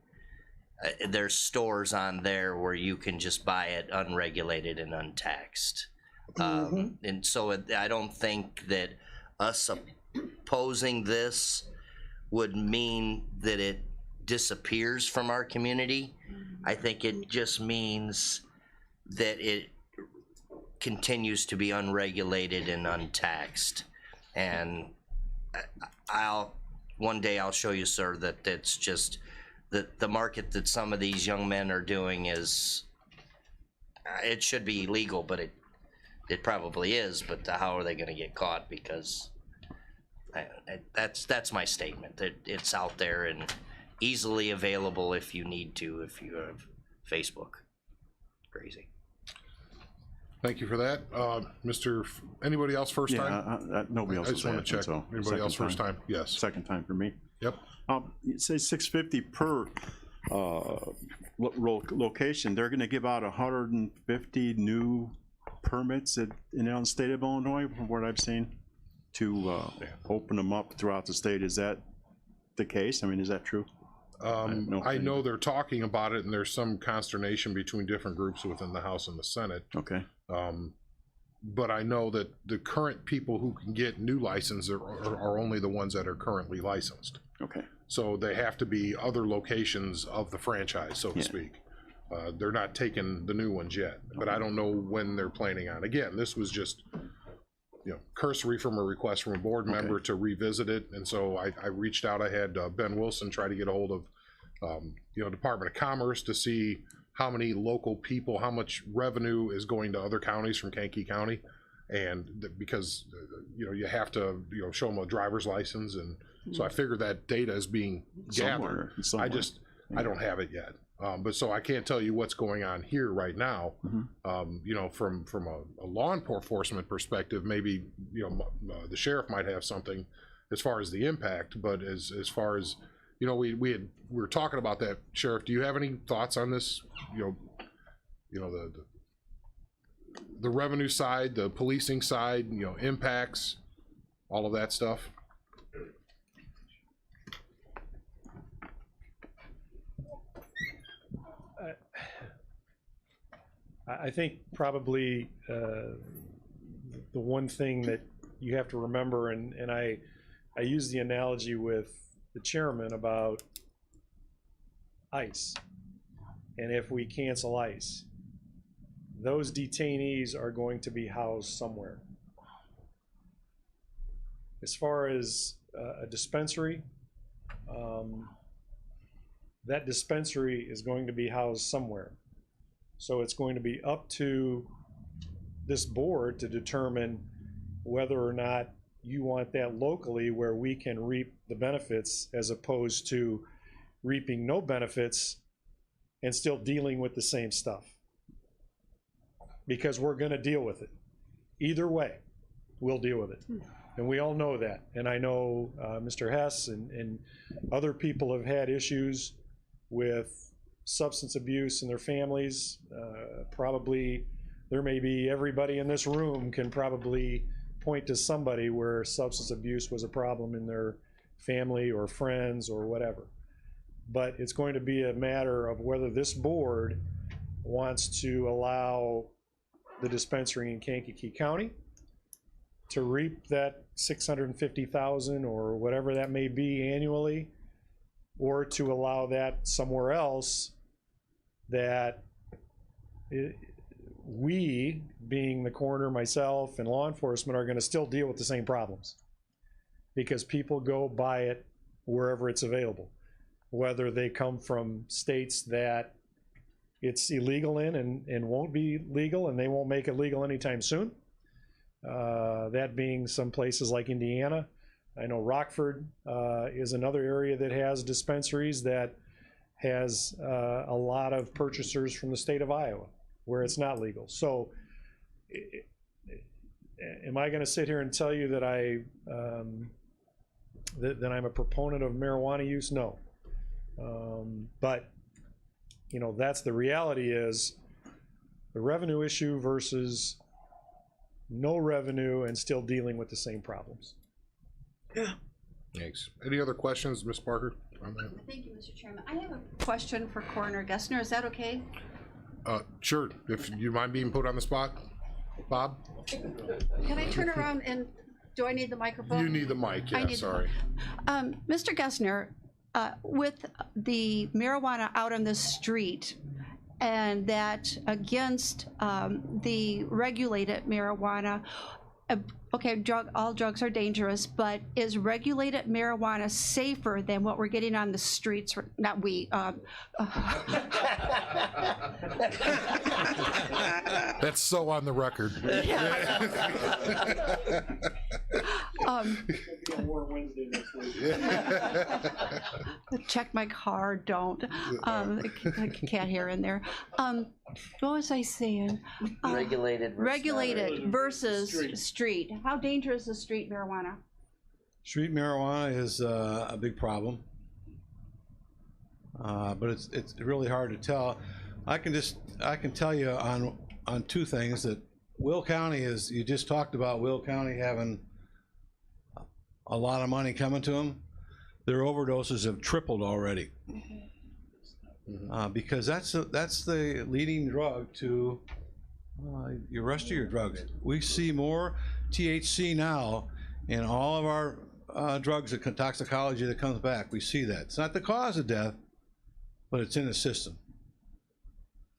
there's stores on there where you can just buy it unregulated and untaxed. And so I don't think that us opposing this would mean that it disappears from our community. I think it just means that it continues to be unregulated and untaxed. And one day I'll show you, sir, that it's just that the market that some of these young men are doing is, it should be illegal, but it probably is, but how are they gonna get caught? Because that's my statement, that it's out there and easily available if you need to, if you have Facebook. Crazy. Thank you for that. Anybody else first time? Nobody else. I just want to check. So Anybody else first time? Yes. Second time for me. Yep. It says $650 per location. They're going to give out 150 new permits in the state of Illinois, from what I've seen, to open them up throughout the state. Is that the case? I mean, is that true? I know they're talking about it, and there's some consternation between different groups within the House and the Senate. Okay. But I know that the current people who can get new licenses are only the ones that are currently licensed. Okay. So they have to be other locations of the franchise, so to speak. They're not taking the new ones yet, but I don't know when they're planning on. Again, this was just, cursory from a request from a board member to revisit it. And so I reached out. I had Ben Wilson try to get a hold of, Department of Commerce to see how many local people, how much revenue is going to other counties from Kankakee County. And because, you have to, show them a driver's license. And so I figured that data is being gathered. Somewhere. I don't have it yet. But so I can't tell you what's going on here right now. From a law enforcement perspective, maybe, the sheriff might have something as far as the impact, but as far as, we were talking about that. Sheriff, do you have any thoughts on this? The revenue side, the policing side, impacts, all of that stuff. I think probably the one thing that you have to remember, and I use the analogy with the chairman about ICE, and if we cancel ICE, those detainees are going to be housed somewhere. As far as a dispensary, that dispensary is going to be housed somewhere. So it's going to be up to this board to determine whether or not you want that locally where we can reap the benefits, as opposed to reaping no benefits and still dealing with the same stuff. Because we're going to deal with it. Either way, we'll deal with it. And we all know that. And I know Mr. Hess and other people have had issues with substance abuse in their families. Probably there may be, everybody in this room can probably point to somebody where substance abuse was a problem in their family or friends or whatever. But it's going to be a matter of whether this board wants to allow the dispensary in Kankakee County to reap that $650,000 or whatever that may be annually, or to allow that somewhere else that we, being the coroner, myself, and law enforcement, are going to still deal with the same problems, because people go buy it wherever it's available, whether they come from states that it's illegal in and won't be legal, and they won't make it legal anytime soon. That being some places like Indiana. I know Rockford is another area that has dispensaries that has a lot of purchasers from the state of Iowa, where it's not legal. So am I going to sit here and tell you that that I'm a proponent of marijuana use? No. But that's the reality, is the revenue issue versus no revenue and still dealing with the same problems. Yeah. Thanks. Any other questions, Ms. Parker, on that? Thank you, Mr. Chairman. I have a question for Coroner Gessner. Is that okay? Sure. If you mind being put on the spot. Bob? Can I turn around and, do I need the microphone? You need the mic, I yeah, need the sorry. Mr. Gessner, with the marijuana out on the street and that against the regulated marijuana, okay, all drugs are dangerous, but is regulated marijuana safer than what we're getting on the streets? Not we. That's so on the record. Check my car, don't. Can't hear in there. What was I saying? Regulated versus street. How dangerous is street marijuana? Street marijuana is a big problem, but it's really hard to tell. I can tell you on two things that Will County is. You just talked about Will County having a lot of money coming to them. Their overdoses have tripled already, because that's the leading drug to the rest of your drugs. We see more THC now in all of our drugs of toxicology that comes back. We see that. It's not the cause of death, but it's in the system.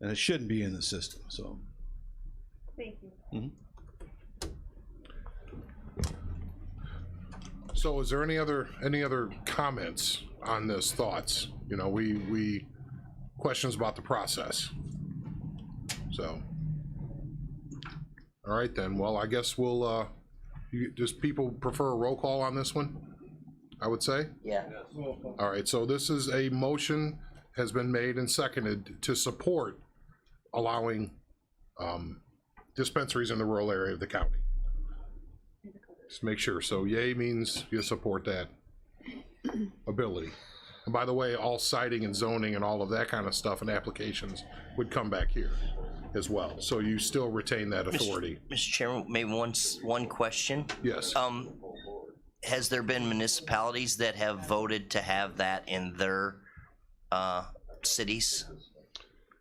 And it shouldn't be in the system, so. Thank you. So is there any other comments on this, thoughts? You know, we questions about the process. So, all right then, well, I guess we'll, does people prefer a roll call on this one? I would say? Yeah. All right, so this is a motion has been made and seconded to support allowing dispensaries in the rural area of the county. Just make sure. So yay means you support that ability. And by the way, all citing and zoning and all of that kind of stuff and applications would come back here as well. So you still retain that authority. Mr. Chairman, maybe one question. Yes. Has there been municipalities that have voted to have that in their cities?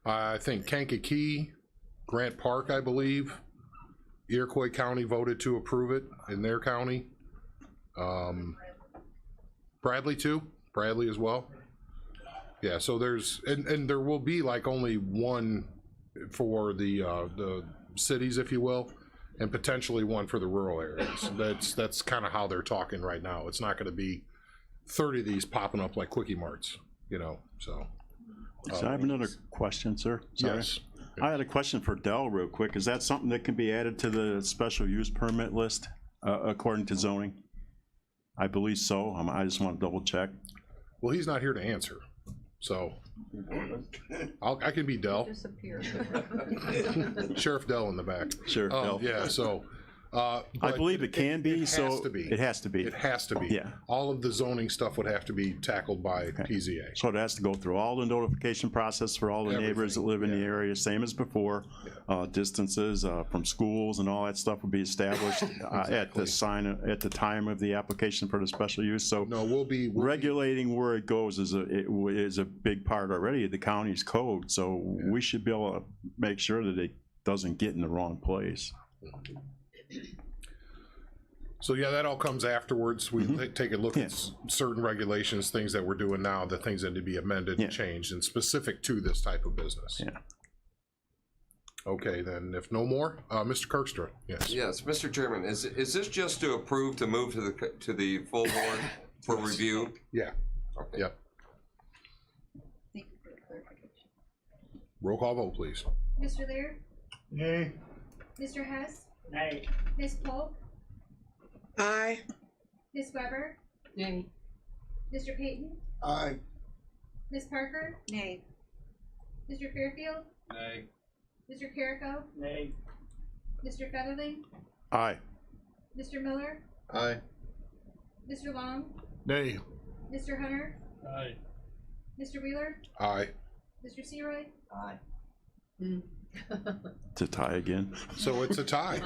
I think Kankakee, Grant Park, I believe. Iroquois County voted to approve it in their county. Bradley too, Bradley as well. Yeah, so there's, and there will be like only one for the cities, if you will, and potentially one for the rural areas. That's kind of how they're talking right now. It's not gonna be 30 of these popping up like Quickie Marts, you know, so. So I have another question, sir. Sorry. Yes. I had a question for Dell real quick. Is that something that can be added to the special use permit list according to zoning? I believe so. I just want to double check. Well, he's not here to answer, so I can be Dell. Sheriff Dell in the back. Sheriff Dell. Yeah, so. I believe it can be, so it has to be. It has to be. Yeah. All of the zoning stuff would have to be tackled by PZA. So it has to go through all the notification process for all the neighbors that live in the area, same as before. Distances from schools and all that stuff will be established at the time of the application for the special use. So no, we'll be regulating where it goes is a big part already of the county's code. So we should be able to make sure that it doesn't get in the wrong place. So yeah, that all comes afterwards. We take a look at certain regulations, things that we're doing now, the things that need to be amended and changed, and specific to this type of business. Yeah. Okay, then, if no more, Mr. Kirkstra. Yes. Yes, Mr. Chairman, is this just to approve to move to the full board for review? Yeah. Okay. Yep. Roll call vote, please. Mr. Lear? Yay. Mr. Hess? Nay. Ms. Polk? Aye. Ms. Weber? Nay. Mr. Payton? Aye. Ms. Parker? Nay. Mr. Fairfield? Nay. Mr. Carrico? Nay. Mr. Fetterling? Aye. Mr. Miller? Aye. Mr. Long? Nay. Mr. Hunter? Aye. Mr. Wheeler? Aye. Mr. Seroy? Aye. To tie again. So it's a tie.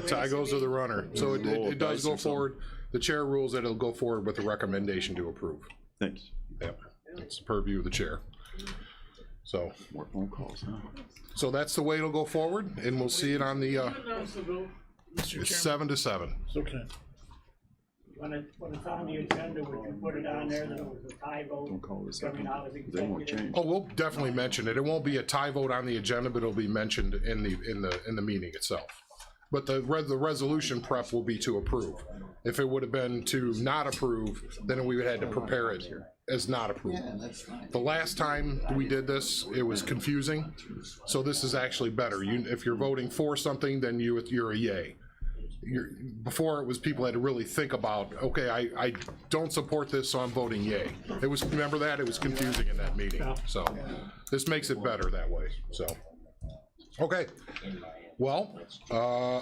Tie goes to the runner. So it does go forward. The chair rules that it'll go forward with a recommendation to approve. Thanks. Yep. It's the purview of the chair. So, More phone calls, huh? so that's the way it'll go forward, and we'll see it on the, Announce the vote, Mr. it's Chairman. 7-7. Okay. When it's on the agenda, would you put it on there that it was a tie vote coming out of executive? Oh, we'll definitely mention it. It won't be a tie vote on the agenda, but it'll be mentioned in the meeting itself. But the resolution prep will be to approve. If it would have been to not approve, then we would have had to prepare it as not approved. The last time we did this, it was confusing. So this is actually better. If you're voting for something, then you're a yay. Before it was people had to really think about, okay, I don't support this, so I'm voting yay. It was, remember that? It was confusing in that meeting. So this makes it better that way, so. Okay, well,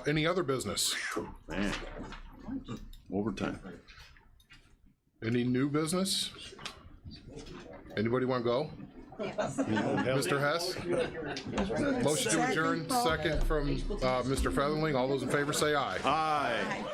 any other business? Man, overtime. Any new business? Anybody want to go? Mr. Hess? Motion to adjourn, second from Mr. Featherling. All those in favor say aye. Aye.